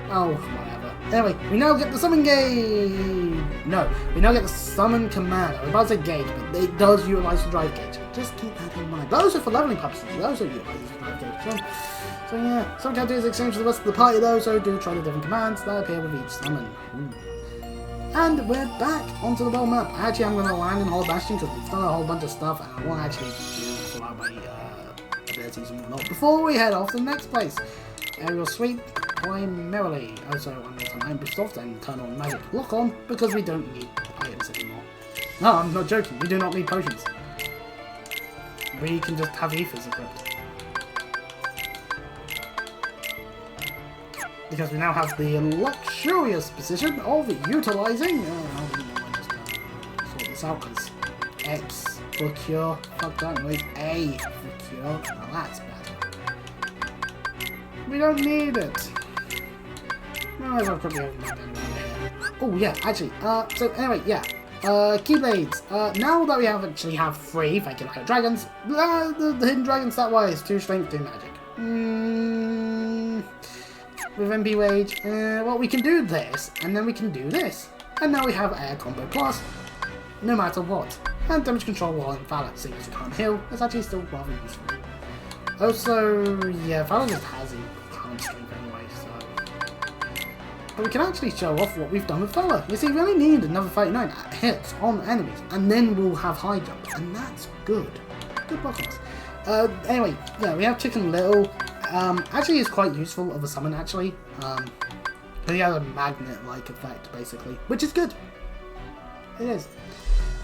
Oh, whatever. Anyway, we now get the summon gauge! No, we now get the summon command. I was about to say gauge, but it does utilize the drive gauge. Just keep that in mind. Those are for leveling purposes. Those are utilizing the drive gauge. So yeah, some characters exchange with the rest of the party though, so do try the different commands that appear with each summon. And we're back onto the world map. Actually, I'm going to land in Hall Bastion because we've done a whole bunch of stuff and I want to actually sort out my abilities and whatnot before we head off to the next place. Aerial Sweep, primarily. Also, I'm going to Ambush Soft and turn on Magic Lock On because we don't need items anymore. No, I'm not joking. We do not need potions. We can just have Ethers equipped. Because we now have the luxurious position of utilizing. Sort this out because X for cure. Fuck that noise. A for cure. Now that's better. We don't need it. No, I've probably haven't done here. Oh yeah, actually. So anyway, yeah. Keyblades. Now that we actually have 3 regular dragons, the hidden dragon stat wise 2 strength, 2 magic. With MP Rage, well, we can do this, and then we can do this. And now we have Air Combo Plus, no matter what. And damage control while in Valor, seeing as we can't heal, it's actually still rather useful. Also, yeah, Valor just has current strength anyway, so. But we can actually show off what we've done with Valor. You see, we only need another 39 hits on enemies, and then we'll have high jump, and that's good. Good luck on us. Anyway, yeah, we have Chicken Little. Actually is quite useful of a summon actually. He has a magnet-like effect basically, which is good. It is.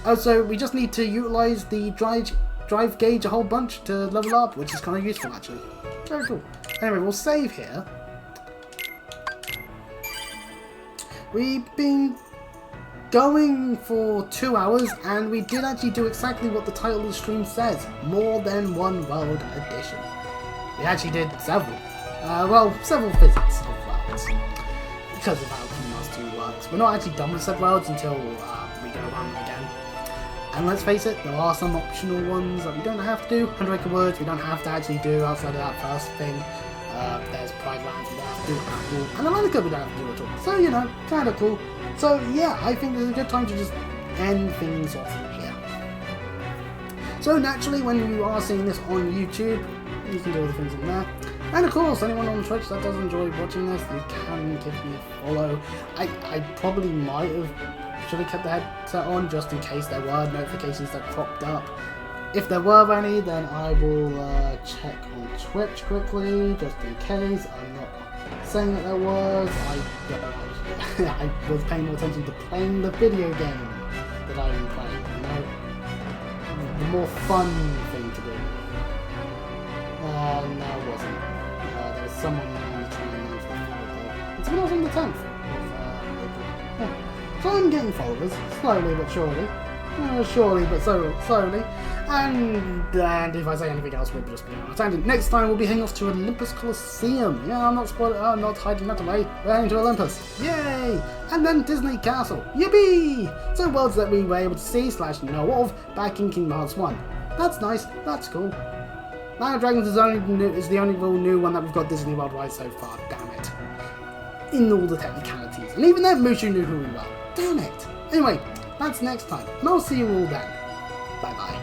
Also, we just need to utilize the drive gauge a whole bunch to level up, which is kind of useful actually. Very cool. Anyway, we'll save here. We've been going for 2 hours, and we did actually do exactly what the title of the stream says, More Than One World Edition. We actually did several visits of worlds, because of how Kingdom Hearts 2 works. We're not actually done with said worlds until we go around them again. And let's face it, there are some optional ones that we don't have to do. 100 Acre Woods, we don't have to actually do outside of that first thing. There's Pride Lands, we don't have to do at all. And Atlantica, we don't have to do at all. So, you know, kind of cool. So, yeah, I think this is a good time to just end things off here. So, naturally, when you are seeing this on YouTube, you can do all the things on there. And of course, anyone on Twitch that does enjoy watching this, you can give me a follow. I probably should have kept the headset on just in case there were notifications that cropped up. If there were any, then I will check on Twitch quickly, just in case. I'm not saying that there was. I was paying more attention to playing the video game that I'm playing, you know? The more fun thing to do. No, it wasn't. There was someone on the 29th and someone else on the 10th. So I'm getting followers, slowly but surely. Surely but so slowly. And if I say anything else, we'll just be on a tangent. Next time we'll be heading off to Olympus Coliseum. Yeah, I'm not hiding that away. We're heading to Olympus. Yay! And then Disney Castle. Yippee! So worlds that we were able to see / know of back in Kingdom Hearts 1. That's nice. That's cool. Land of Dragons is the only real new one that we've got Disney Worldwide so far. Damn it. In all the technicalities. And even then, Mushu knew who we were. Damn it. Anyway, that's next time. And I'll see you all then. Bye-bye.